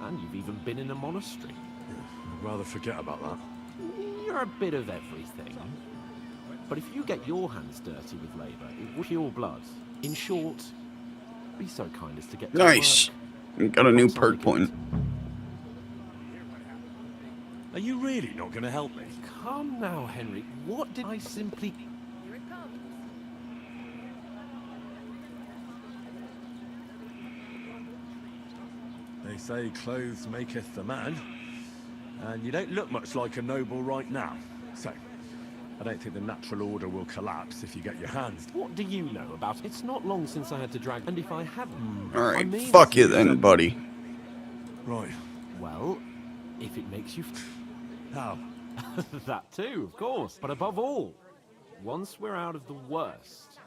And you've even been in a monastery. I'd rather forget about that. You're a bit of everything. But if you get your hands dirty with labour, it will pure blood. In short, be so kind as to get to Nice. work. Got a new perk point. Are you really not going to help me? Come now, Henry. What did I simply... Here it comes. They say clothes maketh the man. And you don't look much like a noble right now. So, I don't think the natural order will collapse if you get your hands. What do you know about it? It's not long since I had to drag, and if I haven't... Alright, fuck you then, buddy. Right. Well, if it makes you... How? That too, of course. But above all, once we're out of the worst,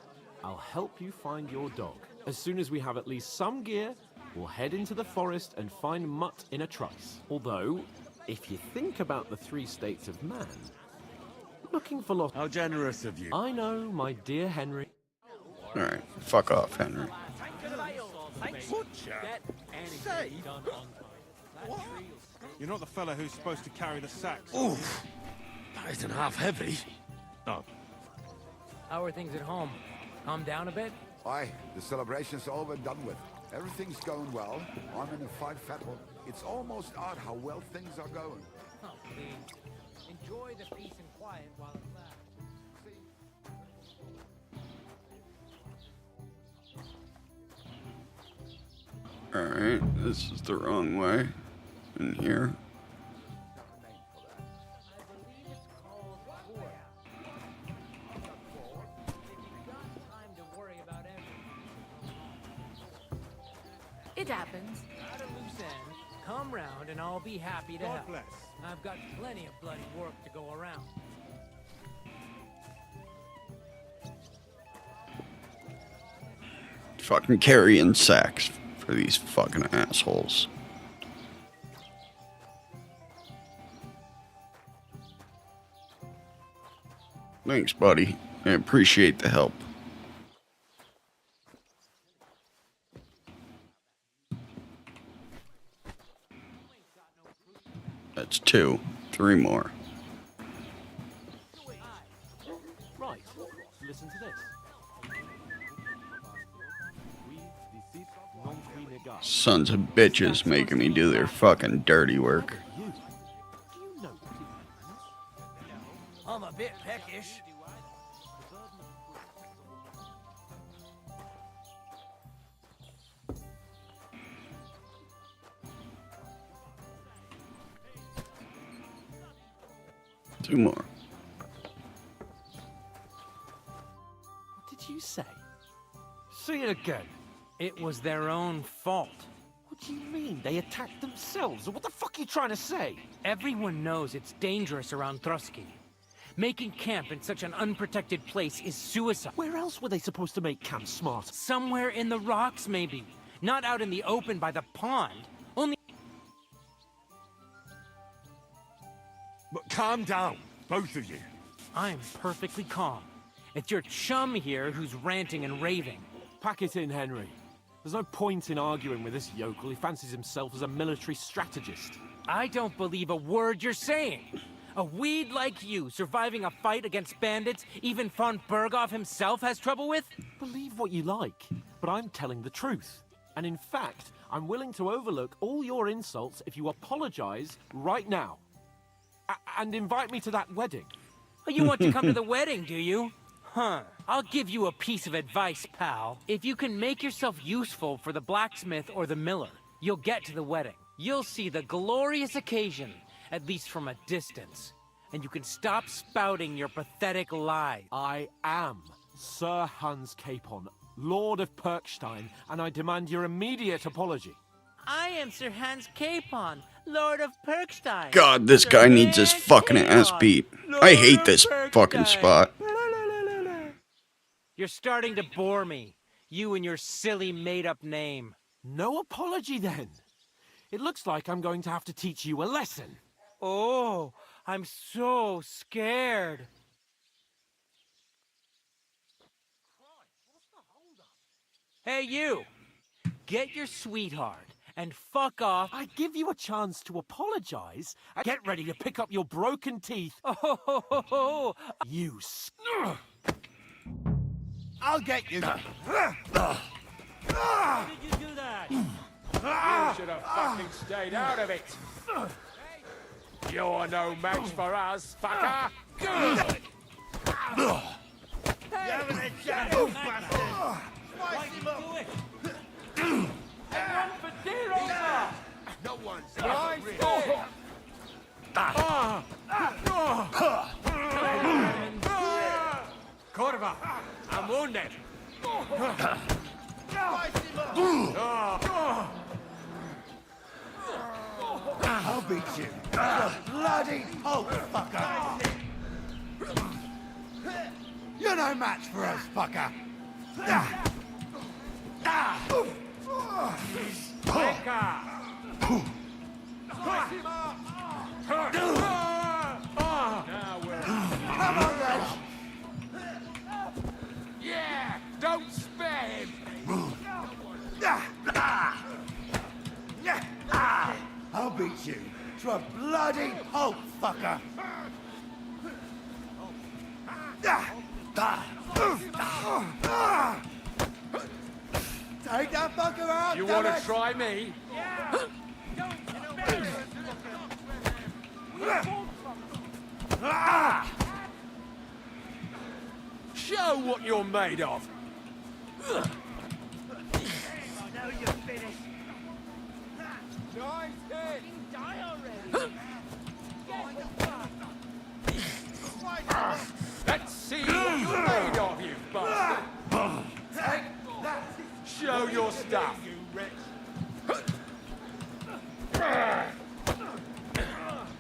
I'll help you find your dog. As soon as we have at least some gear, we'll head into the forest and find Mutt in a trice. Although, if you think about the 3 states of man, looking for lost... How generous of you. I know, my dear Henry. Alright, fuck off, Henry. Say, what? You're not the fella who's supposed to carry the sacks. Oof! That isn't half heavy. Oh. How are things at home? Calm down a bit? Aye, the celebration's all but done with. Everything's going well. I'm in a fight fettle. It's almost odd how well things are going. Oh, please. Enjoy the peace and quiet while it lasts. Alright, this is the wrong way. In here. It happens. At a loose end, come round and I'll be happy to help. I've got plenty of bloody work to go around. Fucking carrying sacks for these fucking assholes. Thanks, buddy. I appreciate the help. That's 2. 3 more. Right, listen to this. Sons of bitches making me do their fucking dirty work. I'm a bit peckish. Two more. What did you say? See it again. It was their own fault. What do you mean? They attacked themselves? What the fuck are you trying to say? Everyone knows it's dangerous around Trusky. Making camp in such an unprotected place is suicide. Where else were they supposed to make camp, Smart? Somewhere in the rocks, maybe. Not out in the open by the pond. Only... But calm down, both of you. I'm perfectly calm. It's your chum here who's ranting and raving. Pack it in, Henry. There's no point in arguing with this yokel. He fancies himself as a military strategist. I don't believe a word you're saying. A weed like you, surviving a fight against bandits, even von Berghoff himself has trouble with? Believe what you like, but I'm telling the truth. And in fact, I'm willing to overlook all your insults if you apologize right now. And invite me to that wedding. Oh, you want to come to the wedding, do you? Huh. I'll give you a piece of advice, pal. If you can make yourself useful for the blacksmith or the miller, you'll get to the wedding. You'll see the glorious occasion, at least from a distance. And you can stop spouting your pathetic lies. I am Sir Hans Capon, Lord of Perkstein, and I demand your immediate apology. I am Sir Hans Capon, Lord of Perkstein. God, this guy needs his fucking ass beat. I hate this fucking spot. You're starting to bore me. You and your silly made-up name. No apology, then. It looks like I'm going to have to teach you a lesson. Oh, I'm so scared. Hey, you! Get your sweetheart and fuck off. I give you a chance to apologize. Get ready to pick up your broken teeth. Oh, you I'll get you. How did you do that? You should have fucking stayed out of it. You're no match for us, fucker. Good. You haven't a chance, you bastard. Why'd you do it? Everyone for dear over. No one's Right real. there. Corva, I'm wounded. I'll beat you. Bloody Hulk, fucker! You're no match for us, fucker! Come on, then! Yeah, don't spare him. I'll beat you to a bloody Hulk, fucker! Take that fucker out! You want to try me? Show what you're made of. I know you're finished. Nice hit. Die already. Let's see what you're made of, you bastard. Take that. Show your stuff.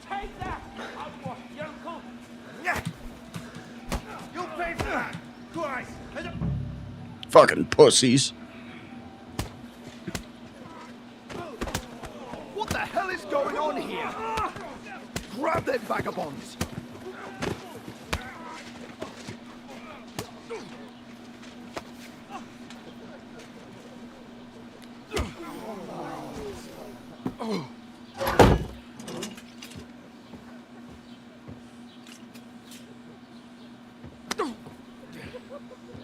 Take that! I'll wash your uncle. You'll pay for that. Christ. Fucking pussies. What the hell is going on here? Grab them vagabonds!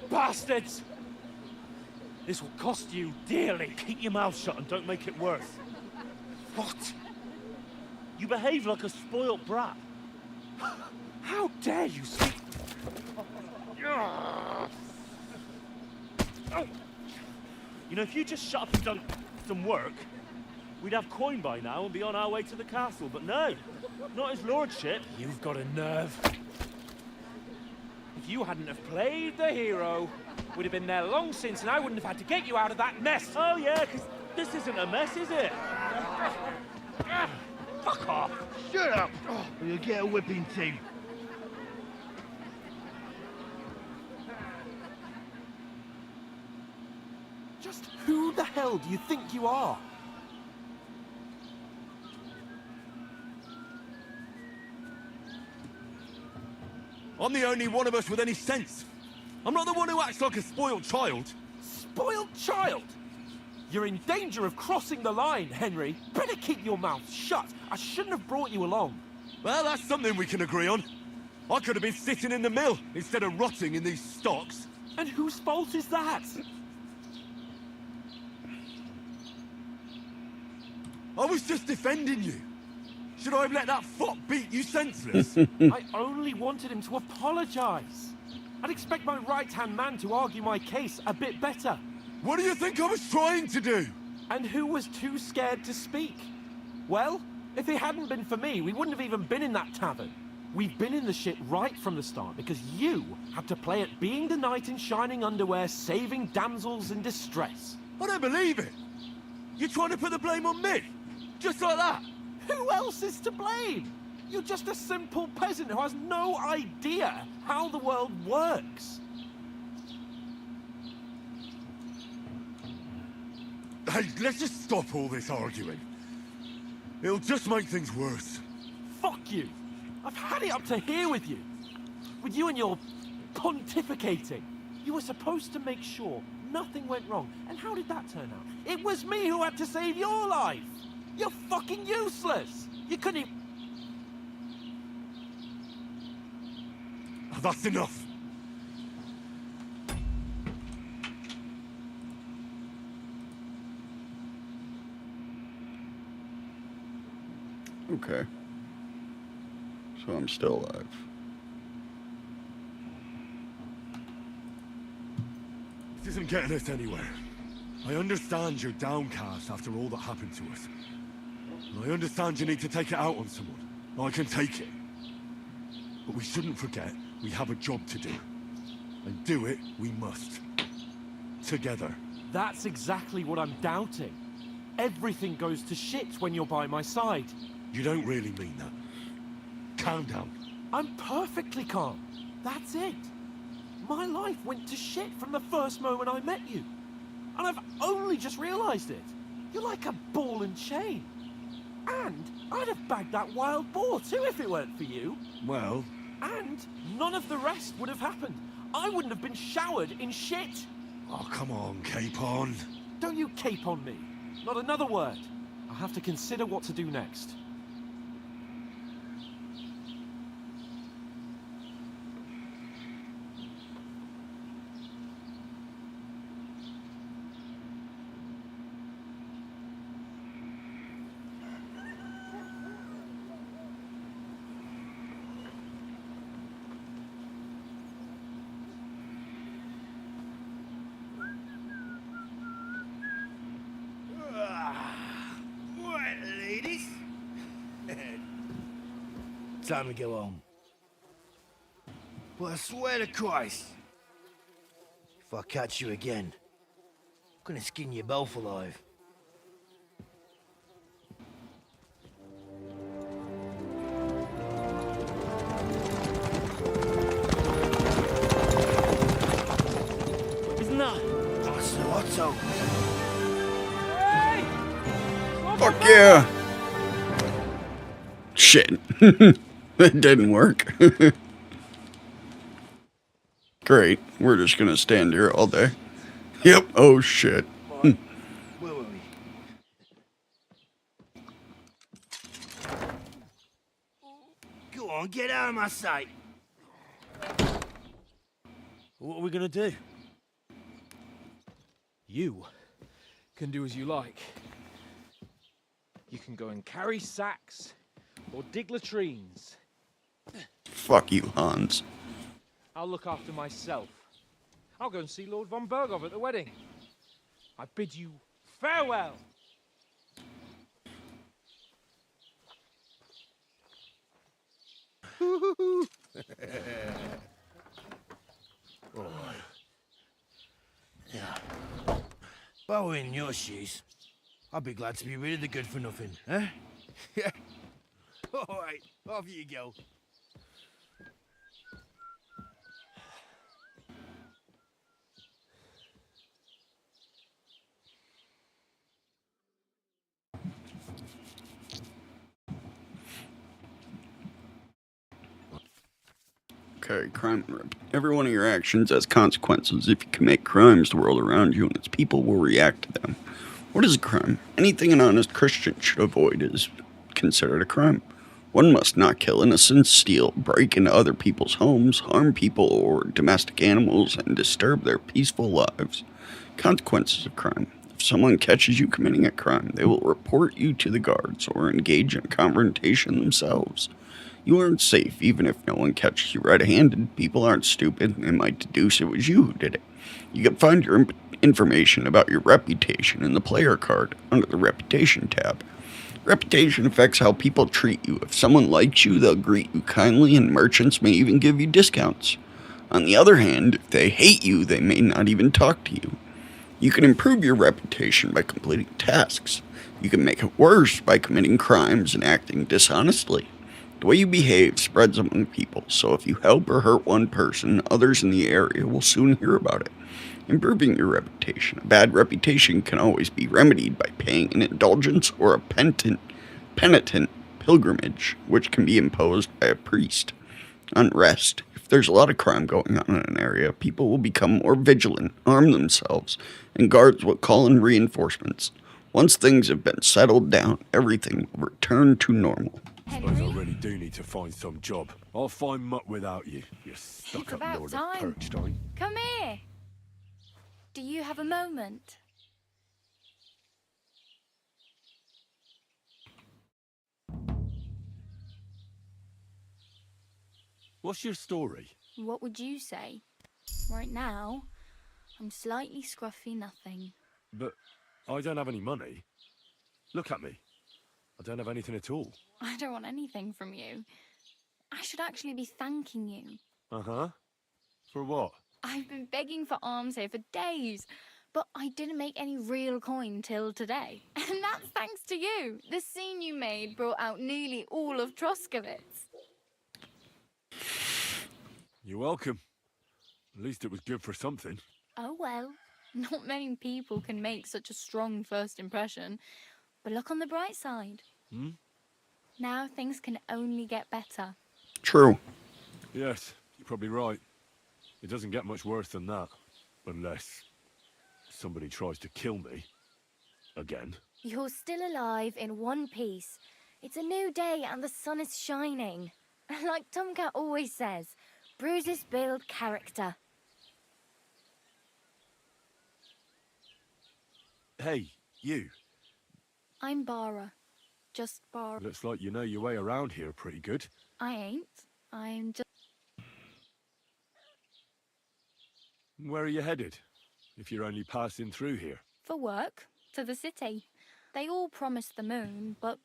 Bastards! This will cost you dearly. Keep your mouth shut and don't make it worse. What? You behave like a spoilt brat. How dare you speak? You know, if you just shut up and done some work, we'd have coin by now and be on our way to the castle. But no, not his lordship. You've got a nerve. If you hadn't have played the hero, we'd have been there long since, and I wouldn't have had to get you out of that mess. Oh yeah, because this isn't a mess, is it? Fuck off! Shut up! Or you'll get a whipping too. Just who the hell do you think you are? I'm the only one of us with any sense. I'm not the one who acts like a spoiled child. Spoiled child? You're in danger of crossing the line, Henry. Better keep your mouth shut. I shouldn't have brought you along. Well, that's something we can agree on. I could have been sitting in the mill instead of rotting in these stocks. And whose fault is that? I was just defending you. Should I have let that fop beat you senseless? I only wanted him to apologize. I'd expect my right-hand man to argue my case a bit better. What do you think I was trying to do? And who was too scared to speak? Well, if it hadn't been for me, we wouldn't have even been in that tavern. We've been in the shit right from the start because you had to play at being the knight in shining underwear, saving damsels in distress. I don't believe it. You're trying to put the blame on me? Just like that? Who else is to blame? You're just a simple peasant who has no idea how the world works. Hey, let's just stop all this arguing. It'll just make things worse. Fuck you. I've had it up to here with you. With you and your pontificating. You were supposed to make sure nothing went wrong. And how did that turn out? It was me who had to save your life. You're fucking useless. You couldn't even... That's enough. Okay. So I'm still alive. This isn't getting us anywhere. I understand you're downcast after all that happened to us. And I understand you need to take it out on someone. I can take it. But we shouldn't forget we have a job to do. And do it we must. Together. That's exactly what I'm doubting. Everything goes to shit when you're by my side. You don't really mean that. Calm down. I'm perfectly calm. That's it. My life went to shit from the first moment I met you. And I've only just realized it. You're like a ball and chain. And I'd have bagged that wild boar too if it weren't for you. Well... And none of the rest would have happened. I wouldn't have been showered in shit. Oh, come on, Capon. Don't you cape on me. Not another word. I'll have to consider what to do next. Right, ladies. Time to go home. But I swear to Christ, if I catch you again, I'm gonna skin you both alive. Isn't that? That's the Otto. Fuck yeah! Shit. That didn't work. Great. We're just gonna stand here all day. Yep. Oh shit. Where were we? Go on, get out of my sight. What are we gonna do? You can do as you like. You can go and carry sacks, or dig latrines. Fuck you, Hans. I'll look after myself. I'll go and see Lord von Berghoff at the wedding. I bid you farewell. Alright. Yeah. If I were in your shoes, I'd be glad to be rid of the good for nothing, eh? Yeah. Alright, off you go. Okay, crime and rep. Every one of your actions has consequences. If you commit crimes, the world around you and its people will react to them. What is a crime? Anything an honest Christian should avoid is considered a crime. One must not kill innocents, steal, break into other people's homes, harm people or domestic animals, and disturb their peaceful lives. Consequences of crime. If someone catches you committing a crime, they will report you to the guards or engage in a confrontation themselves. You aren't safe even if no one catches you red-handed. People aren't stupid and might deduce it was you who did it. You can find your information about your reputation in the player card under the Reputation tab. Reputation affects how people treat you. If someone likes you, they'll greet you kindly, and merchants may even give you discounts. On the other hand, if they hate you, they may not even talk to you. You can improve your reputation by completing tasks. You can make it worse by committing crimes and acting dishonestly. The way you behave spreads among people, so if you help or hurt one person, others in the area will soon hear about it. Improving your reputation. A bad reputation can always be remedied by paying an indulgence or a penitent pilgrimage, which can be imposed by a priest. Unrest. If there's a lot of crime going on in an area, people will become more vigilant, arm themselves, and guards will call in reinforcements. Once things have been settled down, everything will return to normal. Suppose I really do need to find some job. I'll find mutt without you. You It's stuck-up about Lord time. of Perchstein. Come here. Do you have a moment? What's your story? What would you say? Right now, I'm slightly scruffy nothing. But I don't have any money. Look at me. I don't have anything at all. I don't want anything from you. I should actually be thanking you. Uh-huh. For what? I I've been begging for alms here for days, but I didn't make any real coin till today. And that's thanks to you. The scene you made brought out nearly all of Troskowitz. You're welcome. At least it was good for something. Oh well, not many people can make such a strong first impression. But look on the bright side. Hmm? Now things can only get better. True. Yes, you're probably right. It doesn't get much worse than that. Unless somebody tries to kill me. Again. You're still alive in one piece. It's a new day and the sun is shining. Like Tomcat always says, bruises build character. Hey, you. I'm Bara. Just Bara. Looks like you know your way around here pretty good. I ain't. I'm just... Where are you headed? If you're only passing through here. for work, to the city. They all promise the moon, but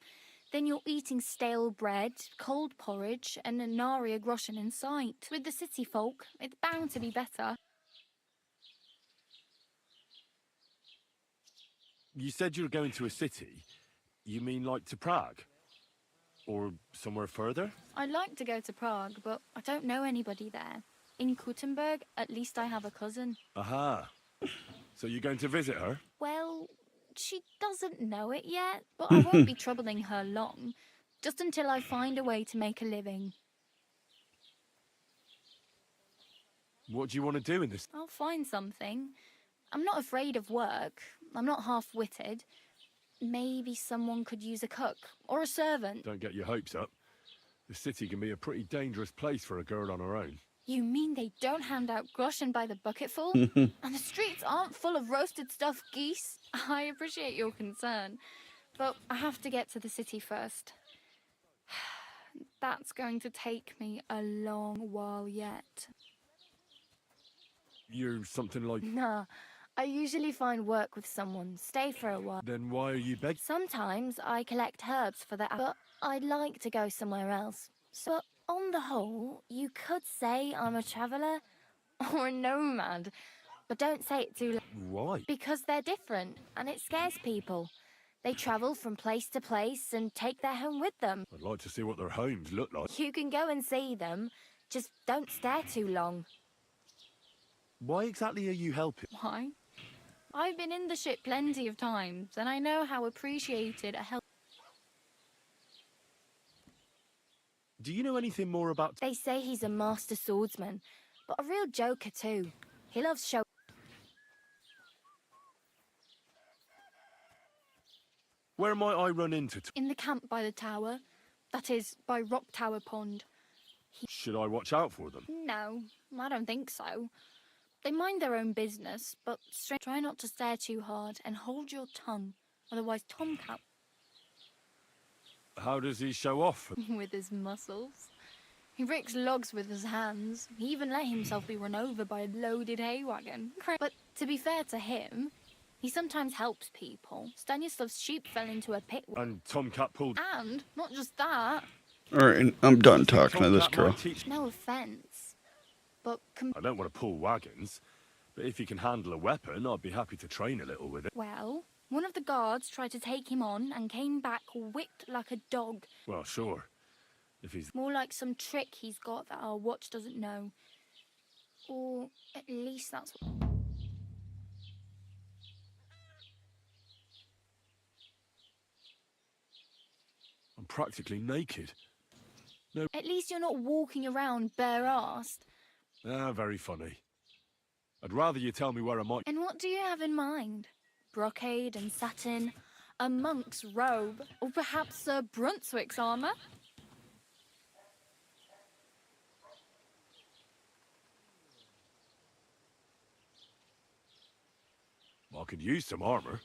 then you're eating stale bread, cold porridge, and a nary a groschen in sight. With the city folk, it's bound to be better. You said you were going to a city. You mean like to Prague? Or somewhere further? I'd like to go to Prague, but I don't know anybody there. In Kuttenberg, at least I have a cousin. Aha. So you're going to visit her? Well, she doesn't know it yet, but I won't be troubling her long. Just until I find a way to make a living. What do you want to do in this? I'll find something. I'm not afraid of work. I'm not half-witted. Maybe someone could use a cook or a servant. Don't get your hopes up. The city can be a pretty dangerous place for a girl on her own. You mean they don't hand out groschen by the bucketful? And the streets aren't full of roasted stuffed geese? I appreciate your concern, but I have to get to the city first. That's going to take me a long while yet. You're something like... Nah, I usually find work with someone, stay for a while. Then why are you begging? Sometimes I collect herbs for the... But I'd like to go somewhere else. So, on the whole, you could say I'm a traveller or a nomad. But don't say it too loud. Why? Because they're different, and it scares people. They travel from place to place and take their home with them. I'd like to see what their homes look like. You can go and see them, just don't stare too long. Why exactly are you helping? Why? I've been in the ship plenty of times, and I know how appreciated a help. Do you know anything more about... They say he's a master swordsman, but a real joker too. He loves show... Where might I run into? In the camp by the tower. That is, by Rock Tower Pond. Should I watch out for them? No, I don't think so. They mind their own business, but try not to stare too hard and hold your tongue. Otherwise, Tomcat... How does he show off? with his muscles. He ricks logs with his hands. He even let himself be run over by a loaded hay wagon. But to be fair to him, he sometimes helps people. Stanislav's sheep fell into a pit. And Tomcat pulled... And, not just that... Alright, I'm done talking to this girl. No offence, but... I don't want to pull wagons, but if he can handle a weapon, I'd be happy to train a little with it. Well, one of the guards tried to take him on and came back whipped like a dog. Well, sure. If he's... More like some trick he's got that our watch doesn't know. Or at least that's what... I'm practically naked. No... At least you're not walking around bare-assed. Ah, very funny. I'd rather you tell me where I might... And what do you have in mind? Brocade and satin, a monk's robe, or perhaps Sir Brunswick's armour? I could use some armour.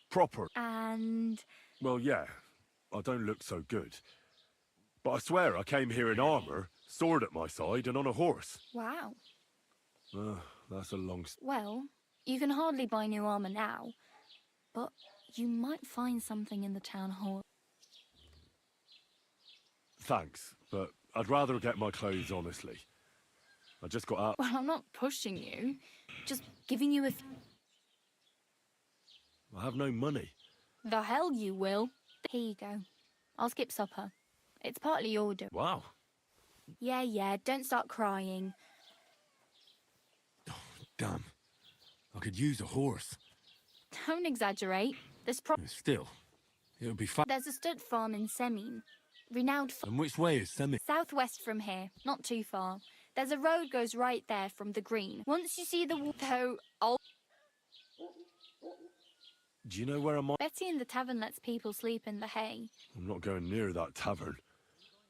Proper. And... Well, yeah. I don't look so good. But I swear I came here in armour, sword at my side, and on a horse. Wow. That's a long... Well, you can hardly buy new armour now, but you might find something in the town hall. Thanks, but I'd rather get my clothes honestly. I just got out. Well, I'm not pushing you. Just giving you a... I have no money. The hell you will. Here you go. I'll skip supper. It's partly your doing. Wow. Yeah, don't start crying. Damn. I could use a horse. Don't exaggerate. Still, it would be fun. There's a stud farm in Semin. Renowned for... And which way is Semi? Southwest from here, not too far. There's a road goes right there from the green. Once you see the though, I'll... Do you know where I'm on? Betty in the tavern lets people sleep in the hay. I'm not going near that tavern.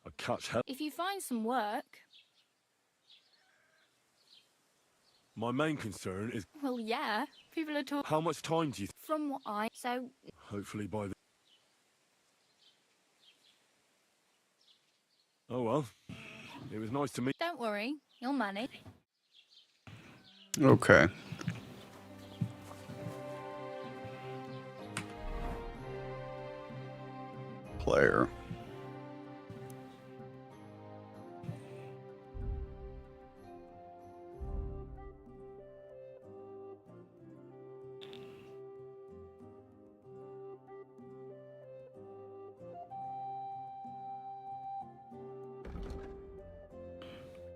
I'd catch hell. If you find some work... My main concern is... Well, yeah. People are talking... How much time do you... From what I... So... Hopefully by the... Oh well. It was nice to meet... Don't worry. You'll manage. Okay. Player.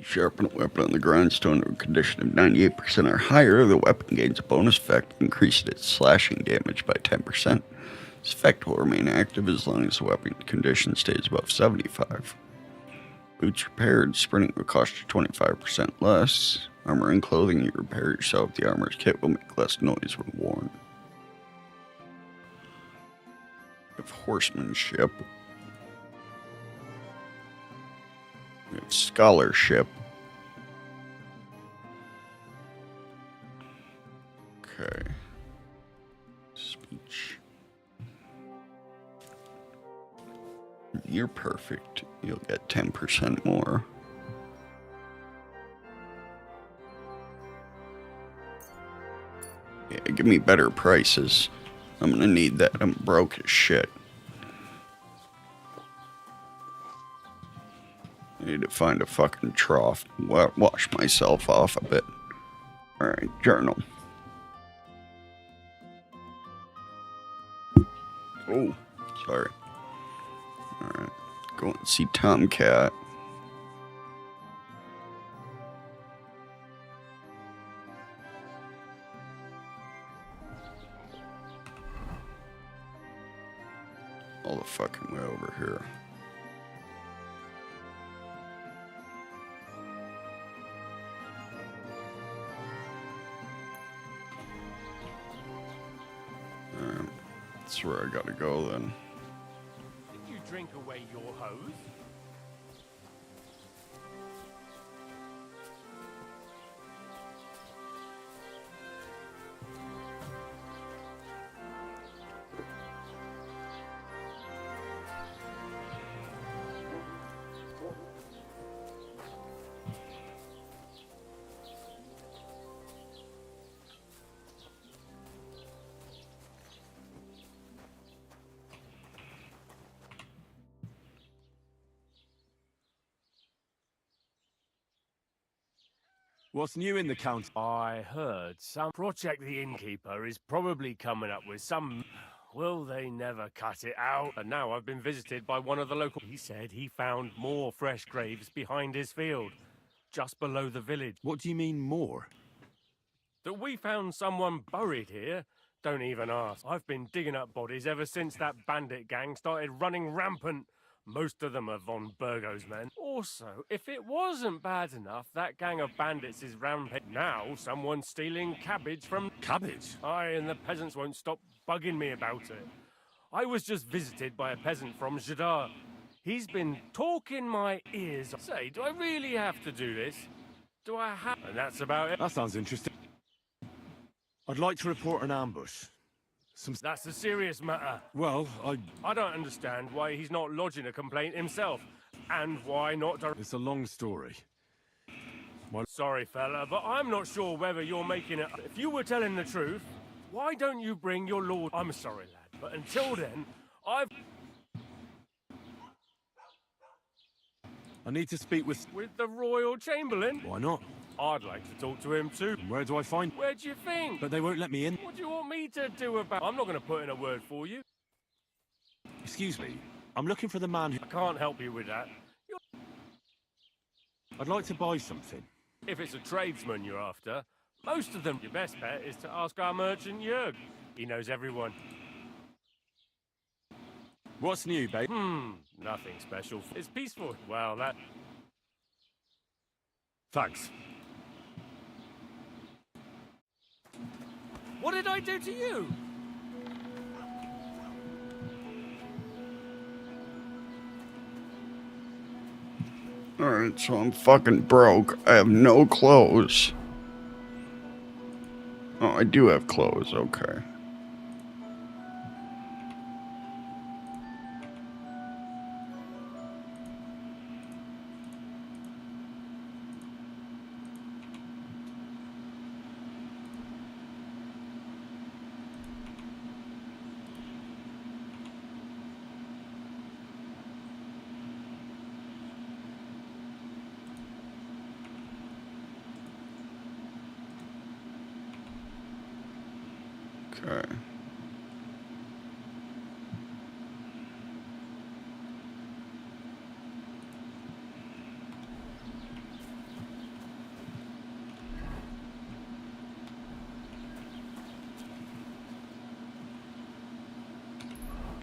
Sharpen a weapon on the grindstone to a condition of 98% or higher. The weapon gains a bonus effect, increasing its slashing damage by 10%. This effect will remain active as long as the weapon condition stays above 75. Boots repaired. Sprinting will cost you 25% less. Armor and clothing you repair yourself. The armor's kit will make less noise when worn. We have horsemanship. We have scholarship. Okay. Speech. You're perfect. You'll get 10% more. Yeah, give me better prices. I'm gonna need that. I'm broke as shit. I need to find a fucking trough. Wash myself off a bit. Alright, journal. Oh, sorry. Alright, go and see Tomcat. All the fucking way over here. That's where I gotta go then. Did you drink away your hose? What's new in the county? I heard some Project the Innkeeper is probably coming up with some... Will they never cut it out? And now I've been visited by one of the local... He said he found more fresh graves behind his field, just below the village. What do you mean more? That we found someone buried here? Don't even ask. I've been digging up bodies ever since that bandit gang started running rampant. Most of them are von Burgo's men. Also, if it wasn't bad enough, that gang of bandits is rampant. Now someone's stealing cabbage from... Cabbage? Aye, and the peasants won't stop bugging me about it. I was just visited by a peasant from Jadar. He's been talking my ears. Say, do I really have to do this? Do I have... And that's about it. That sounds interesting. I'd like to report an ambush. That's a serious matter. Well, I don't understand why he's not lodging a complaint himself. And why not... It's a long story. Sorry, fella, but I'm not sure whether you're making it... If you were telling the truth, why don't you bring your lord... I'm sorry, lad, but until then, I need to speak with... With the Royal Chamberlain? Why not? I'd like to talk to him too. Where do I find? Where do you think? But they won't let me in. What do you want me to do about? I'm not going to put in a word for you. Excuse me. I'm looking for the man who... I can't help you with that. I'd like to buy something. If it's a tradesman you're after, most of them, your best bet is to ask our merchant Jörg. He knows everyone. What's new, babe? Nothing special. It's peaceful. Well, that... Thanks. What did I do to you? Alright, so I'm fucking broke. I have no clothes. Oh, I do have clothes, okay. Okay.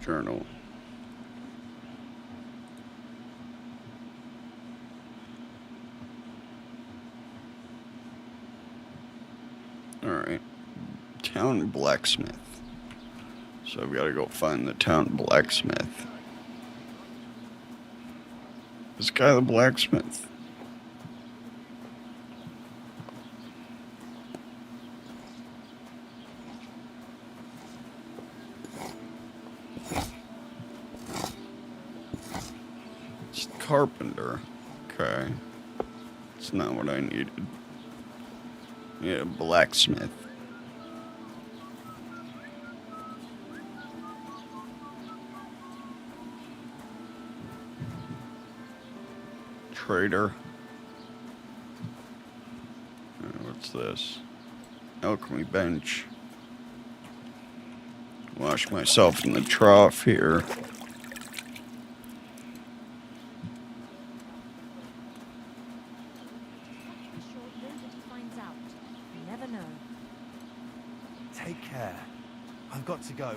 Journal. Alright. Town blacksmith. So I've got to go find the town blacksmith. This guy the blacksmith. It's carpenter. Okay. It's not what I needed. Yeah, blacksmith. Trader. What's this? Alchemy bench. Wash myself in the trough here. Take care. I've got to go.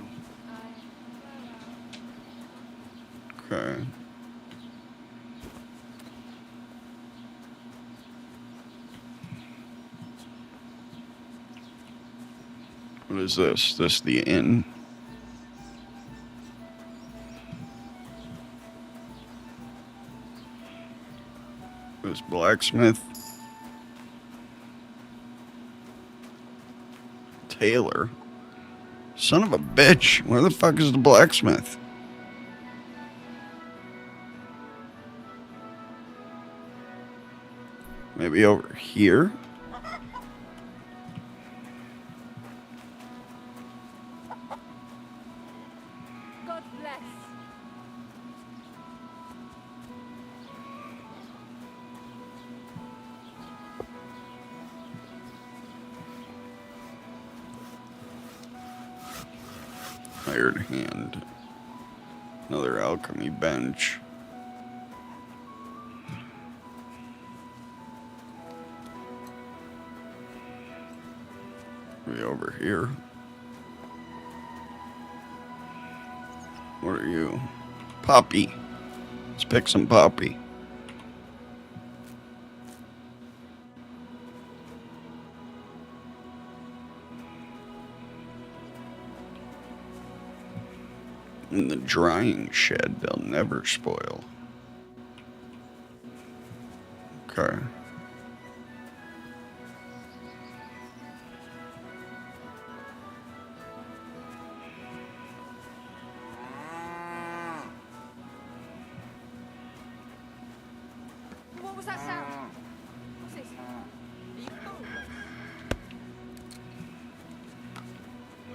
Okay. What is this? This the inn? This blacksmith? Taylor? Son of a bitch. Where the fuck is the blacksmith? Maybe over here? God bless. Hired hand. Another alchemy bench. Maybe over here. What are you? Poppy. Let's pick some poppy. In the drying shed, they'll never spoil. Okay. What was that sound? What's this?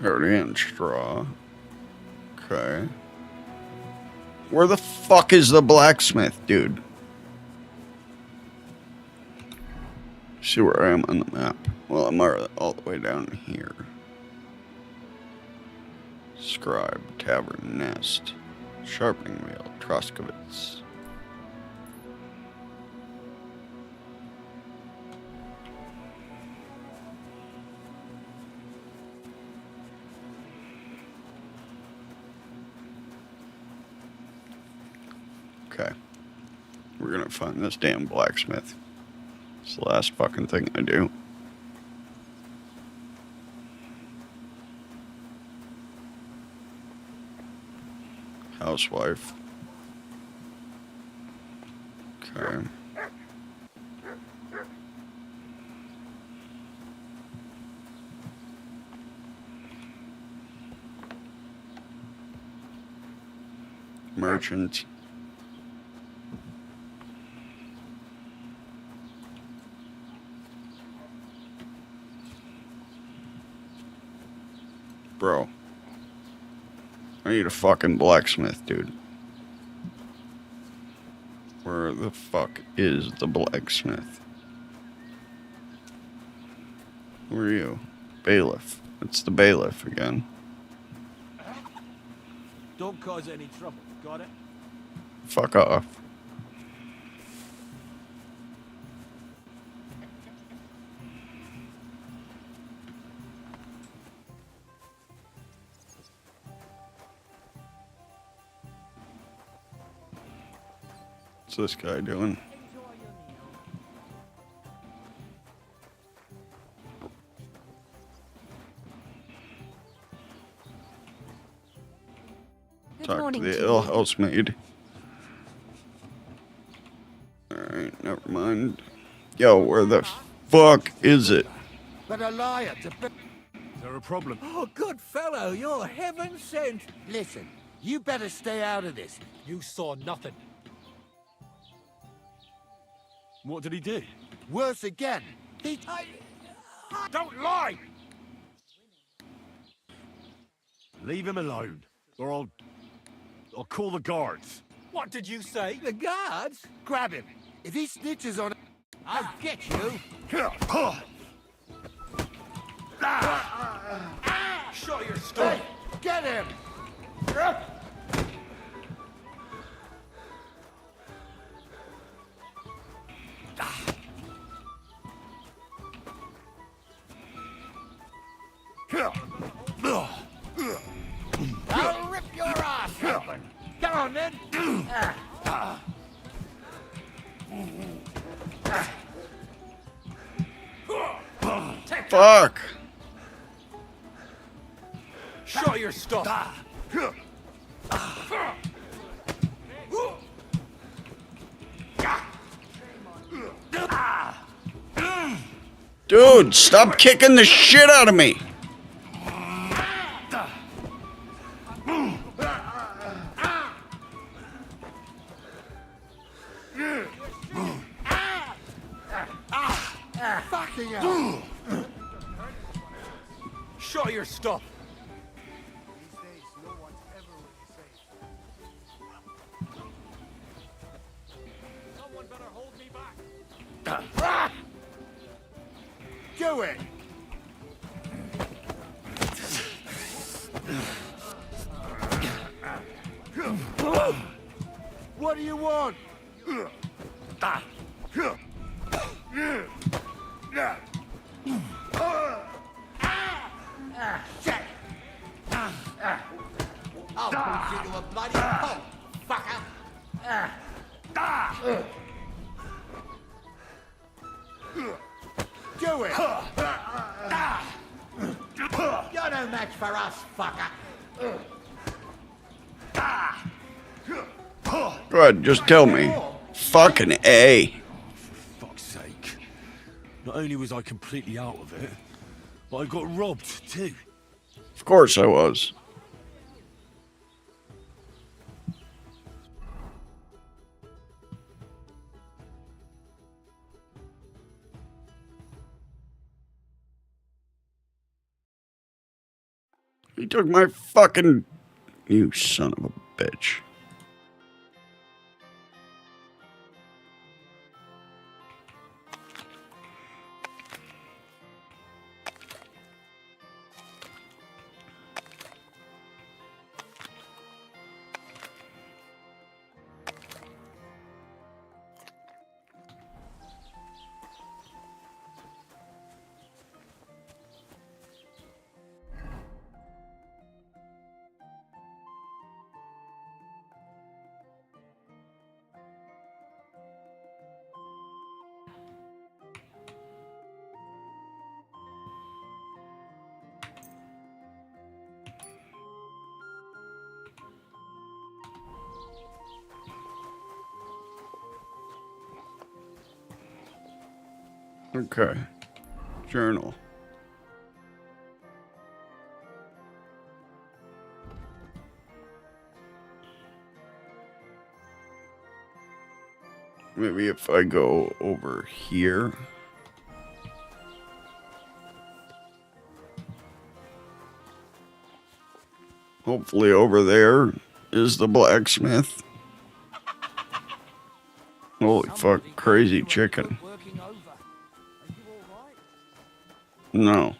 Are you Already in straw. Okay. Where the fuck is the blacksmith, dude? See where I am on the map. Well, I'm all the way down here. Scribe, Tavern, Nest, Sharpening Wheel, Troskowitz. Okay. We're gonna find this damn blacksmith. It's the last fucking thing I do. Housewife. Okay. Merchant. Bro. I need a fucking blacksmith, dude. Where the fuck is the blacksmith? Who are you? Bailiff. It's the bailiff again. Don't cause any trouble, got it? Fuck off. What's this guy doing? Talk morning to the to ill you. housemaid. Alright, never mind. Yo, where the fuck is it? But a liar to... Is there a problem? Oh, good fellow, you're heaven sent. Listen, you better stay out of this. You saw nothing. What did he do? Worse again. He... Don't lie! Leave him alone, or I'll call the guards. What did you say? The guards? Grab him. If he snitches on... I'll get you. Show your story. Hey, get him! I'll rip your ass open. Come on, then. Fuck! Show your stuff. Dude, stop kicking the shit out of me! Fucking hell. Show your stuff. Someone better hold me back. Do it! What do you want? Shit! I'll beat you to a bloody pulp, fucker! Do it! You're no match for us, fucker! Go ahead, just tell me. Fucking A. For fuck's sake. Not only was I completely out of it, but I got robbed too. Of course I was. He took my fucking... You son of a bitch. Okay. Journal. Maybe if I go over here. Hopefully over there is the blacksmith. Holy fuck, crazy chicken. No,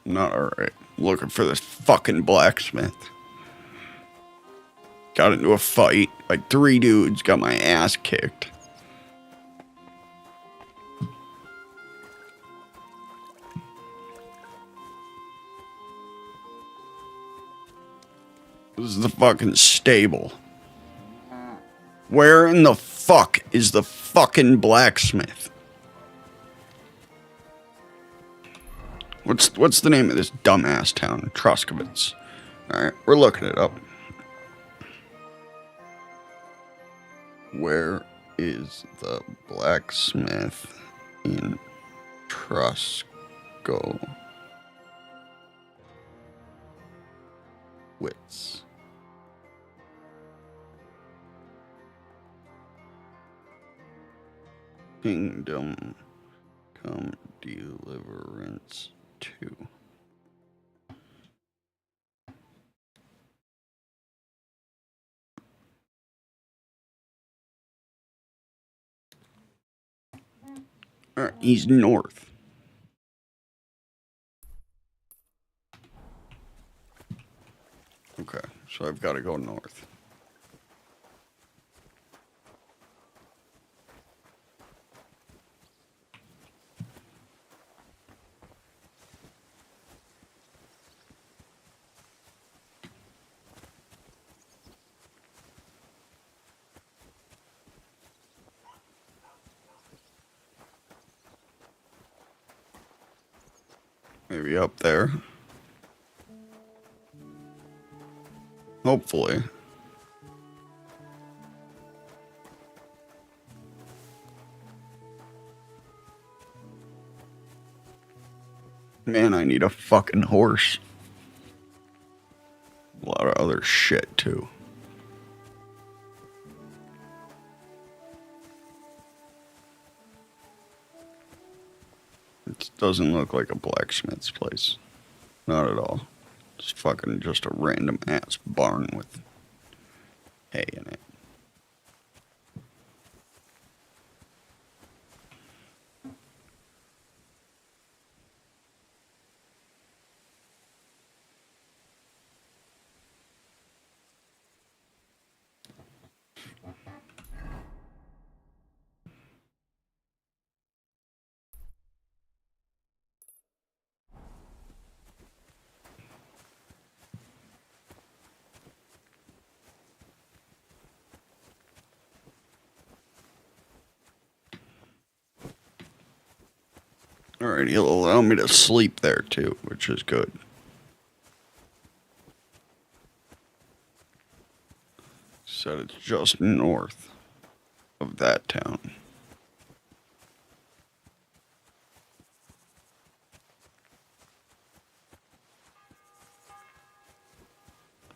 not alright. Looking for this fucking blacksmith. Got into a fight. Like 3 dudes, got my ass kicked. This is the fucking stable. Where in the fuck is the fucking blacksmith? What's the name of this dumbass town? Truskovitz. Alright, we're looking it up. Where is the blacksmith in Truskovitz? Kingdom Come Deliverance 2. Alright, he's north. Okay, so I've got to go north. Maybe up there. Hopefully. Man, I need a fucking horse. A lot of other shit, too. It doesn't look like a blacksmith's place. Not at all. It's fucking just a random ass barn with hay in it. Alright, he'll allow me to sleep there too, which is good. Said it's just north of that town.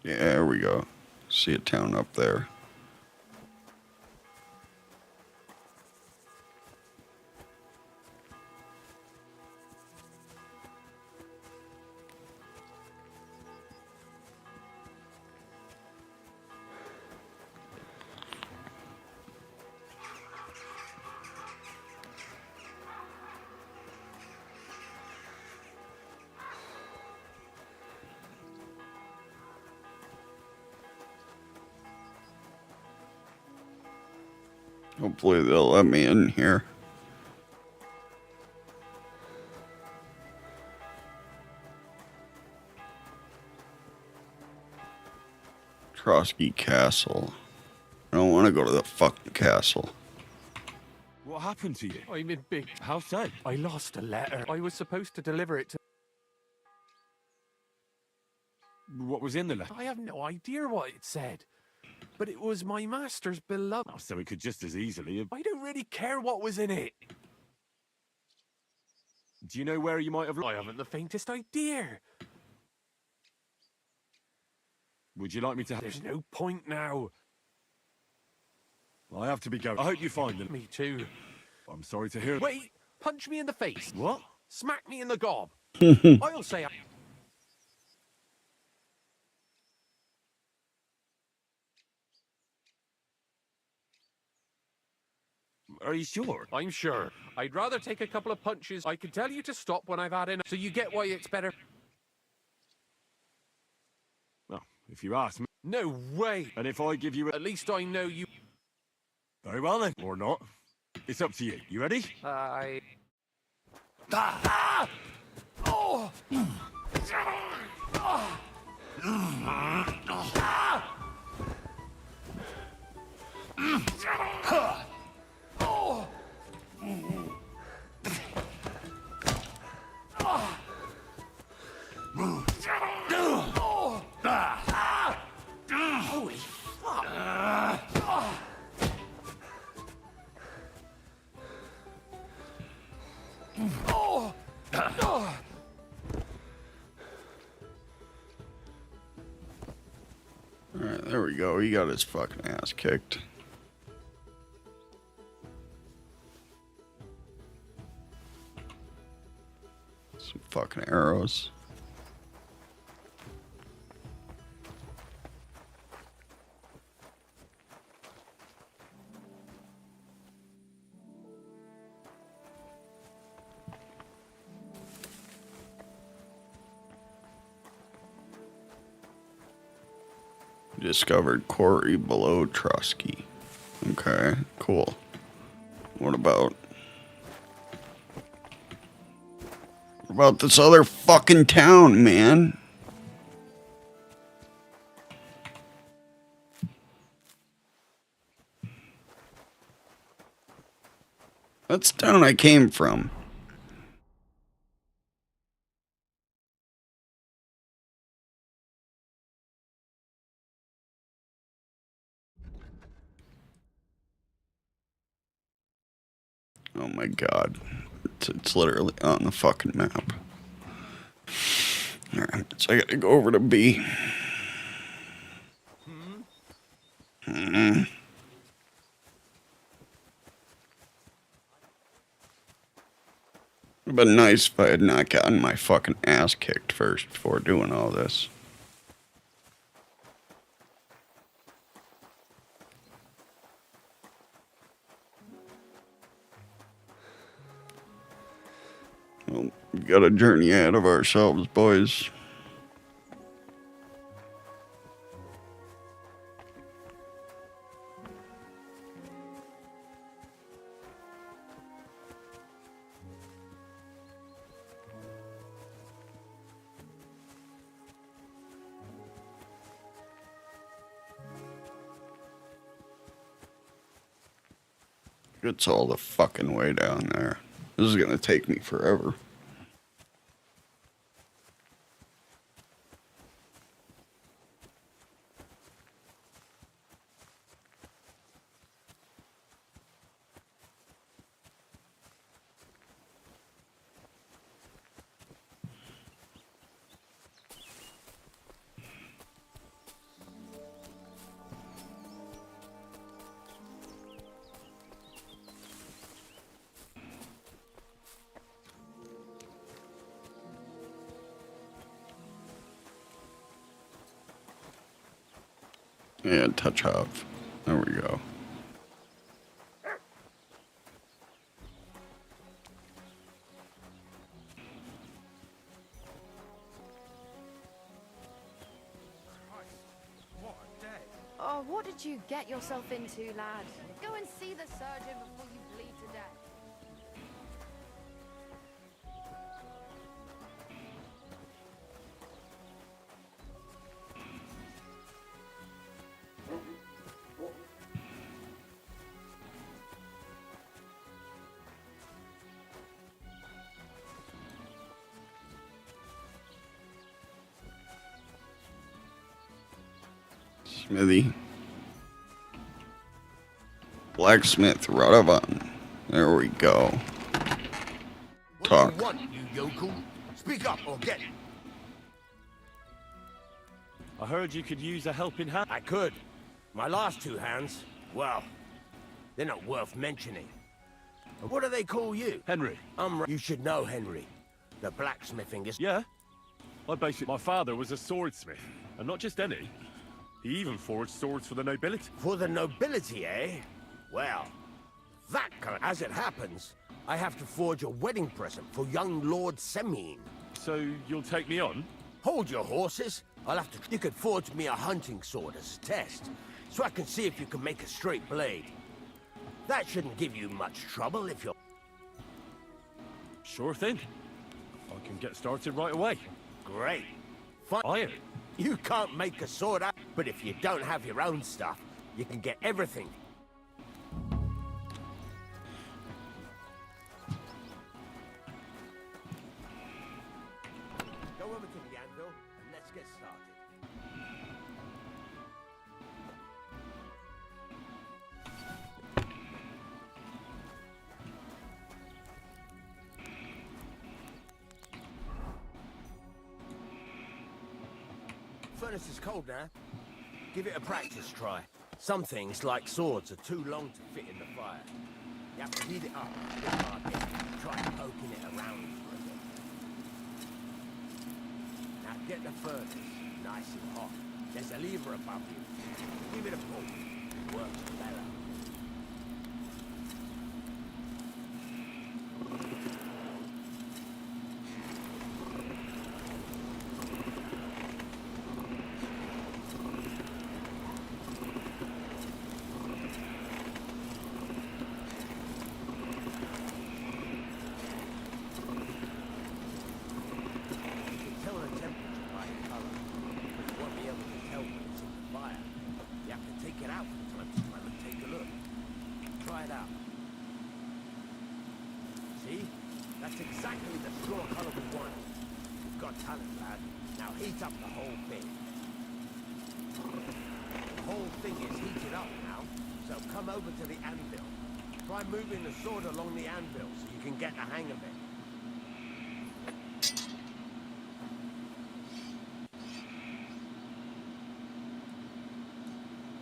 Yeah, there we go. See a town up there. Hopefully they'll let me in here. Trotsky Castle. I don't want to go to the fucking castle. What happened to you? I'm in big... How so? I lost a letter. I was supposed to deliver it to... What was in the letter? I have no idea what it said. But it was my master's beloved. Oh, so it could just as easily have... I don't really care what was in it. Do you know where you might have... I haven't the faintest idea. Would you like me to... There's no point now. I have to be going. I hope you find them. Me too. I'm sorry to hear... Wait! Punch me in the face. What? Smack me in the gob. I'll say... Are you sure? I'm sure. I'd rather take a couple of punches. I can tell you to stop when I've had enough, so you get why it's better. Well, if you ask me... No way! And if I give you... At least I know you... Very well then. Or not. It's up to you. You ready? I... Ah! Oh! Holy fuck! Alright, there we go. He got his fucking ass kicked. Some fucking arrows. Discovered quarry below Trusky. Okay, cool. What about this other fucking town, man? That's the town I came from. Oh my god. It's literally on the fucking map. Alright, so I gotta go over to B. Would've been nice if I had not gotten my fucking ass kicked first before doing all this. Well, we got a journey ahead of ourselves, boys. It's all the fucking way down there. This is gonna take me forever. Yeah, touch off. There we go. Oh, what did you get yourself into, lad? Go and see the surgeon before you bleed to death. Smithy. Blacksmith Radovan. There we go. Talk. What do you want, you yokel? Speak up or get... I heard you could use a helping hand. I could. My last two hands, well, they're not worth mentioning. What do they call you? Henry. You should know Henry. The blacksmithing is... Yeah? My father was a swordsmith, and not just any. He even forged swords for the nobility. For the nobility, eh? Well, that kind... As it happens, I have to forge a wedding present for young Lord Semine. So you'll take me on? Hold your horses. I'll have to... You could forge me a hunting sword as a test, so I can see if you can make a straight blade. That shouldn't give you much trouble if you're... Sure thing. I can get started right away. Great. Fine. Iron. You can't make a sword out, but if you don't have your own stuff, you can get everything. Go over to the anvil and let's get started. Furnace is cold now. Give it a practice try. Some things, like swords, are too long to fit in the fire. You have to heat it up. Try poking it around for a bit. Now get the furnace nice and hot. There's a lever above you. Give it a pull. Works better. That's exactly the straw color we want. You've got talent, lad. Now heat up the whole thing. The whole thing is heated up now, so come over to the anvil. Try moving the sword along the anvil so you can get the hang of it.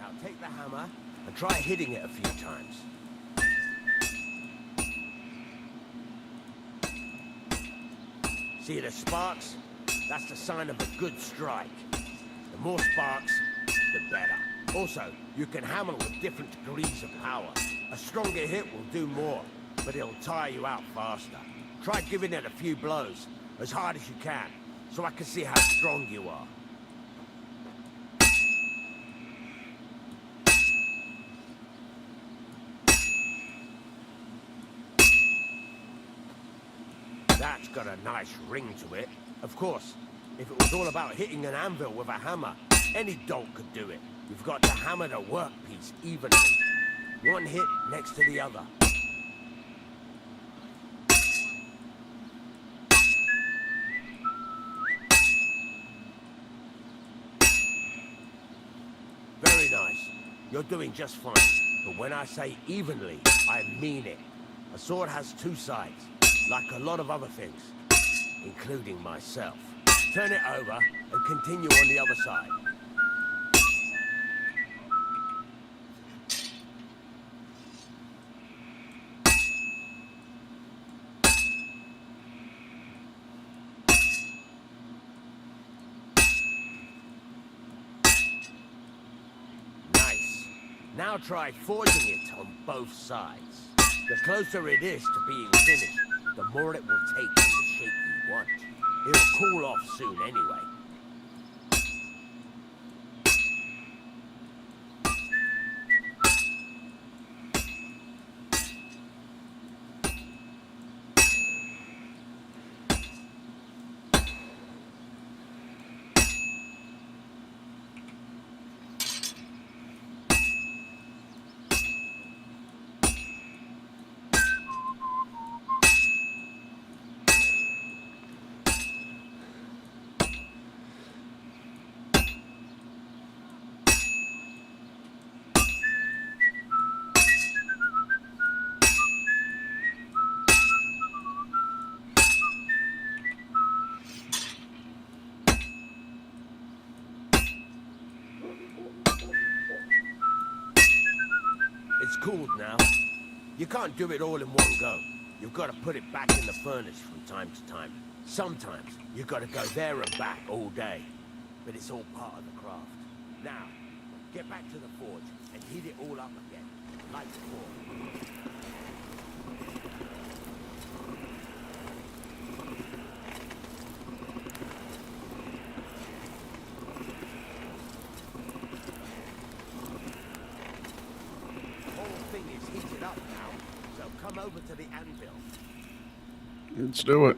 Now take the hammer and try hitting it a few times. See the sparks? That's the sign of a good strike. The more sparks, the better. Also, you can hammer with different degrees of power. A stronger hit will do more, but it'll tire you out faster. Try giving it a few blows, as hard as you can, so I can see how strong you are. That's got a nice ring to it. Of course, if it was all about hitting an anvil with a hammer, any dolt could do it. You've got to hammer the workpiece evenly. One hit next to the other. Very nice. You're doing just fine. But when I say evenly, I mean it. A sword has two sides, like a lot of other things, including myself. Turn it over and continue on the other side. Nice. Now try forging it on both sides. The closer it is to being finished, the more it will take in the shape you want. It'll cool off soon anyway. cooled now. You can't do it all in one go. You've got to put it back in the furnace from time to time. Sometimes you've got to go there and back all day. But it's all part of the craft. Now, get back to the forge and heat it all up again, like before. Up now, so come over to the anvil. Let's do it.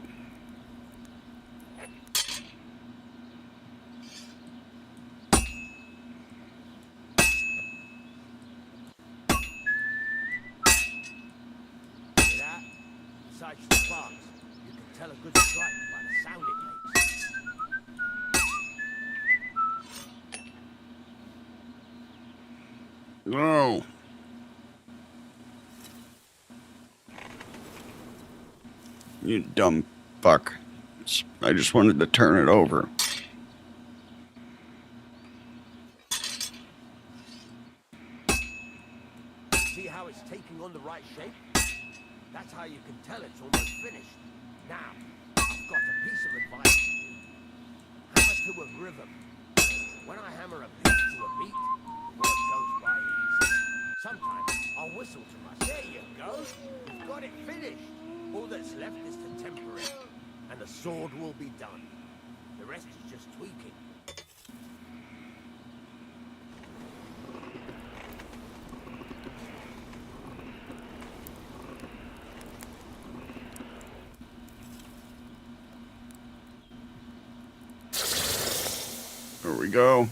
See that? Besides the sparks, you can tell a good strike by the sound it makes. No. You dumb fuck. I just wanted to turn it over. See how it's taking on the right shape? That's how you can tell it's almost finished. Now, I've got a piece of advice for you. Hammer to a rhythm. When I hammer a piece to a beat, the work goes by easy. Sometimes I'll whistle to myself. There you go. You've got it finished. All that's left is to temper it, and the sword will be done. The rest is just tweaking. There we go.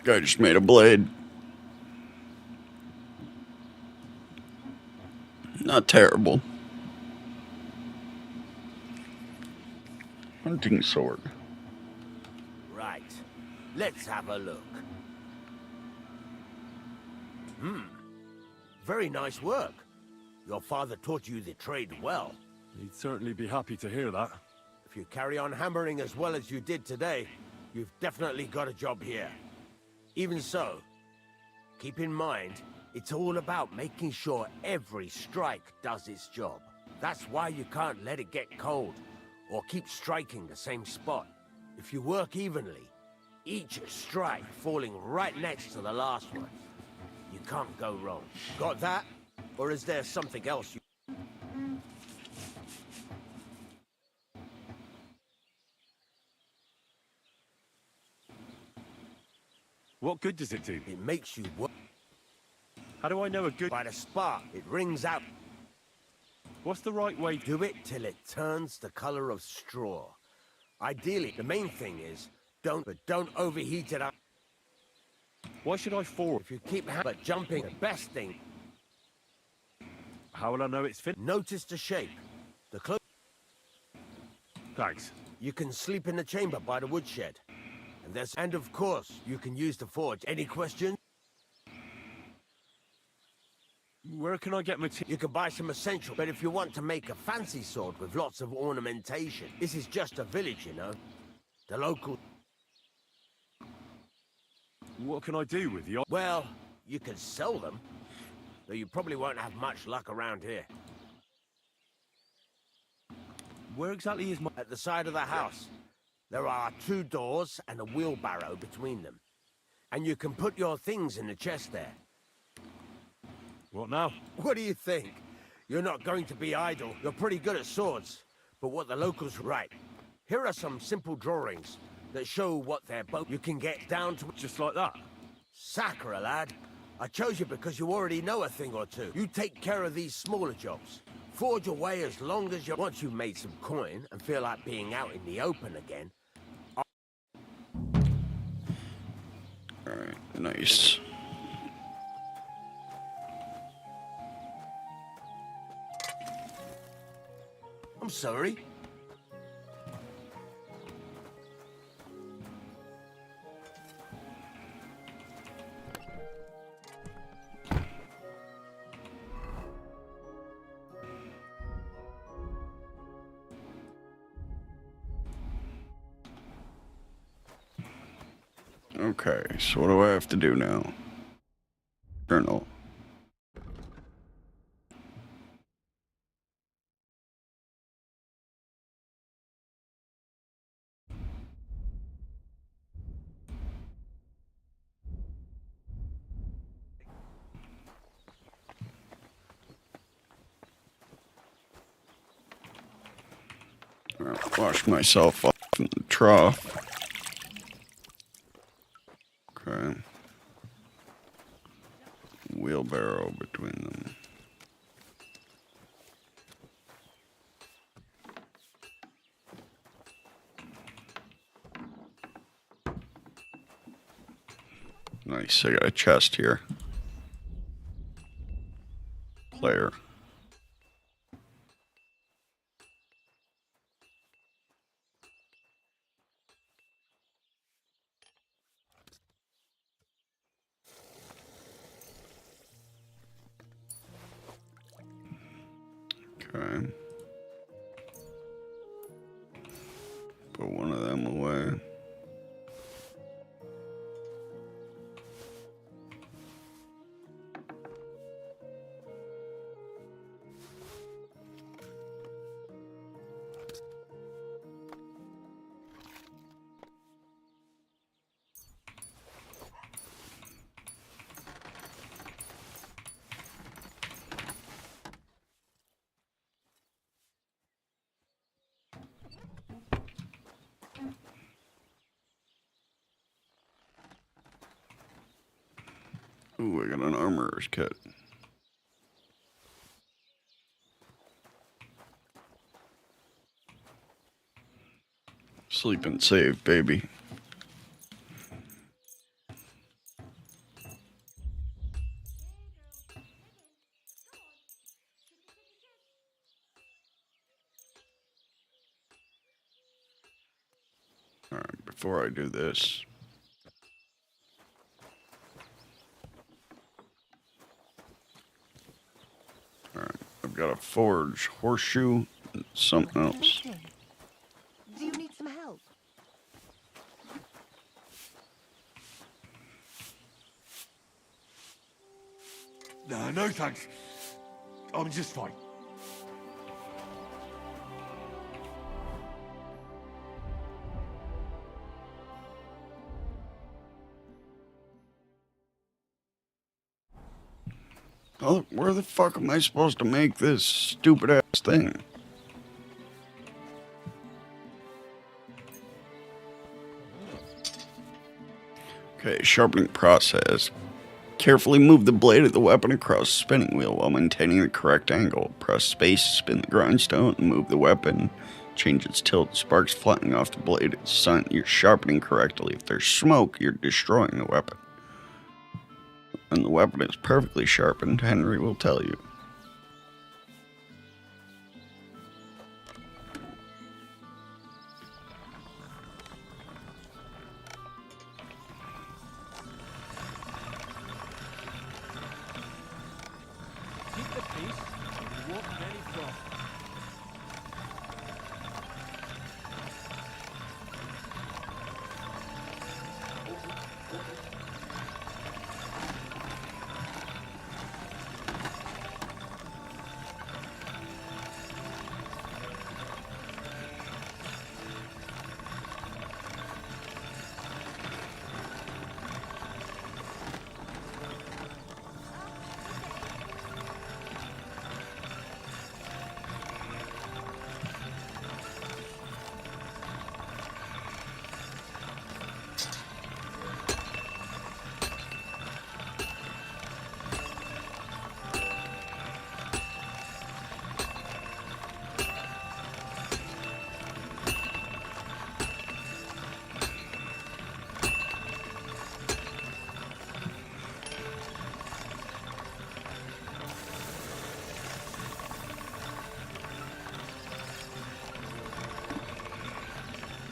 Guy just made a blade. Not terrible. Hunting sword. Right. Let's have a look. Very nice work. Your father taught you the trade well. He'd certainly be happy to hear that. If you carry on hammering as well as you did today, you've definitely got a job here. Even so, keep in mind, it's all about making sure every strike does its job. That's why you can't let it get cold, or keep striking the same spot. If you work evenly, each strike falling right next to the last one, you can't go wrong. Got that? Or is there something else you... What good does it do? It makes you work. How do I know a good... By the spark, it rings out. What's the right way? Do it till it turns the color of straw. Ideally, the main thing is, don't overheat it up. Why should I forward? If you keep but jumping, the best thing. How will I know it's fit? Notice the shape. The close. Thanks. You can sleep in the chamber by the woodshed. And of course, you can use the forge. Any questions? Where can I get material? You can buy some essentials, but if you want to make a fancy sword with lots of ornamentation, this is just a village, you know. The local... What can I do with the... Well, you can sell them, though you probably won't have much luck around here. Where exactly is my... At the side of the house. There are 2 doors and a wheelbarrow between them. And you can put your things in the chest there. What now? What do you think? You're not going to be idle. You're pretty good at swords. But what the locals write. Here are some simple drawings that show what they're both... You can get down to... Just like that? Sacre, lad. I chose you because you already know a thing or two. You take care of these smaller jobs. Forge away as long as you... Once you've made some coin and feel like being out in the open again... Alright, nice. I'm sorry. Okay, so what do I have to do now? Journal. Wash myself off in the trough. Okay. Wheelbarrow between them. Nice, I got a chest here. Player. Okay. Put one of them away. Ooh, I got an armorer's kit. Sleep and save, baby. Alright, before I do this. Alright, I've got a forge, horseshoe, and something else. Do you need some help? Nah, no thanks. I'm just fine. Oh, where the fuck am I supposed to make this stupid ass thing? Okay, sharpening process. Carefully move the blade of the weapon across the spinning wheel while maintaining the correct angle. Press space to spin the grindstone and move the weapon. Change its tilt. Sparks flying off the blade. It's a sign you're sharpening correctly. If there's smoke, you're destroying the weapon. When the weapon is perfectly sharpened, Henry will tell you. Keep the peace, and you won't have any trouble.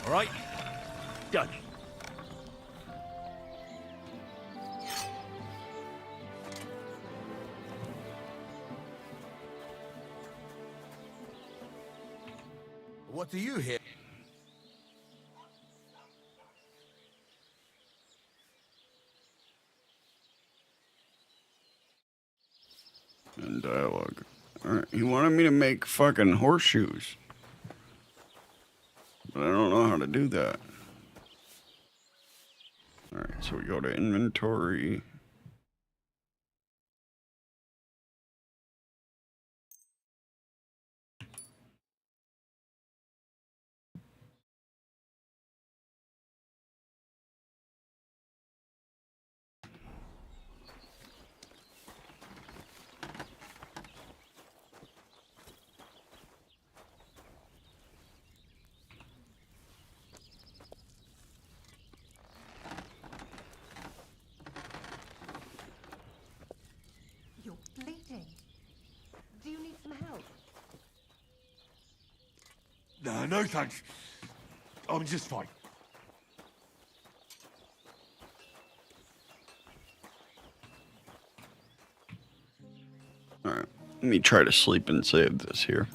All right, done. What do you hear? wanted me to make fucking horseshoes. But I don't know how to do that. Alright, so we go to inventory. You're bleeding. Do you need some help? No thanks. I'm just fine. Alright, let me try to sleep and save this here.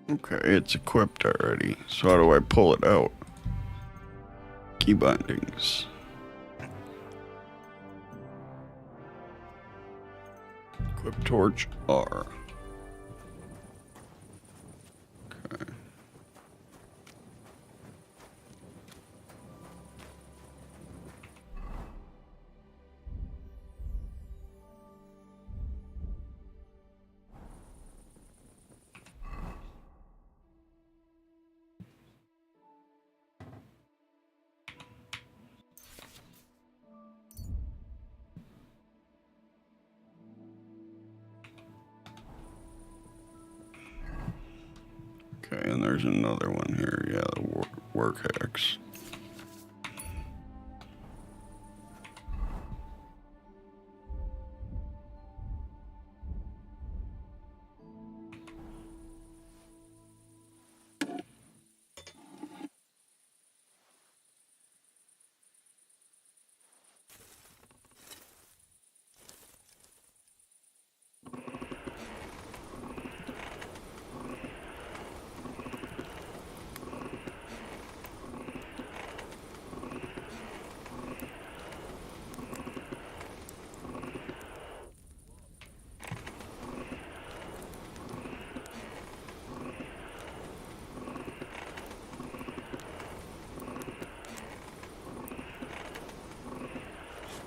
Okay, it's equipped already. So how do I pull it out? Key bindings. Equip torch R. Okay. Okay, and there's another one here. Yeah, the work axe.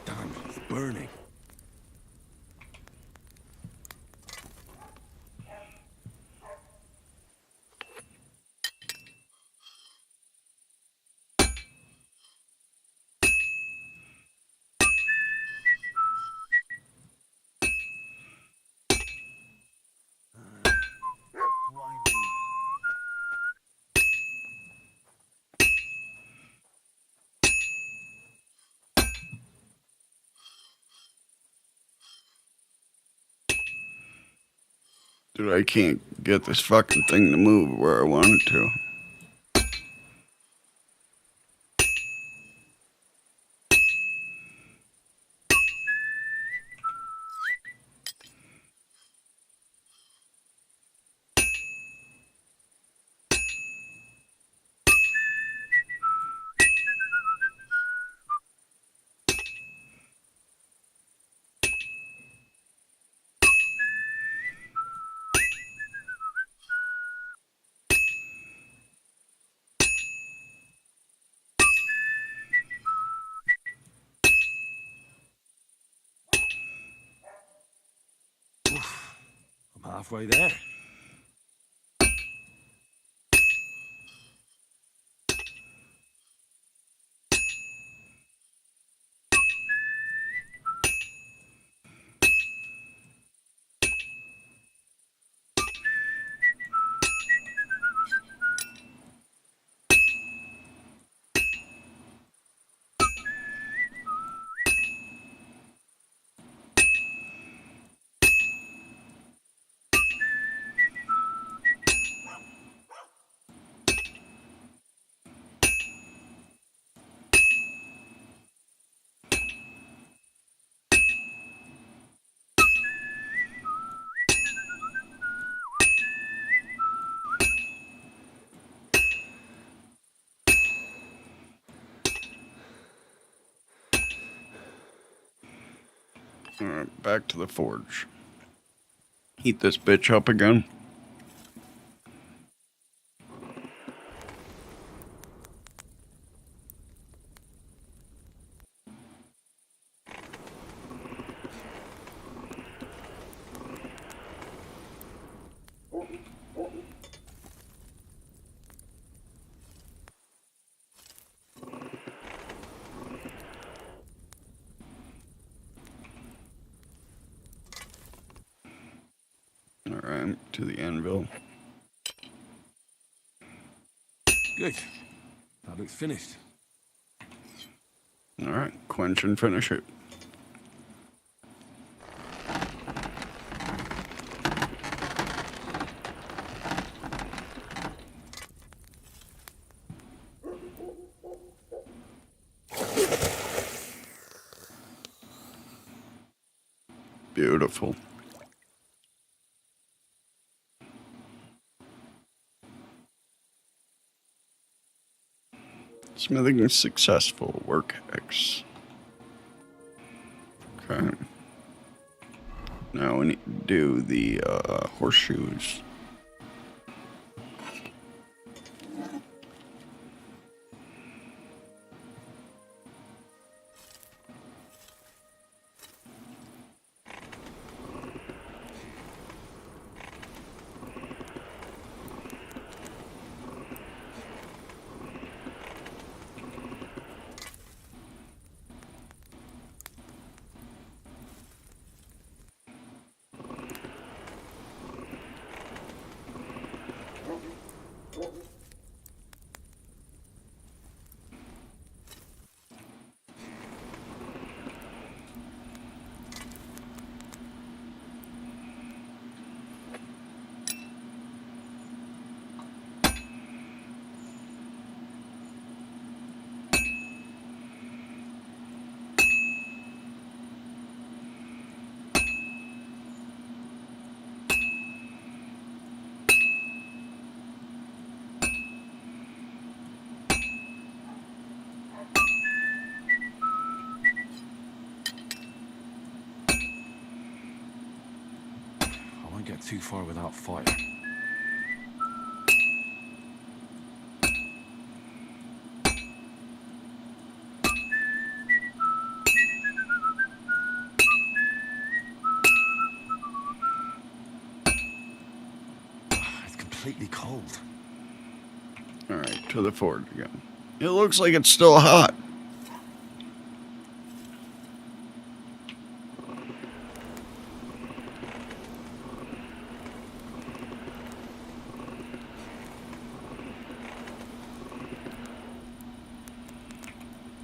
Damn, it's burning. Dude, I can't get this fucking thing to move where I want it to. I'm halfway there. Alright, back to the forge. Heat this bitch up again. Alright, to the anvil. Good. That looks finished. Alright, quench and finish it. Beautiful. Smithing is successful. Work X. Okay. Now we need to do the horseshoes. I won't get too far without fire. It's completely cold. Alright, to the forge again. It looks like it's still hot.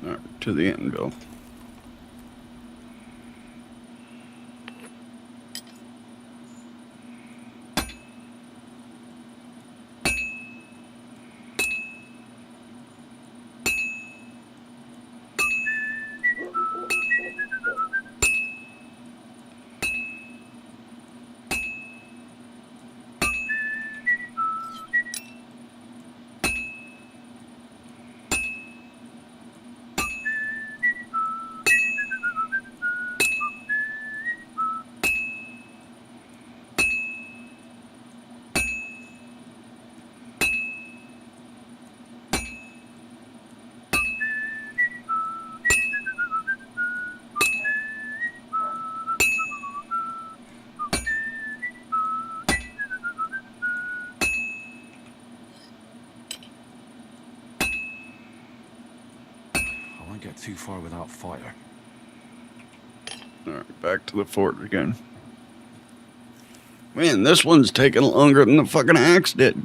Alright, to the anvil. I won't get too far without fire. Alright, back to the fort again. Man, this one's taking longer than the fucking axe did.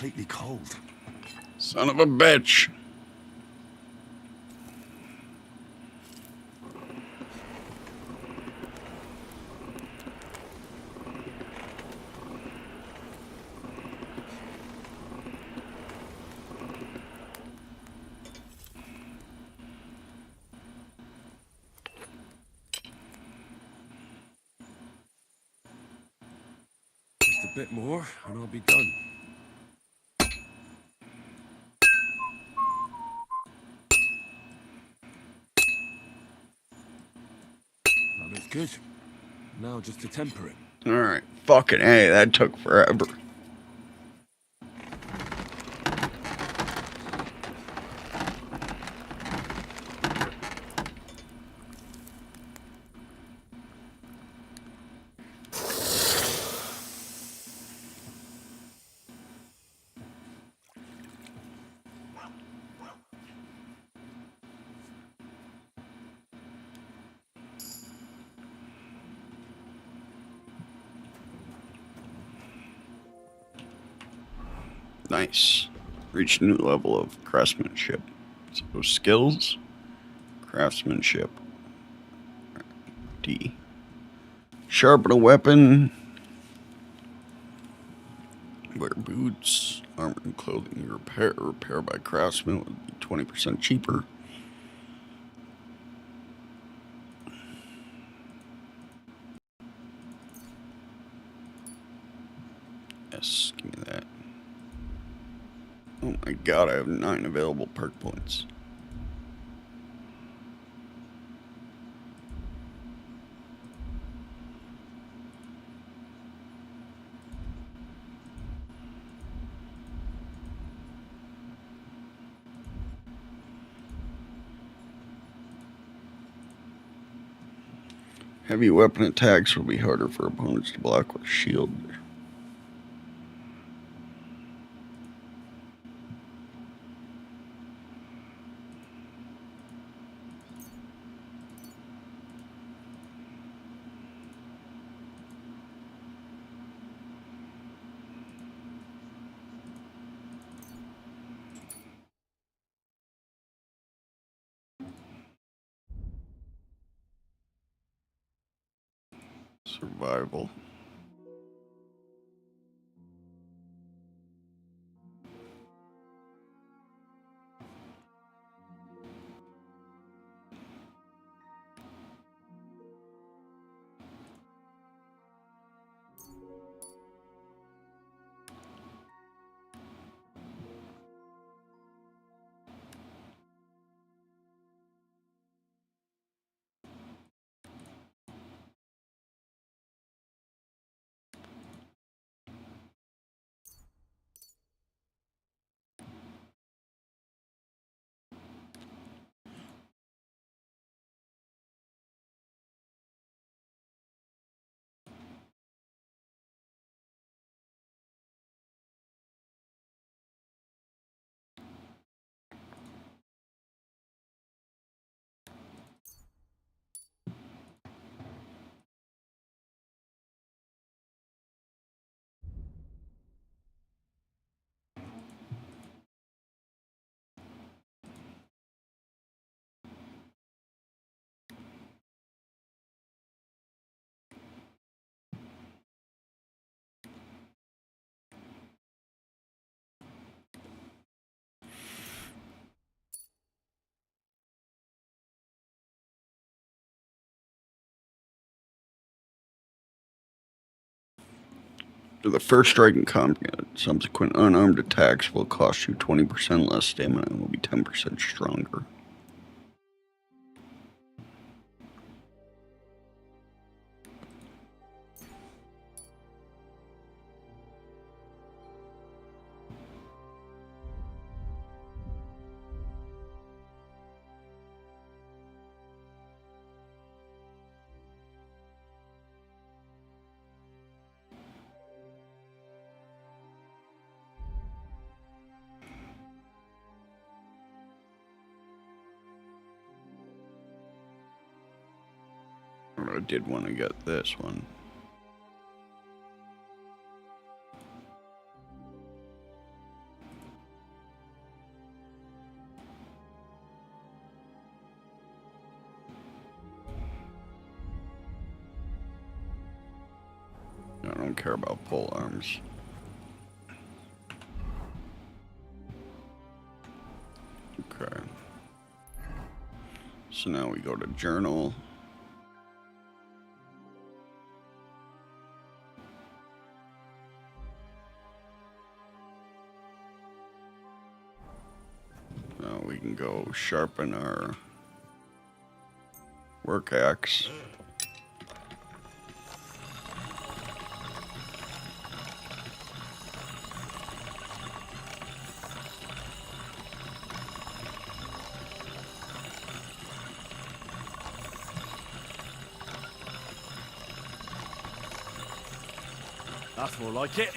completely cold. Son of a bitch. Just a bit more, and I'll be done. That looks good. Now just to temper it. Alright, fucking A, that took forever. Nice. Reach a new level of craftsmanship. So skills, craftsmanship. D. Sharpen a weapon. Wear boots. Armor and clothing. Repair by craftsman would be 20% cheaper. Yes, give me that. Oh my god, I have 9 available perk points. Heavy weapon attacks will be harder for opponents to block with a shield. Survival. The first strike in combat, subsequent unarmed attacks will cost you 20% less stamina and will be 10% stronger. I did want to get this one. don't care about pole arms. Okay. So now we go to journal. Now we can go sharpen our work axe. That's more like it.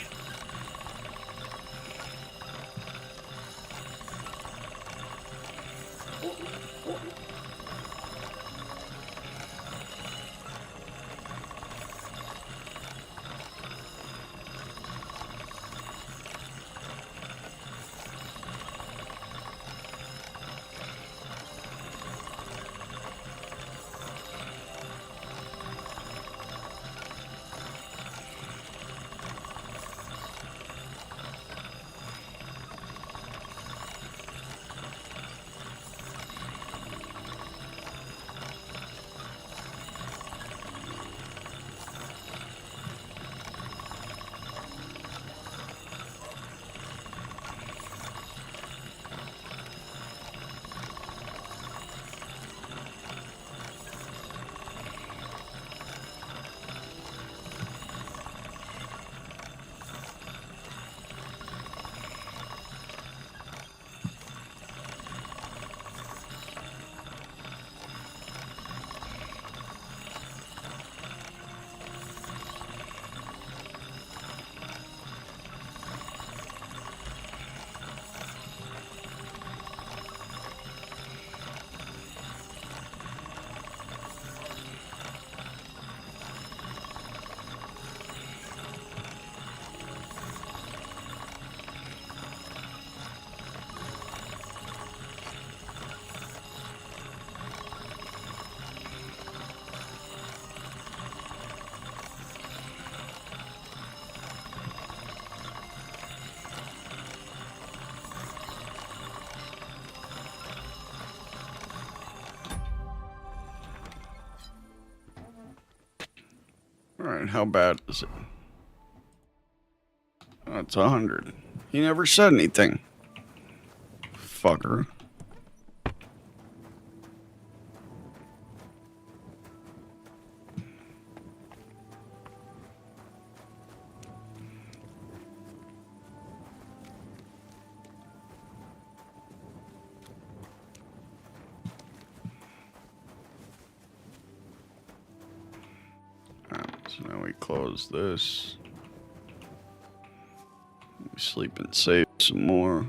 Alright, how bad is it? Oh, it's 100. He never said anything. Fucker. So now we close this. We sleep and save some more.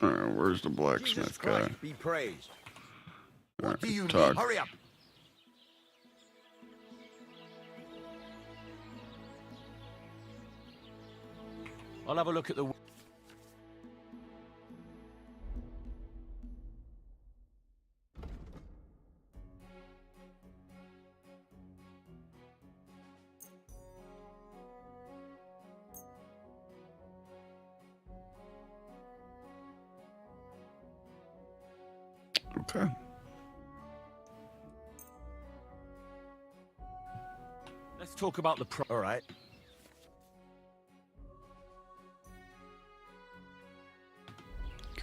Alright, where's the blacksmith guy? Be praised. What do you need? talk. Hurry up. I'll have a look at the... Okay. Let's talk about the pro... All right.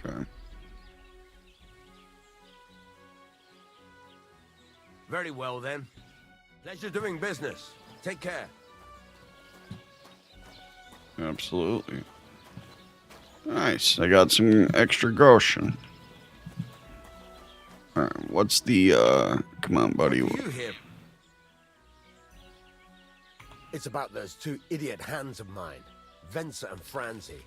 Okay. Very well, then. Pleasure doing business. Take care. Absolutely. Nice. I got some extra groschen. Alright, what's the, come on, buddy. What do you hear? It's about those two idiot hands of mine, Venser and Franzi.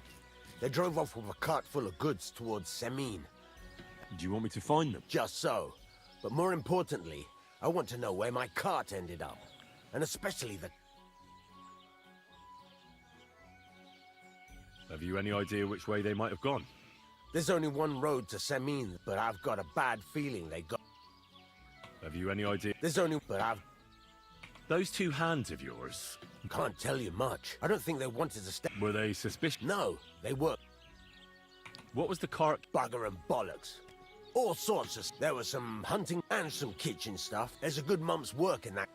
They drove off with a cart full of goods towards Semin. Do you want me to find them? Just so. But more importantly, I want to know where my cart ended up. And especially the... Have you any idea which way they might have gone? There's only one road to Semin, but I've got a bad feeling they got... Have you any idea? There's only... But I've... Those two hands of yours... Can't tell you much. I don't think they wanted to stay... Were they suspicious? No, they weren't. What was the cart? Bugger and bollocks. All sorts of... There was some hunting and some kitchen stuff. There's a good month's work in that.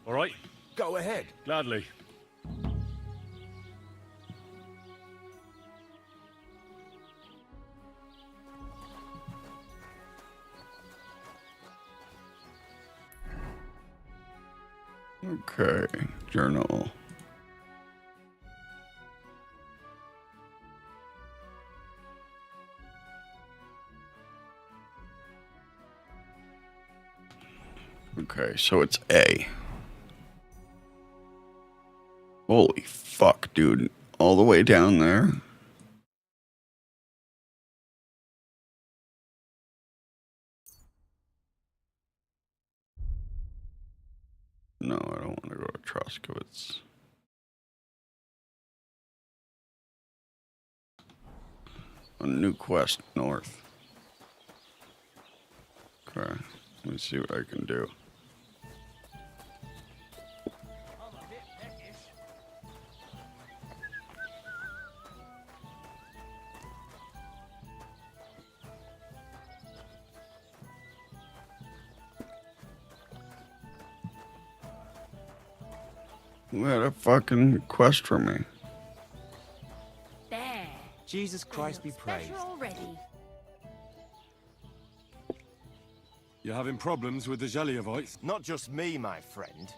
All right. Go ahead. Gladly. Okay, journal. Okay, so it's A. Holy fuck, dude. All the way down there? No, I don't want to go to Troskowitz. A new quest north. Okay, let me see what I can do. Who had a fucking quest for me? There. Jesus Christ be praised. Better already. You're having problems with the Zheliovites? Not just me, my friend.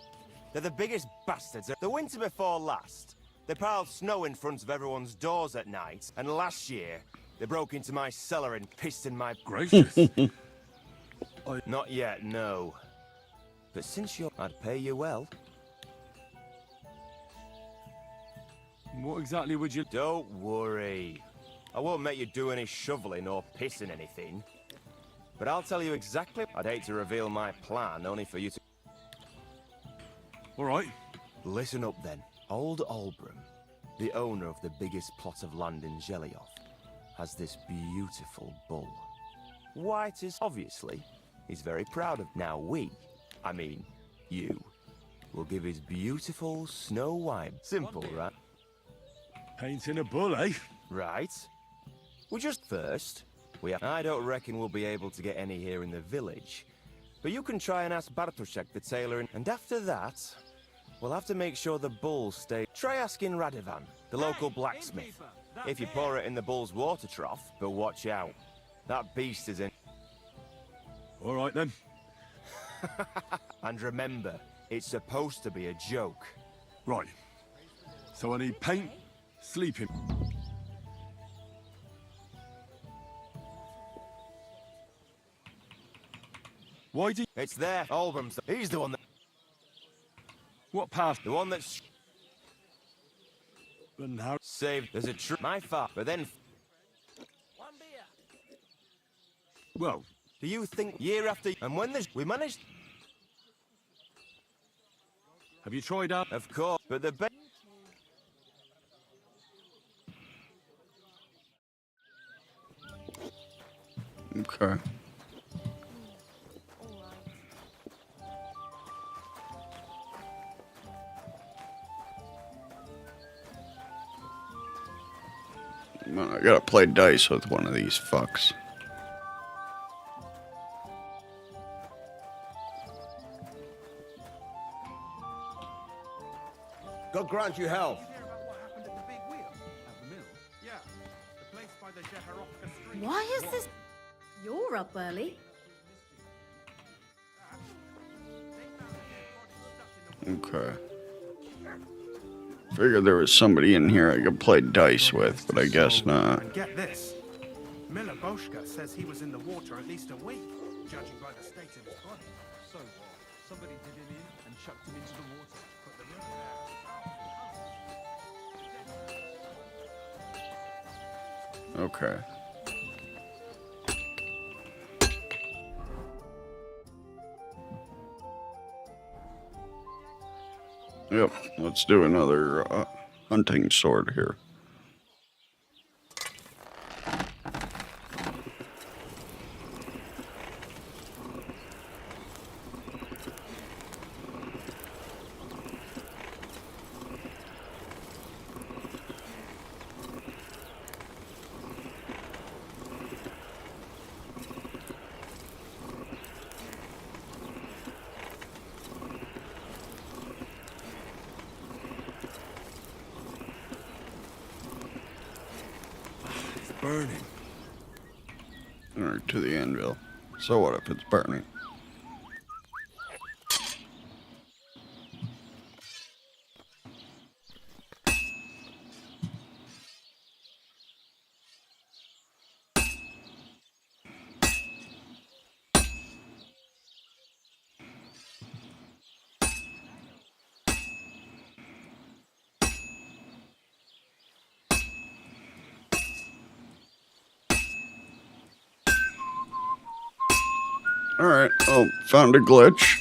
They're the biggest bastards. The winter before last, they piled snow in front of everyone's doors at night, and last year, they broke into my cellar and pissed in my... Gracious. Not yet, no. But since you're... I'd pay you well. What exactly would you... Don't worry. I won't make you do any shoveling or pissing anything. But I'll tell you exactly... I'd hate to reveal my plan, only for you to... All right. Listen up, then. Old Albram, the owner of the biggest plot of land in Zheliov, has this beautiful bull. White is obviously. He's very proud of... Now I mean, you, will give his beautiful Snow White... Simple, right? Painting a bull, eh? Right. We just... First, I don't reckon we'll be able to get any here in the village. But you can try and ask Bartoszek the tailor, and after that, we'll have to make sure the bull stays... Try asking Radovan, the local blacksmith, if you pour it in the bull's water trough, but watch out. That beast is in... All right, then. And remember, it's supposed to be a joke. Right. So I need paint, sleeping... Why do you... It's there, Albram's... He's the one that... What path? The one that's... And how... Saved. There's a my fault, but then... Well... Do you think year after... And when there's... We managed... Have you tried out... Of course, but the... Okay. Man, I gotta play dice with one of these fucks. God grant you health. Why is this? You're up early. Okay. Figured there was somebody in here I could play dice with, but I guess not. And get this. Miller Boschka says he was in the water at least a week, judging by the state of his body. So what? Somebody did him in and chucked him into the water. Put them in there. Okay. Yep, let's do another hunting sword here. It's burning. Alright, to the anvil. So what if it's burning? Alright, oh, found a glitch.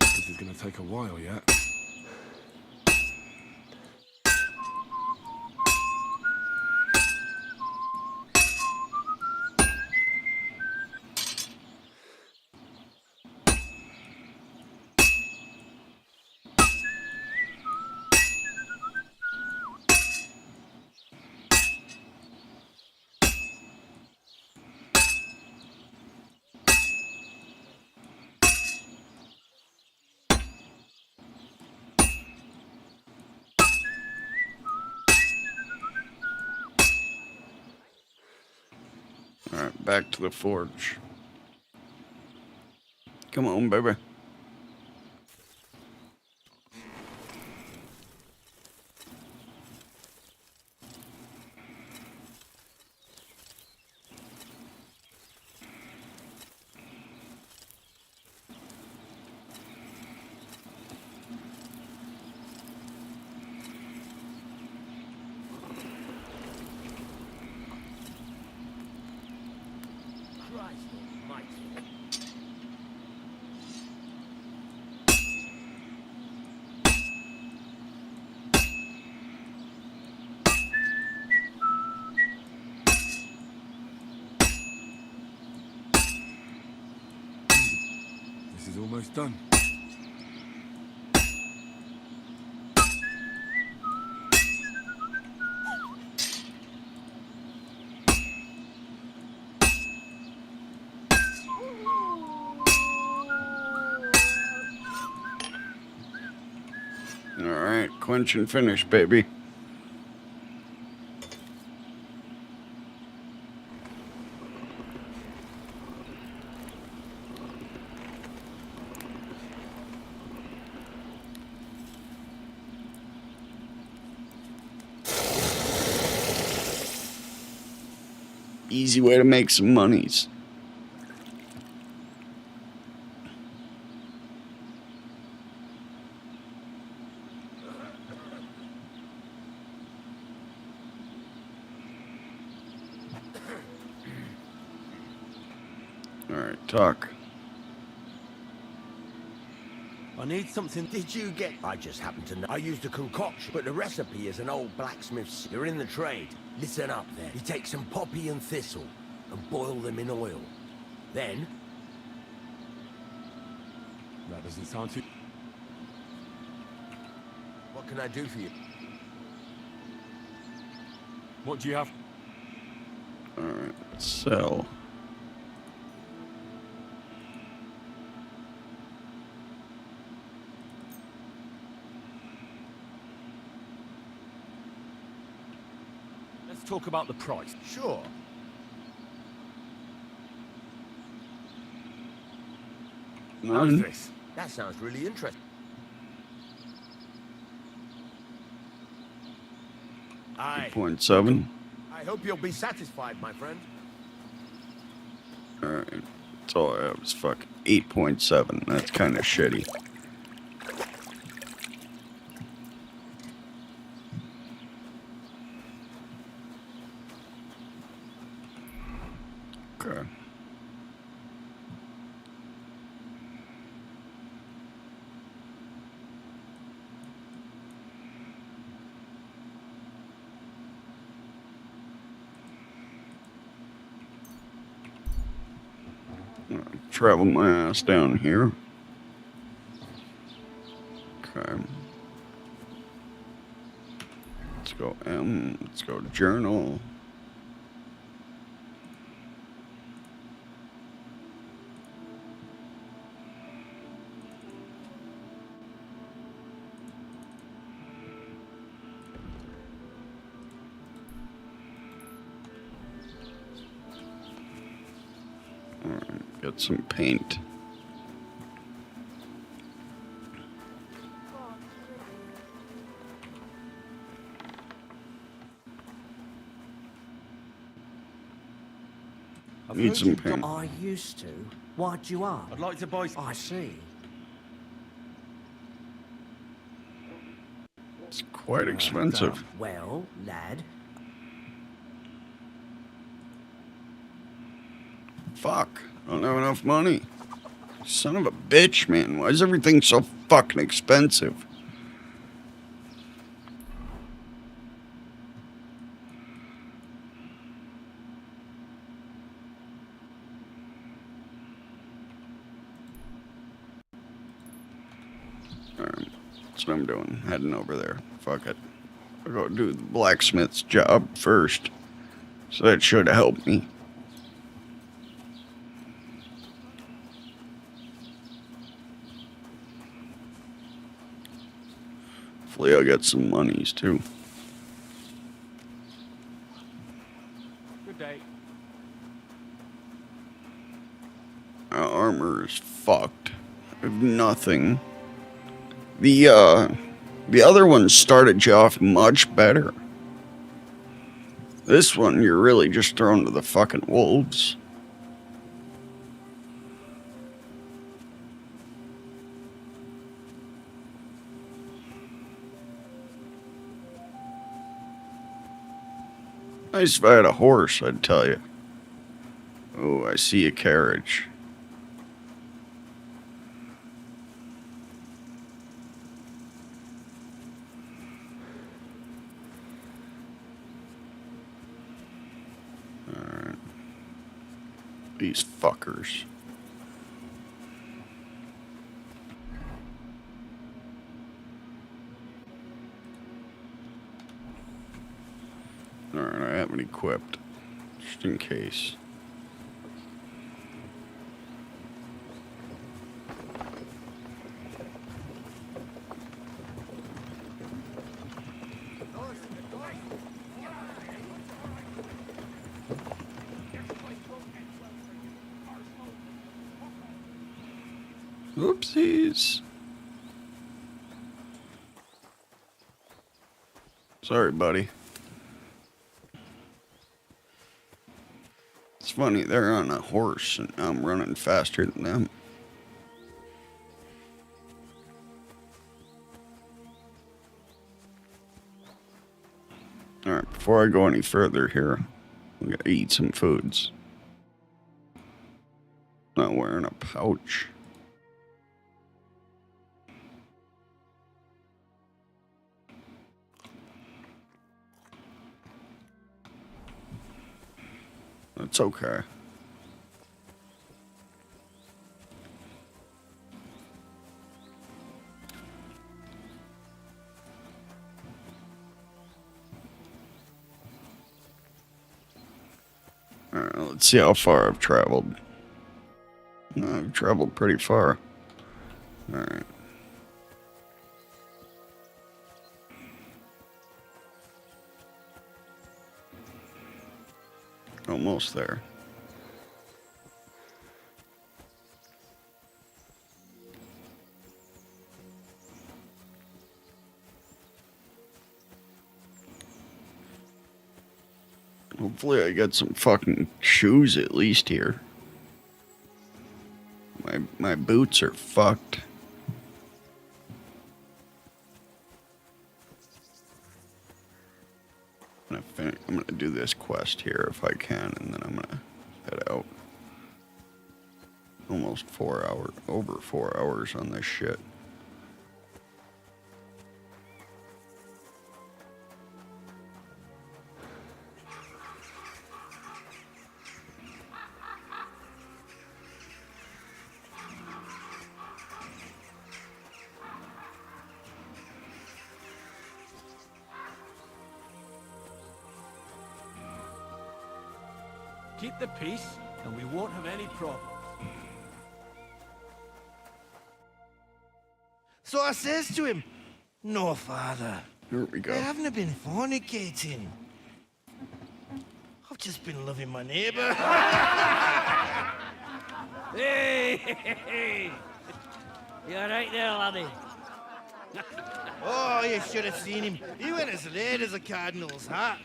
This is gonna take a while yet. Alright, back to the forge. Come on, baby. Christ almighty. This is almost done. Alright, quench and finish, baby. Easy way to make some monies. Alright, talk. I need something. Did you get? I just happen to know. I used a concoction, but the recipe is an old blacksmith's. You're in the trade. Listen up there. You take some poppy and thistle and boil them in oil. Then... That doesn't sound too... What can I do for you? What do you have? Alright, sell. Let's talk about the price. Sure. How's None. this? That sounds really interesting. Aye. 8.7. I hope you'll be satisfied, my friend. Alright. That's all I have is fucking 8.7. That's kind of shitty. Okay. Travel my ass down here. Okay. Let's go M. Let's go to journal. Alright, get some paint. Need some paint. I used to. Why'd you ask? I'd like to buy... I see. It's quite expensive. Well, lad. Fuck. I don't have enough money. Son of a bitch, man. Why is everything so fucking expensive? Alright. That's what I'm doing. Heading over there. Fuck it. I'll go do the blacksmith's job first. So that should help me. Hopefully I'll get some monies too. Good day. My armor is fucked. I have nothing. The other one started you off much better. This one, you're really just thrown to the fucking wolves. Nice if I had a horse, I'd tell you. Oh, I see a carriage. Alright. These fuckers. Alright, I haven't equipped. Just in case. Oopsies. Sorry, buddy. It's funny, they're on a horse and I'm running faster than them. Alright, before I go any further here, I'm gonna eat some foods. Not wearing a pouch. That's okay. Alright, let's see how far I've traveled. I've traveled pretty far. Alright. Almost there. Hopefully I get some fucking shoes at least here. My boots are fucked. I'm gonna do this quest here if I can, and then I'm gonna head out. Almost 4 hours, over 4 hours on this shit. Keep the peace, and we won't have any problems. So I says to him, "No, father. Here we go. I haven't been fornicating. I've just been loving my neighbour." Hey! You alright there, laddie? Oh, you should have seen him. He went as red as a cardinal's hat.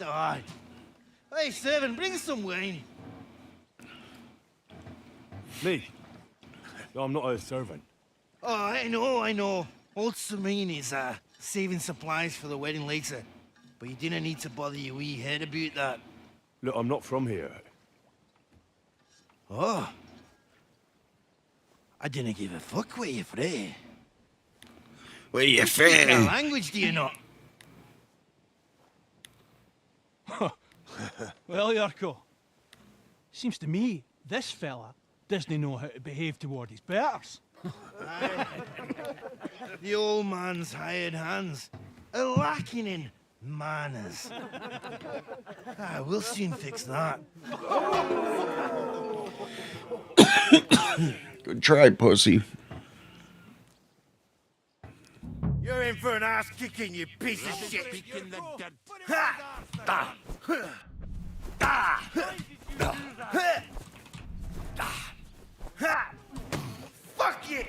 Aye. Hey, servant, bring some wine. Me? No, I'm not a servant. Oh, I know. Old Serene is saving supplies for the wedding later. But you didn't need to bother your wee head about that. Look, I'm not from here. Oh. I didn't give a fuck what you frae. What you What frae? language do you know? Well, Yurko, seems to me this fella doesn't know how to behave toward his betters. The old man's hired hands are lacking in manners. We'll soon fix that. Good try, pussy. You're in for an ass kicking, you piece of shit. Ha! Ah! Ah! Ha! Fuck you!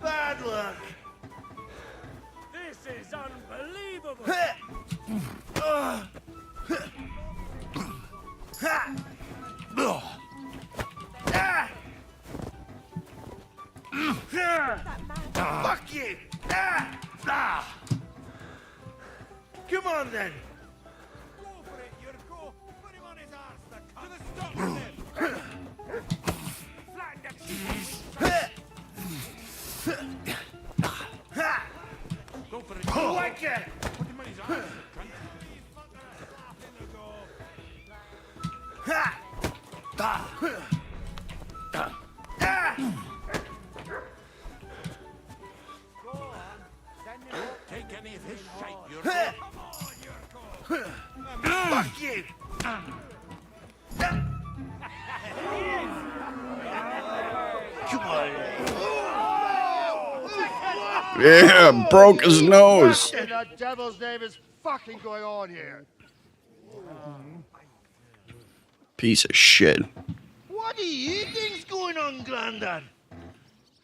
Bad luck. This is unbelievable. Fuck you! Come on then. Go for it, Yurko. Put him on his arse, the cunt. To the stop with him. Flatten the cheese. Go for it. Like it! Put him on his arse, the cunt. Ha! Take any of his shite, Yurko. Fuck you! Come on. Yeah, broke his nose. What in the devil's name is fucking going on here? Piece of shit. What do you think's going on, Grandad?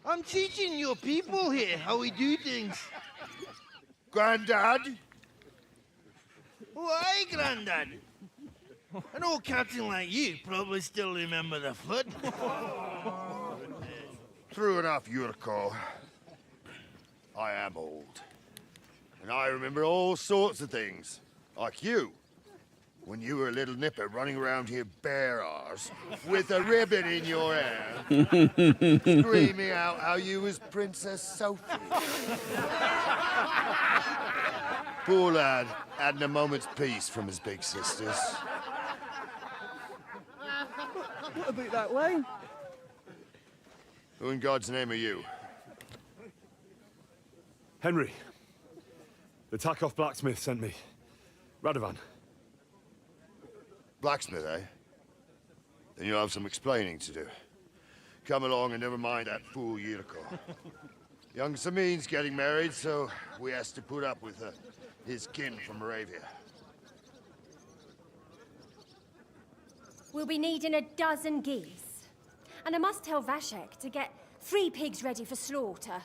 I'm teaching your people here how we do things. Granddad? Why, Grandad? An old captain like you probably still remember the flood. True enough, Yurko. I am old. And I remember all sorts of things. Like you. When you were a little nipper running around here bare arse with a ribbon in your hair, screaming out how you was Princess Sophie. Poor lad, hadn't a moment's peace from his big sisters. What about that wine? Who in God's name are you? Henry. The Takoff blacksmith sent me. Radovan. Blacksmith, eh? Then you'll have some explaining to do. Come along and never mind that fool Yurko. Young Samin's getting married, so we has to put up with his kin from Moravia. We'll be needing a dozen geese. And I must tell Vashek to get 3 pigs ready for slaughter.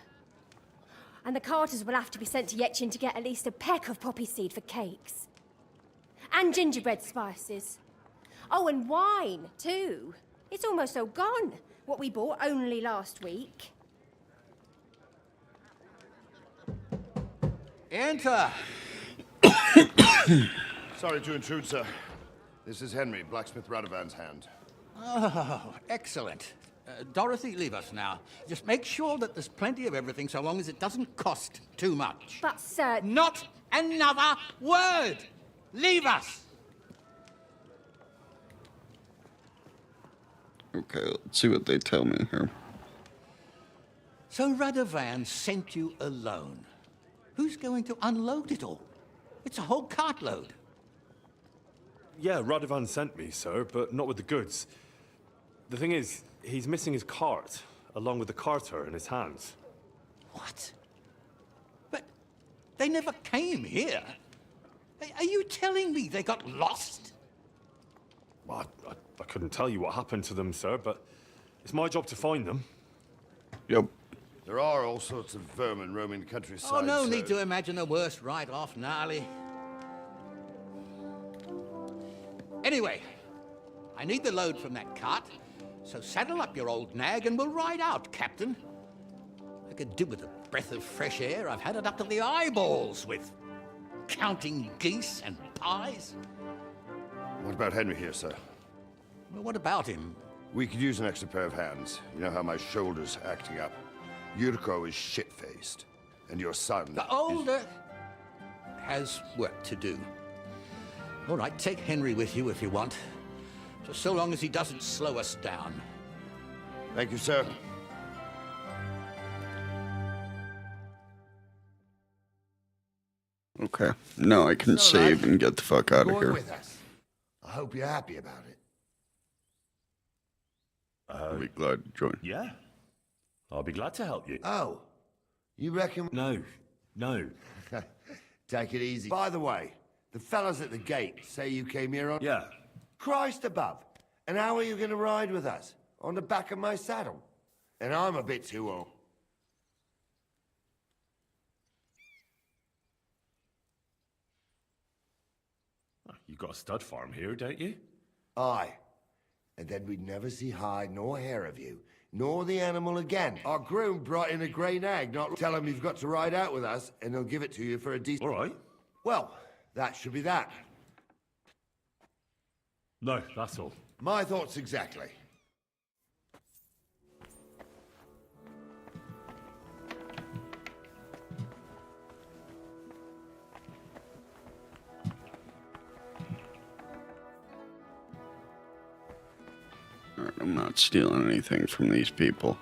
And the carters will have to be sent to Yetchin to get at least a peck of poppy seed for cakes. And gingerbread spices. Oh, and wine, too. It's almost all gone. What we bought only last week. Enter! Sorry to intrude, sir. This is Henry, blacksmith Radovan's hand. Oh, excellent. Dorothy, leave us now. Just make sure that there's plenty of everything so long as it doesn't cost too much. But, sir... Not another word! Leave us! Okay, let's see what they tell me here. So Radovan sent you alone. Who's going to unload it all? It's a whole cartload. Yeah, Radovan sent me, sir, but not with the goods. The thing is, he's missing his cart, along with the carter in his hands. What? But they never came here. Are you telling me they got lost? Well, I couldn't tell you what happened to them, sir, but it's my job to find them. Yep. There are all sorts of vermin roaming the countryside. Oh, no sir. need to imagine a worse right-off, gnarly. Anyway, I need the load from that cart, so saddle up your old nag and we'll ride out, Captain. I could do with a breath of fresh air. I've had it up to the eyeballs with counting geese and pies. What about Henry here, sir? Well, what about him? We could use an extra pair of hands. You know how my shoulder's acting up. Yuriko is shit-faced. And your son... The older has work to do. All right, take Henry with you if you want. Just so long as he doesn't slow us down. Thank you, sir. Okay. Now I can save and get the fuck out of Going here. with us. I hope you're happy about it. I'll be glad to join. Yeah. I'll be glad to help you. Oh. You reckon... No. Take it easy. By the way, the fellas at the gate say you came here on... Yeah. Christ above. And how are you going to ride with us? On the back of my saddle? And I'm a bit too old. You've got a stud farm here, don't you? Aye. And then we'd never see hide nor hair of you, nor the animal again. Our groom brought in a grey nag, not tell him you've got to ride out with us, and they'll give it to you for a decent... All right. Well, that should be that. No, that's all. My thoughts exactly. Alright, I'm not stealing anything from these people.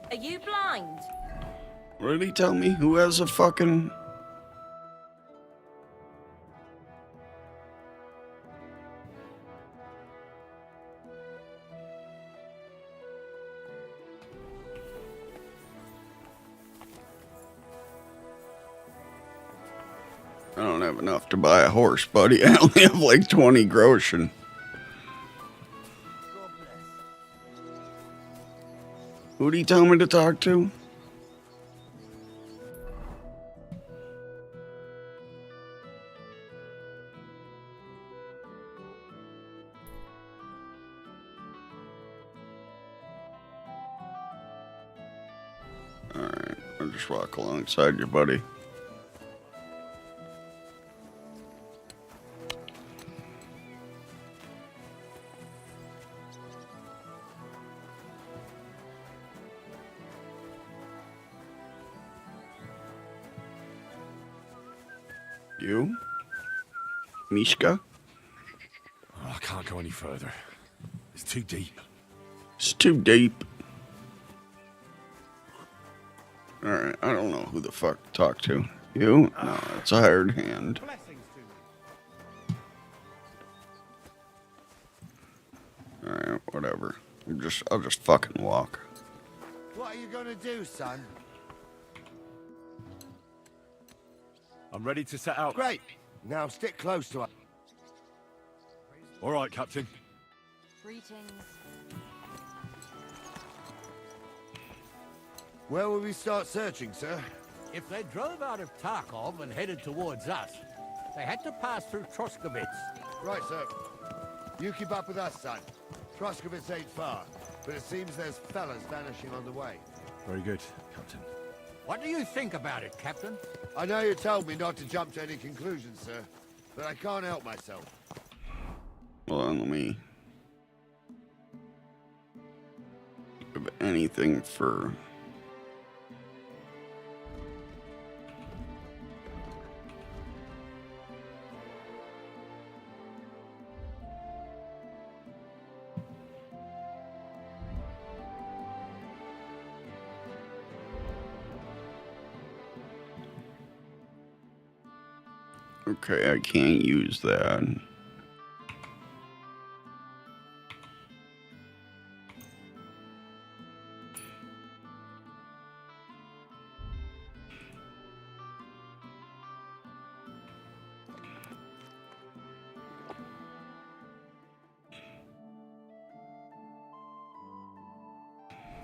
Are you blind? What did he tell me? Who has a fucking... I don't have enough to buy a horse, buddy. I only have like 20 groschen. Who'd he tell me to talk to? Alright, I'll just walk alongside you, buddy. You? Mishka? Oh, I can't go any further. It's too deep. It's too deep. Alright, I don't know who the fuck to talk to. You? No, it's a hired hand. Alright, whatever. I'll just fucking walk. What are you gonna do, son? I'm ready to set out. Great. Now stick close to us. All right, Captain. Greetings. Where will we start searching, sir? If they drove out of Tarkov and headed towards us, they had to pass through Troskovitz. Right, sir. You keep up with us, son. Troskovitz ain't far, but it seems there's fellas vanishing on the way. Very good, Captain. What do you think about it, Captain? I know you told me not to jump to any conclusions, sir, but I can't help myself. Hold on, let me... Give anything for... Okay, I can't use that.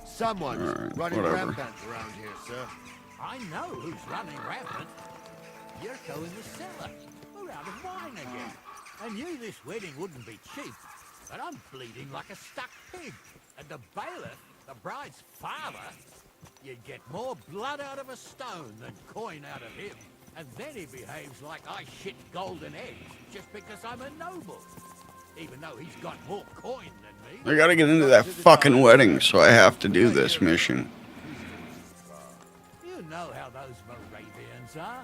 Someone's running rampant around here, sir. I know who's running rampant. Yurko in the cellar. We're out of wine again. I knew this wedding wouldn't be cheap, but I'm bleeding like a stuck pig. And the bailiff, the bride's father, you'd get more blood out of a stone than coin out of him. And then he behaves like I shit golden eggs just because I'm a noble. Even though he's got more coin than me. I gotta get into that fucking wedding, so I have to do this mission. You know how those Moravians are.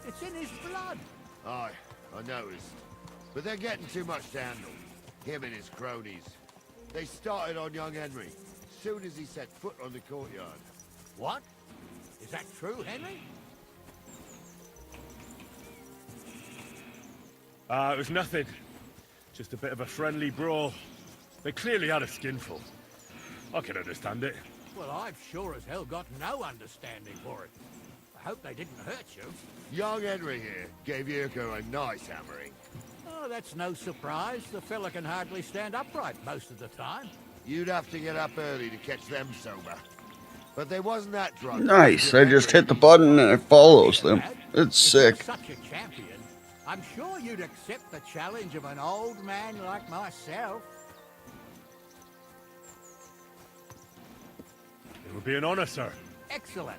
It's in his blood. Aye, I noticed. But they're getting too much to handle. Him and his cronies. They started on young Henry, soon as he set foot on the courtyard. What? Is that true, Henry? It was nothing. Just a bit of a friendly brawl. They clearly had a skinful. I can understand it. Well, I've sure as hell got no understanding for it. I hope they didn't hurt you. Young Henry here gave Yurko a nice hammering. Oh, that's no surprise. The fella can hardly stand upright most of the time. You'd have to get up early to catch them sober. But they wasn't that drunk. Nice, I just hit the button and it follows them. It's sick. Such a champion. I'm sure you'd accept the challenge of an old man like myself. It would be an honor, sir. Excellent.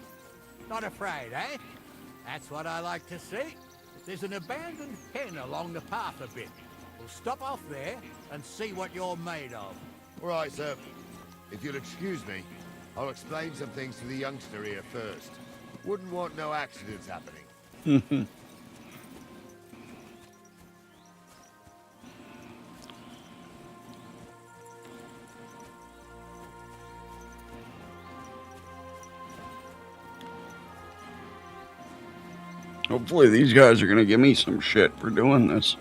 Not afraid, eh? That's what I like to see. There's an abandoned pen along the path a bit. We'll stop off there and see what you're made of. All right, sir. If you'll excuse me, I'll explain some things to the youngster here first. Wouldn't want no accidents happening. Hopefully these guys are gonna give me some shit for doing this.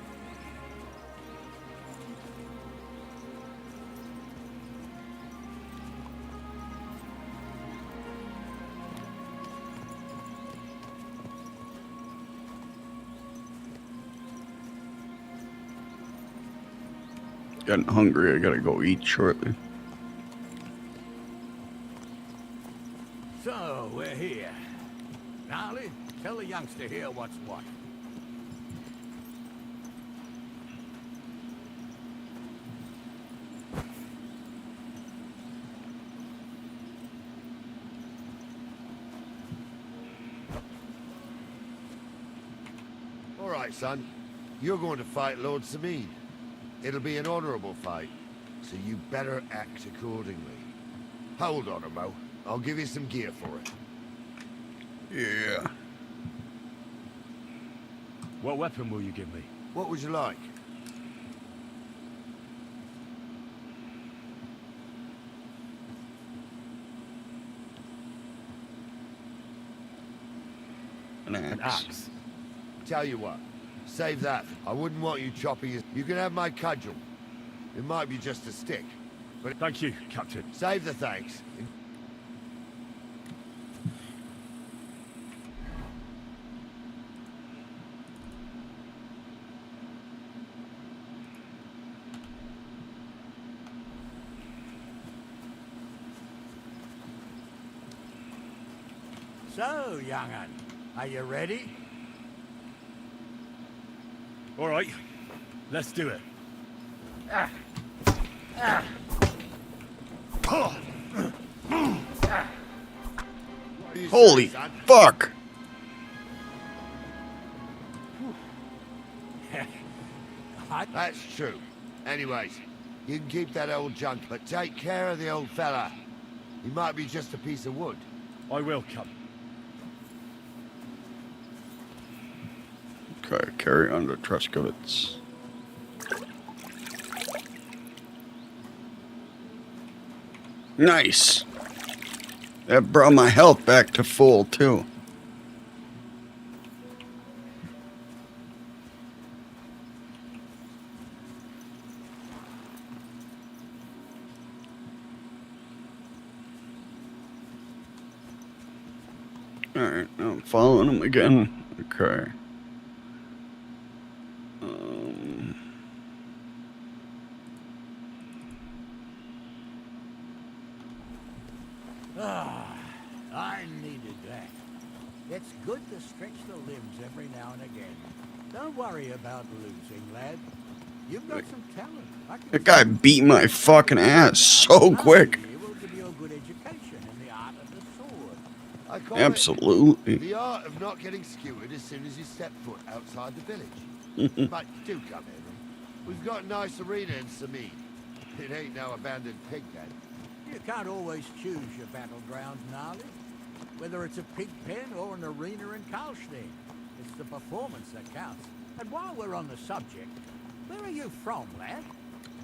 Getting hungry, I gotta go eat shortly. So, we're here. Gnarly, tell the youngster here what's what. All right, son. You're going to fight Lord Sameen. It'll be an honorable fight, so you better act accordingly. Hold on, Mo. I'll give you some gear for it. Yeah. What weapon will you give me? What would you like? An axe. Tell you what, save that. I wouldn't want you chopping it. You can have my cudgel. It might be just a stick, but... Thank you, Captain. Save the thanks. So, young'un, are you ready? All right, let's do it. Holy fuck! That's true. Anyways, you can keep that old junk, but take care of the old fella. He might be just a piece of wood. I will, Cap. Okay, carry on to Truskovitz. Nice! That brought my health back to full, too. Alright, I'm following him again. Okay. I needed that. It's good to stretch the limbs every now and again. Don't worry about losing, lad. You've got some talent. That guy beat my fucking ass so quick. It will give you a good education in the art of the sword. I call Absolutely. it the art of not getting skewered as soon as you step foot outside the village. But do come in. We've got a nice arena in Sami. It ain't no abandoned pig pen. You can't always choose your battleground, Gnarly. Whether it's a pig pen or an arena in Karlstein, it's the performance that counts. And while we're on the subject, where are you from, lad?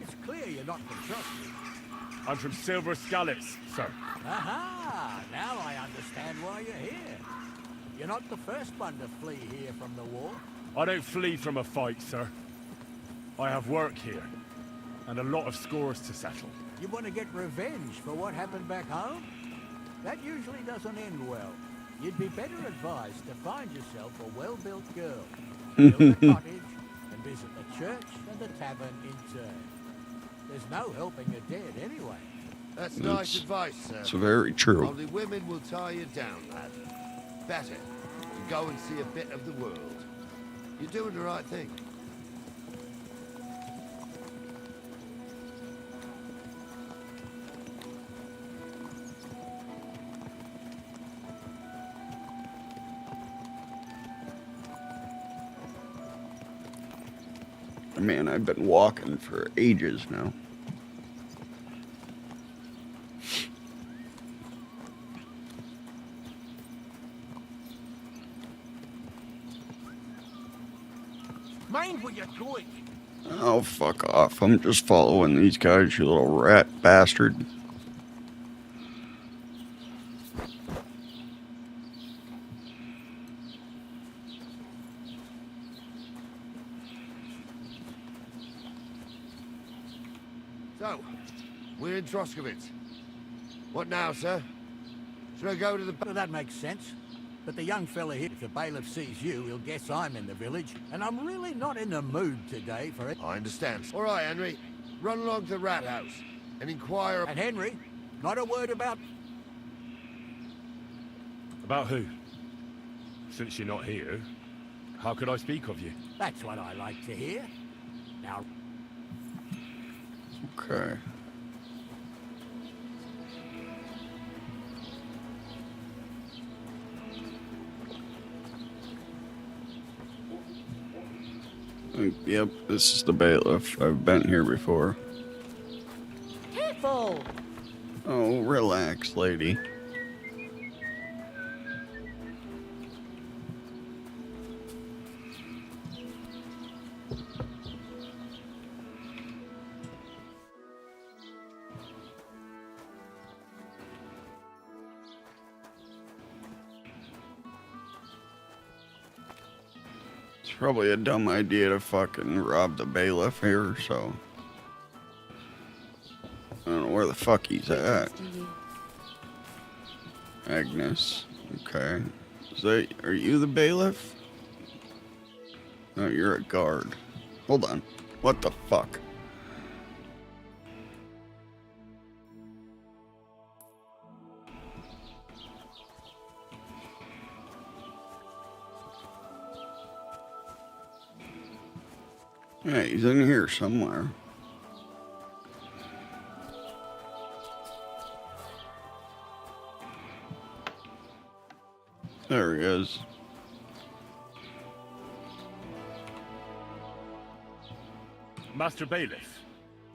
It's clear you're not from Trusty. I'm from Silver Scallops, sir. Aha! Now I understand why you're here. You're not the first one to flee here from the war. I don't flee from a fight, sir. I have work here, and a lot of scores to settle. You want to get revenge for what happened back home? That usually doesn't end well. You'd be better advised to find yourself a well-built girl, build a cottage, and visit the church and the tavern in turn. There's no helping the dead anyway. That's nice advice, sir. It's very true. Only women will tie you down, lad. Better to go and see a bit of the world. You're doing the right thing. Man, I've been walking for ages now. Mind what you're doing. Oh, fuck off. I'm just following these guys, you little rat bastard. So, we're in Troskovitz. What now, sir? Should I go to the... Well, that makes sense. But the young fella here, if the bailiff sees you, he'll guess I'm in the village. And I'm really not in the mood today for it. I understand. All right, Henry. Run along to the rat house and inquire... And Henry, not a word about... About who? Since you're not here, how could I speak of you? That's what I like to hear. Now... Okay. Yep, this is the bailiff. I've been here before. Careful! Oh, relax, lady. It's probably a dumb idea to fucking rob the bailiff here, so... I don't know where the fuck he's at. Agnes. Okay. Are you the bailiff? No, you're a guard. Hold on. What the fuck? Yeah, he's in here somewhere. There he is. Master Bailiff.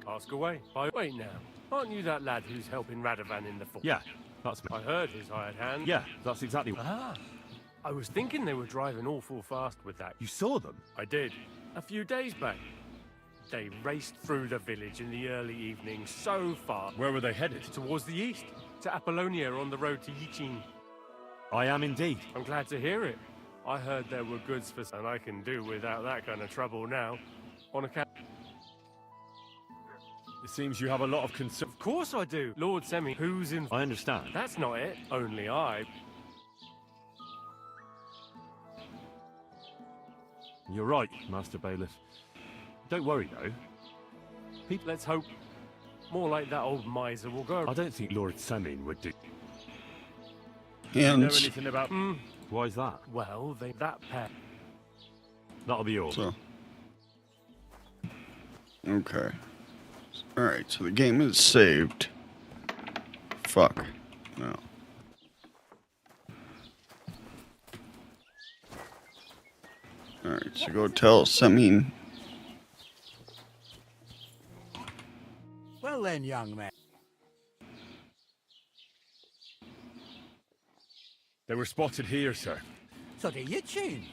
Ask away. Wait now. Aren't you that lad who's helping Radovan in the fort? Yeah, that's me. I heard his hired hand. Yeah, that's exactly what. Ah. I was thinking they were driving awful fast with that. You saw them? I did. A few days back. They raced through the village in the early evening so far. Where were they headed? Towards the east. To Apollonia on the road to Yichin. I am indeed. I'm glad to hear it. I heard there were goods for... And I can do without that kind of trouble now. On account... It seems you have a lot of concern. Of course I do. Lord Semi, who's in... I understand. That's not it. Only I. You're right, Master Bailiff. Don't worry, though. Let's hope more like that old miser will go. I don't think Lord Semin would do... Hands. You know anything about... Why is that? Well, that pair... That'll be all. So. Okay. Alright, so the game is saved. Fuck. No. Alright, so go tell Semin. Well then, young man. They were spotted here, sir. So the Yichin?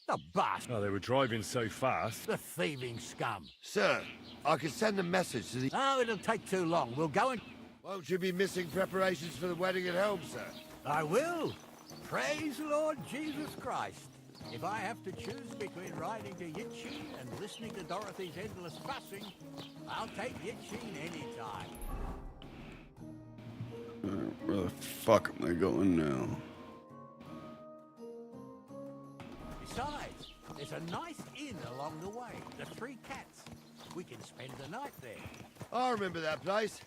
The bastard. Oh, they were driving so fast. The thieving scum. Sir, I can send a message to the... Oh, it'll take too long. We'll go and... Won't you be missing preparations for the wedding at home, sir? I will. Praise Lord Jesus Christ. If I have to choose between riding to Yichin and listening to Dorothy's endless fussing, I'll take Yichin any time. Where the fuck am I going now? Besides, there's a nice inn along the way, the Three Cats. We can spend the night there. I remember that place,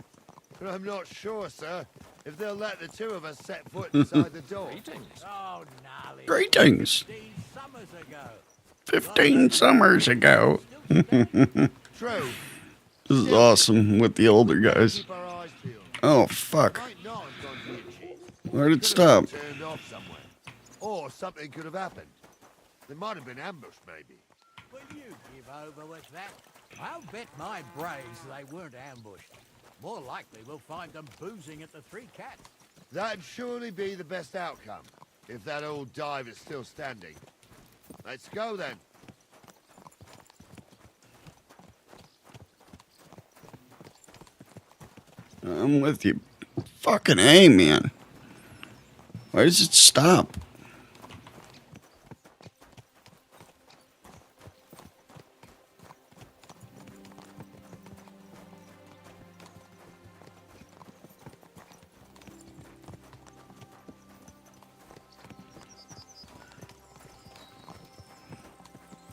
but I'm not sure, sir, if they'll let the two of us set foot inside the door. Greetings. Oh, gnarly. Greetings. 15 summers ago. 15 summers ago. True. This is awesome with the older guys. Keep our eyes peeled. Oh, fuck. Might not have gone to Yichin. Where'd it Could have stop? been turned off somewhere. Or something could have happened. They might have been ambushed, maybe. Will you give over with that? I'll bet my brains they weren't ambushed. More likely we'll find them boozing at the Three Cats. That'd surely be the best outcome, if that old dive is still standing. Let's go, then. I'm with you. Fucking A, man. Why does it stop?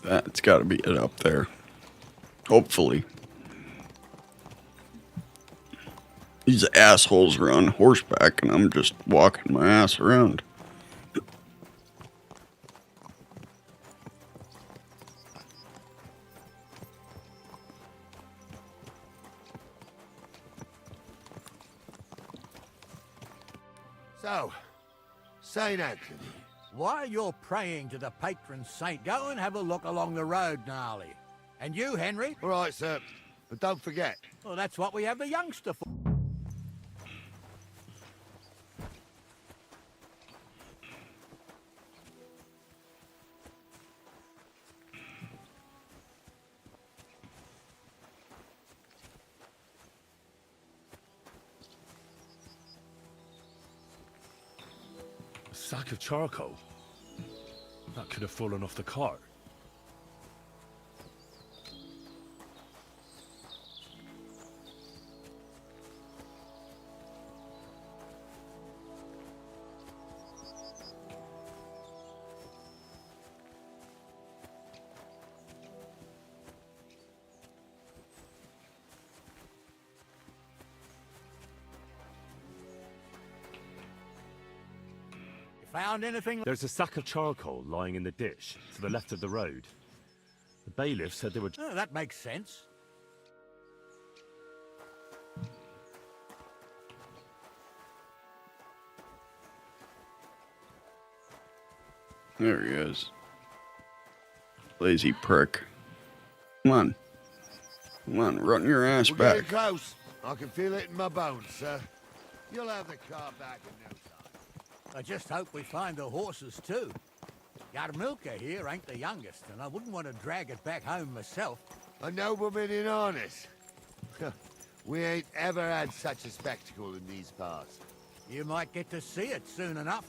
That's got to be it up there. Hopefully. These assholes are on horseback and I'm just walking my ass around. So, St. Anthony. While you're praying to the patron saint, go and have a look along the road, Gnarly. And you, Henry? All right, sir. But don't forget. Well, that's what we have the youngster for. A sack of charcoal? That could have fallen off the cart. Found anything? There's a sack of charcoal lying in the ditch to the left of the road. The bailiff said they were... Oh, that makes sense. There he is. Lazy prick. Come on. Come on, run your ass We're back. getting close. I can feel it in my bones, sir. You'll have the car back in no time. I just hope we find the horses too. Yarmilka here ain't the youngest, and I wouldn't want to drag it back home myself. A nobleman in harness. We ain't ever had such a spectacle in these parts. You might get to see it soon enough.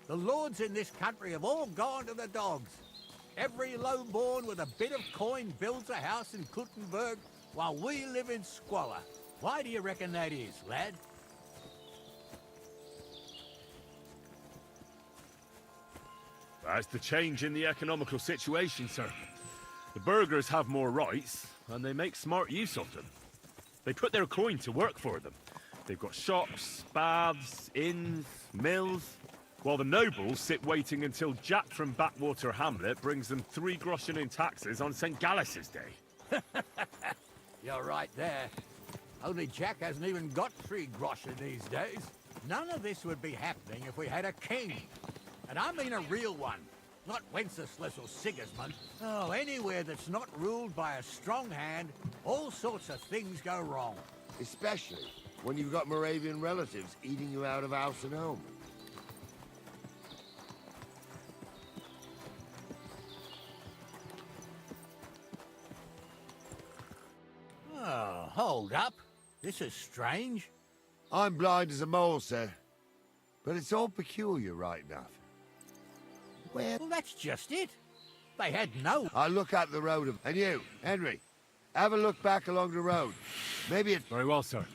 The lords in this country have all gone to the dogs. Every lowborn with a bit of coin builds a house in Kuttenberg while we live in squalor. Why do you reckon that is, lad? That's the change in the economical situation, sir. The burghers have more rights, and they make smart use of them. They put their coin to work for them. They've got shops, baths, inns, mills, while the nobles sit waiting until Jack from Backwater Hamlet brings them 3 groschen in taxes on St. Gallus's Day. You're right there. Only Jack hasn't even got 3 groschen these days. None of this would be happening if we had a king. And I mean a real one. Not Wenceslas or Sigismund. Oh, anywhere that's not ruled by a strong hand, all sorts of things go wrong. Especially when you've got Moravian relatives eating you out of house and home. Oh, hold up. This is strange. I'm blind as a mole, sir. But it's all peculiar right enough. Where? Well, that's just it. They had no... I look up the road, and you, Henry, have a look back along the road. Maybe it's... Very well, sir.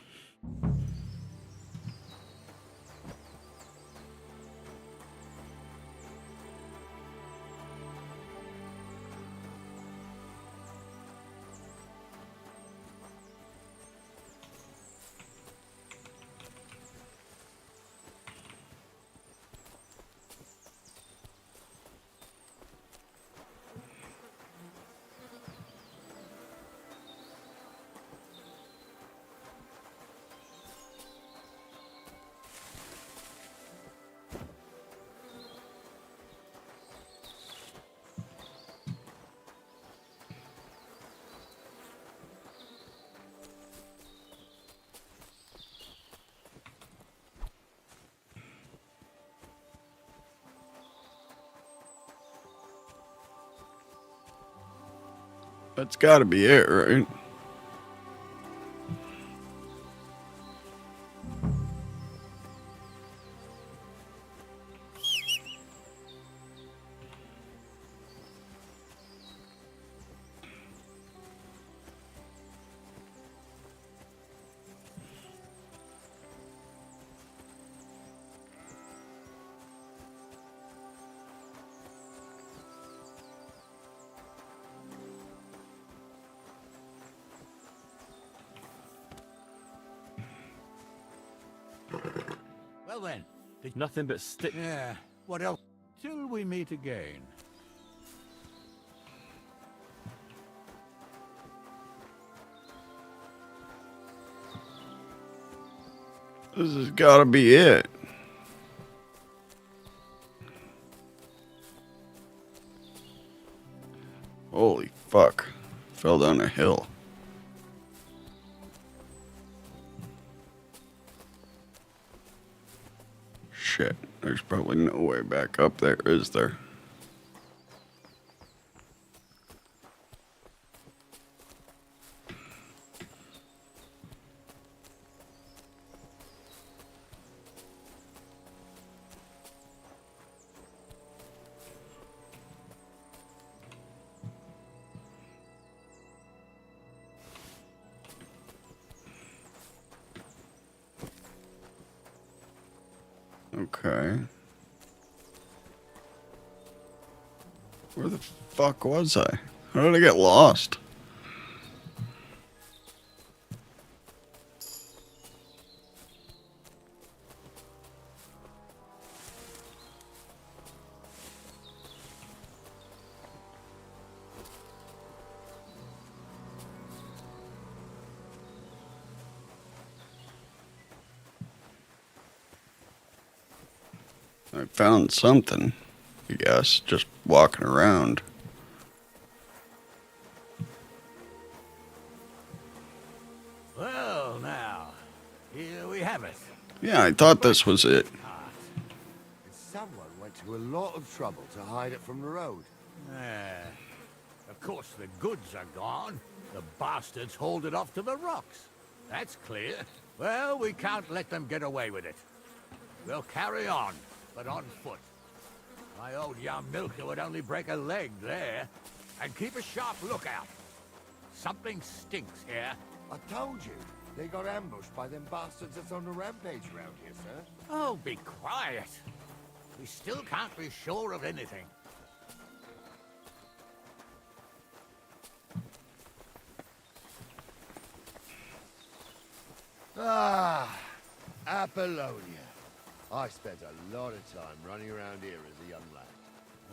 That's gotta be it, right? Well then. Nothing but stick... Yeah, what else? Till we meet again. This has gotta be it. Holy fuck. Fell down a hill. Shit, there's probably no way back up there, is there? Okay. Where the fuck was I? How did I get lost? I found something, I guess, just walking around. Well, now, here we have it. Yeah, I thought this was it. Someone went to a lot of trouble to hide it from the road. Yeah. Of course, the goods are gone. The bastards hauled it off to the rocks. That's clear. Well, we can't let them get away with it. We'll carry on, but on foot. My old young milker would only break a leg there. And keep a sharp lookout. Something stinks here. I told you. They got ambushed by them bastards that's on the rampage around here, sir. Oh, be quiet. We still can't be sure of anything. Ah, Apollonia. I spent a lot of time running around here as a young lad.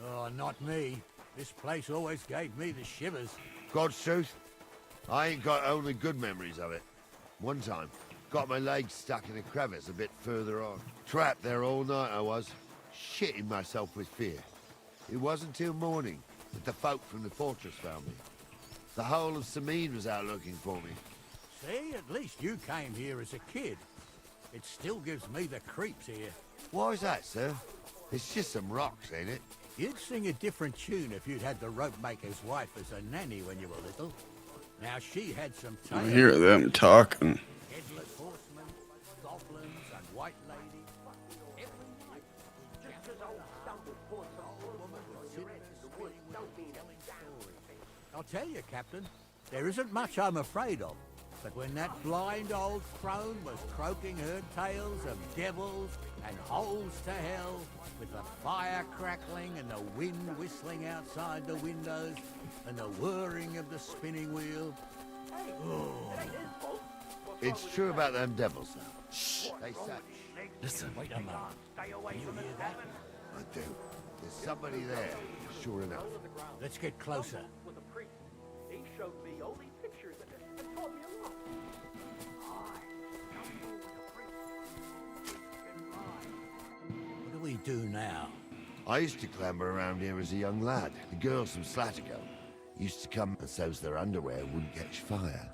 Oh, not me. This place always gave me the shivers. God's truth, I ain't got only good memories of it. One time, got my leg stuck in a crevice a bit further on. Trapped there all night I was, shitting myself with fear. It wasn't till morning that the folk from the fortress found me. The whole of Sameen was out looking for me. See, at least you came here as a kid. It still gives me the creeps here. Why's that, sir? It's just some rocks, ain't it? You'd sing a different tune if you'd had the rope maker's wife as a nanny when you were little. Now she had some I tales. hear them talking. Headless horsemen, goblins, and white ladies. Every night, just as old stumbled poor soul, woman would sit in the woods, telling stories. I'll tell you, Captain, there isn't much I'm afraid of. But when that blind old crone was croaking her tales of devils and holes to hell, with the fire crackling and the wind whistling outside the windows, and the whirring of the spinning wheel... Oh. It's true about them devils, though. Shh! They say... Listen, wait a minute. You hear that? I do. There's somebody there, sure enough. Let's get closer. He showed me only pictures and told me a lot. What do we do now? I used to clamber around here as a young lad. The girls from Slatigo used to come and so's their underwear wouldn't catch fire.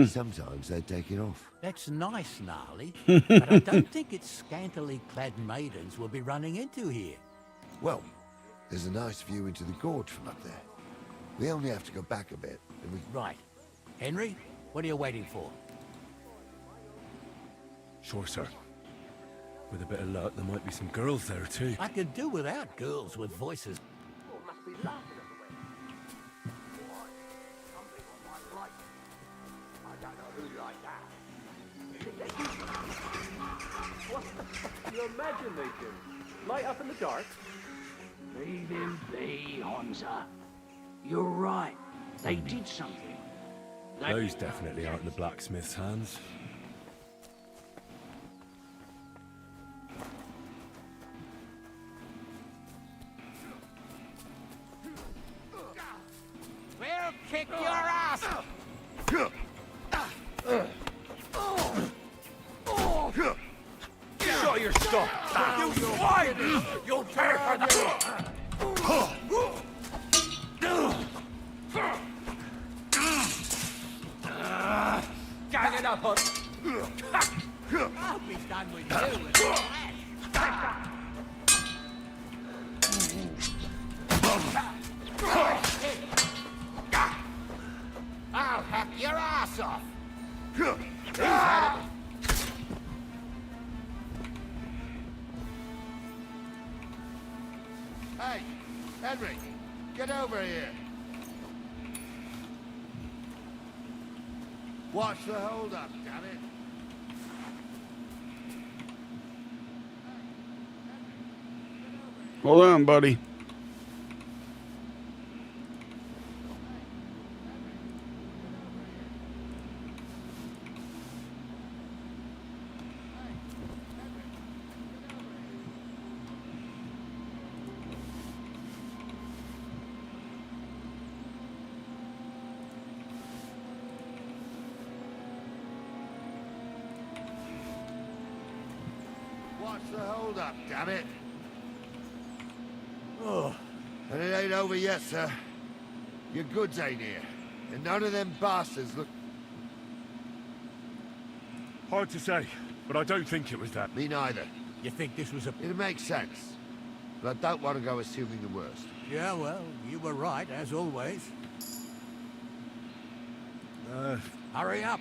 Sometimes they'd take it off. That's nice, Gnarly, but I don't think it's scantily clad maidens we'll be running into here. Well, there's a nice view into the gorge from up there. We only have to go back a bit, and we... Right. Henry, what are you waiting for? Sure, sir. With a bit of luck, there might be some girls there, too. I could do without girls with voices. Must be laughing at the way. Some people might like it. I don't know who like that. What? You imagine they can light up in the dark? Leave him be, Honza. You're right. They did something. Those definitely aren't the blacksmith's hands. We'll kick your ass! Show your stuff! You swine! You'll pay for this! Gang it up, Hunt! I'll be done with you in a flash. I'll hack your ass off! He's had it. Hey, Henry, get over here. Watch the hold-up, damn it. Hold on, buddy. Watch the hold-up, damn it. Oh, and it ain't over yet, sir. Your goods ain't here, and none of them bastards look... Hard to say, but I don't think it was that. Me neither. You think this was a... It makes sense, but I don't want to go assuming the worst. Yeah, well, you were right, as always. Hurry up.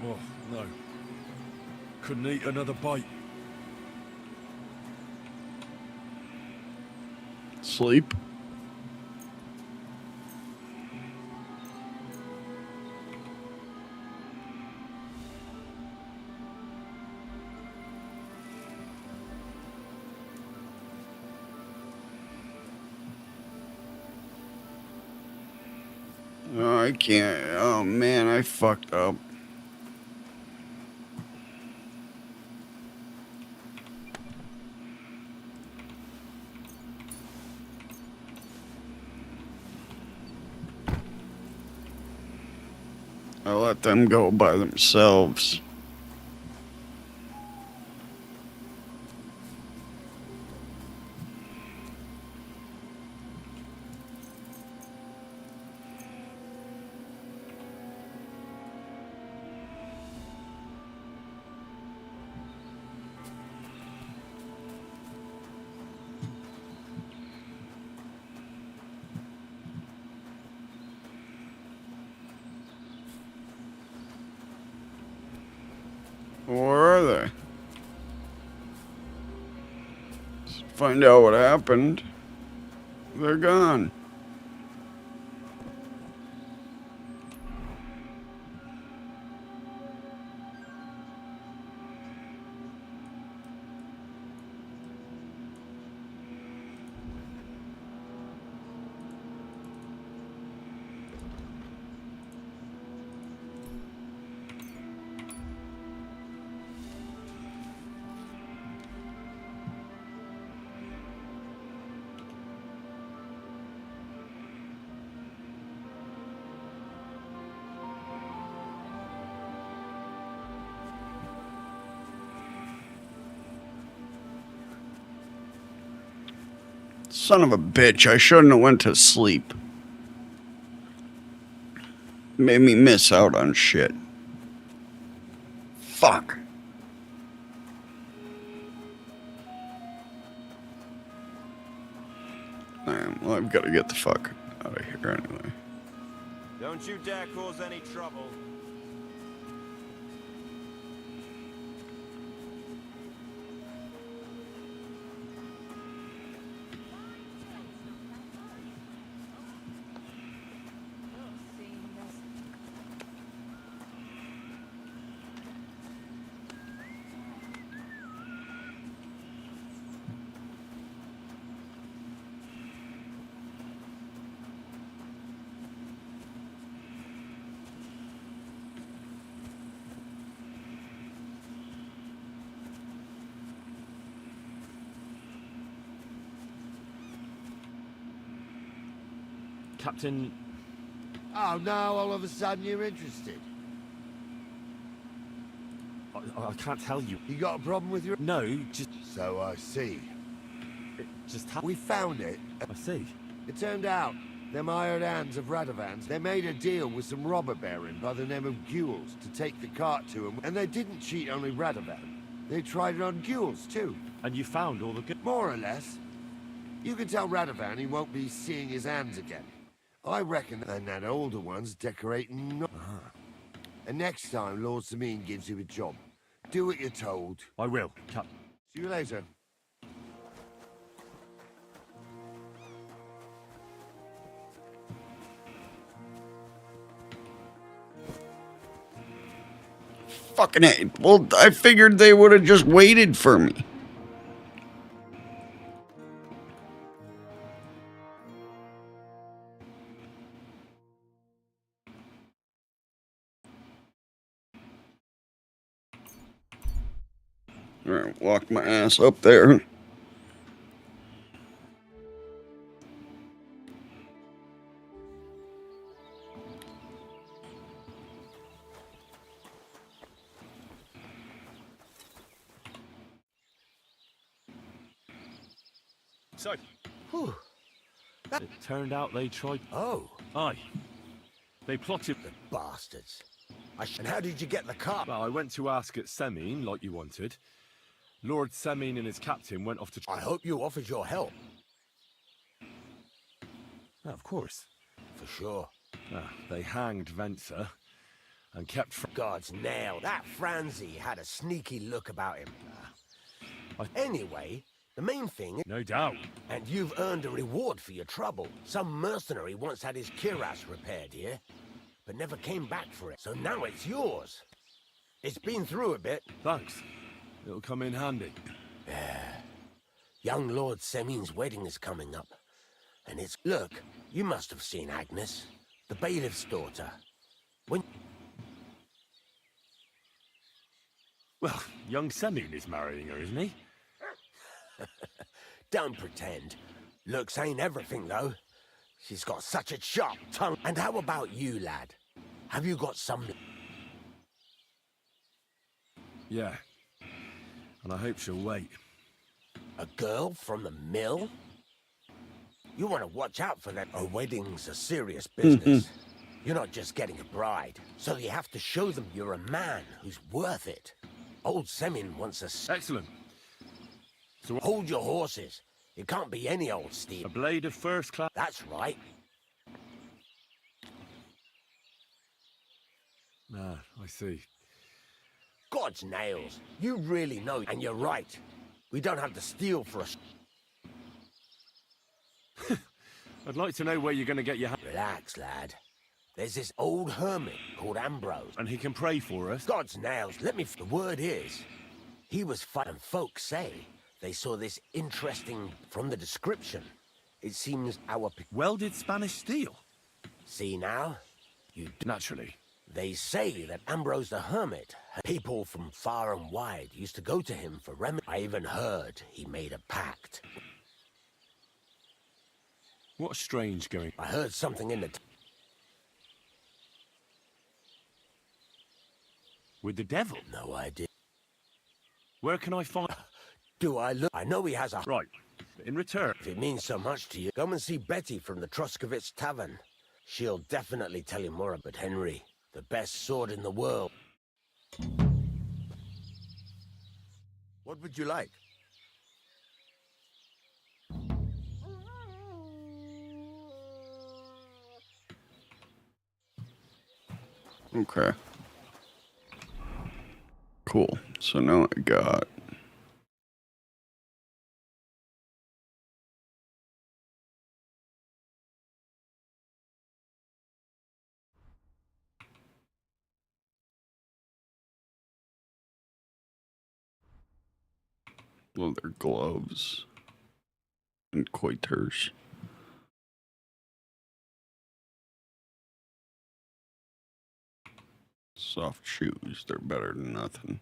Oh, no. Couldn't eat another bite. Sleep. Oh, I can't. Oh man, I fucked up. I let them go by themselves. Where are they? Let's find out what happened. They're gone. Son of a bitch, I shouldn't have went to sleep. Made me miss out on shit. Fuck. Well, I've got to get the fuck out of here anyway. Don't you dare cause any trouble. Captain... Oh, now all of a sudden you're interested. I can't tell you. You got a problem with your... No, just... So I see. We found it. I see. It turned out, them hired hands of Radovans, they made a deal with some robber baron by the name of Gules to take the cart to him, and they didn't cheat only Radovan. They tried it on Gules, too. And you found all the good... More or less. You can tell Radovan he won't be seeing his hands again. I reckon and that older one's decorating... And next time Lord Sameen gives you a job, do what you're told. I will, Cap... See you later. Fucking A. Well, I figured they would have just waited for me. Alright, walk my ass up there. So, Whew. it turned out they tried. Oh. Aye. They plotted. The bastards. And how did you get the car? Well, I went to ask at Semine, like you wanted. Lord Semine and his captain went off to... I hope you offered your help. Oh, of course. For sure. They hanged Venser and kept... God's nail, that Franzi had a sneaky look about him. Anyway, the main thing... No doubt. And you've earned a reward for your trouble. Some mercenary once had his cuirass repaired here, but never came back for it. So now it's yours. It's been through a bit. Thanks. It'll come in handy. Young Lord Semine's wedding is coming up. And it's... Look, you must have seen Agnes, the bailiff's daughter. When... Well, young Semine is marrying her, isn't he? Don't pretend. Looks ain't everything, though. She's got such a sharp tongue. And how about you, lad? Have you got some... Yeah. And I hope she'll wait. A girl from the mill? You want to watch out for that. A wedding's a serious business. You're not just getting a bride. So you have to show them you're a man who's worth it. Old Semine wants a... Excellent. So hold your horses. It can't be any old steed. A blade of first class... That's right. Ah, I see. God's nails. You really know. And you're right. We don't have to steal for us. I'd like to know where you're going to get your... Relax, lad. There's this old hermit called Ambrose. And he can pray for us? God's nails. Let me... The word is, he was fighting. Folks say they saw this interesting... From the description, it seems our... Welded Spanish steel? See now? You... Naturally. They say that Ambrose the Hermit, people from far and wide used to go to him for remedy. I even heard he made a pact. What strange going... I heard something in the... With the devil? No idea. Where can I find... Do I look? I know he has a... Right. In return... If it means so much to you, go and see Betty from the Troskovitz Tavern. She'll definitely tell you more about Henry, the best sword in the world. What would you like? Okay. Cool. So now I got... leather gloves and coiters. Soft shoes, they're better than nothing.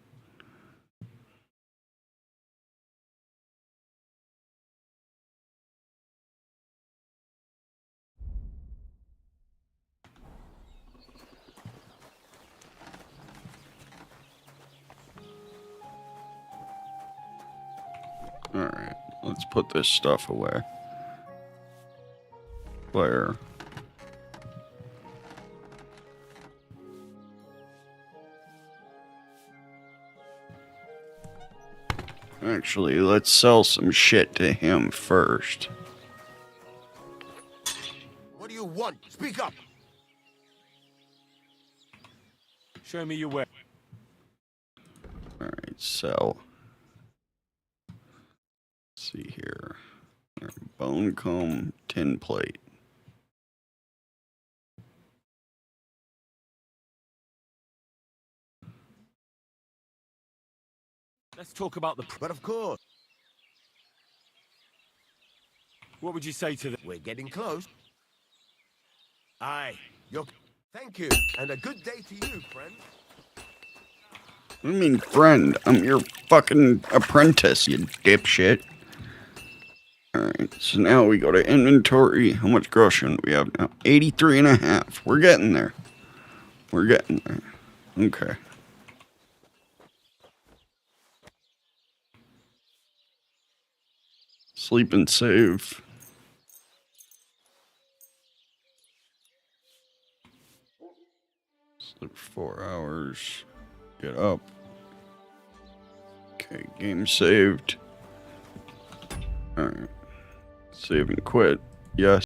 Alright, let's put this stuff away. Where? Actually, let's sell some shit to him first. What do you want? Speak up! Show me your way. Alright, sell. Let's see here. Bone comb, tin plate. Let's talk about the... But of course. What would you say to them? We're getting close. Aye. Thank you, and a good day to you, friend. What do you mean, friend? I'm your fucking apprentice, you dipshit. Alright, so now we go to inventory. How much grocery do we have now? 83.5. We're getting there. We're getting there. Okay. Sleep and save. Sleep 4 hours. Get up. Okay, game saved. Alright. Save and quit. Yes.